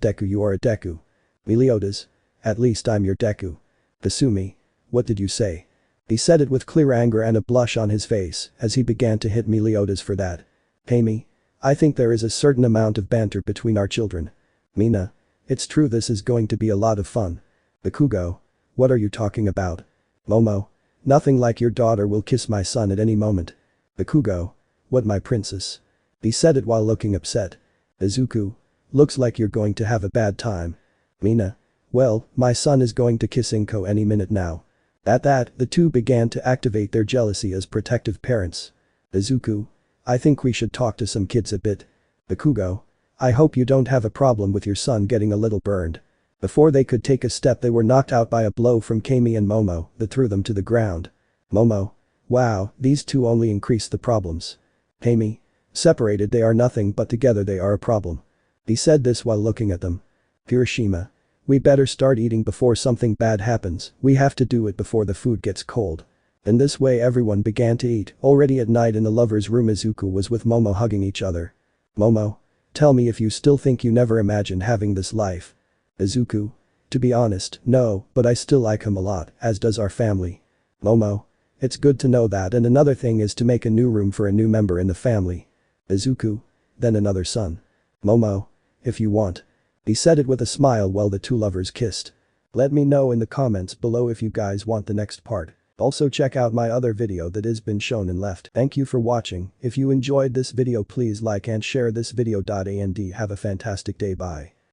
Deku, you are a Deku. Meliodas. At least I'm your Deku. Kasumi. What did you say? He said it with clear anger and a blush on his face as he began to hit Meliodas for that. Kami. I think there is a certain amount of banter between our children. Mina. It's true, this is going to be a lot of fun. Bakugo. What are you talking about? Momo. Nothing, like your daughter will kiss my son at any moment. Bakugo. What, my princess? He said it while looking upset. Izuku. Looks like you're going to have a bad time. Mina. Well, my son is going to kiss Inko any minute now. At that, the two began to activate their jealousy as protective parents. Izuku. I think we should talk to some kids a bit. Bakugo. I hope you don't have a problem with your son getting a little burned. Before they could take a step they were knocked out by a blow from Kami and Momo that threw them to the ground. Momo. Wow, these two only increase the problems. Kami. Separated they are nothing but together they are a problem. He said this while looking at them. Kirishima. We better start eating before something bad happens, we have to do it before the food gets cold. In this way everyone began to eat. Already at night in the lover's room Izuku was with Momo hugging each other. Momo. Tell me if you still think you never imagined having this life. Izuku. To be honest, no, but I still like him a lot, as does our family. Momo. It's good to know that, and another thing is to make a new room for a new member in the family. Izuku. Then another son. Momo. If you want. He said it with a smile while the two lovers kissed. Let me know in the comments below if you guys want the next part. Also check out my other video that has been shown and left. Thank you for watching. If you enjoyed this video please like and share this video. And have a fantastic day. Bye.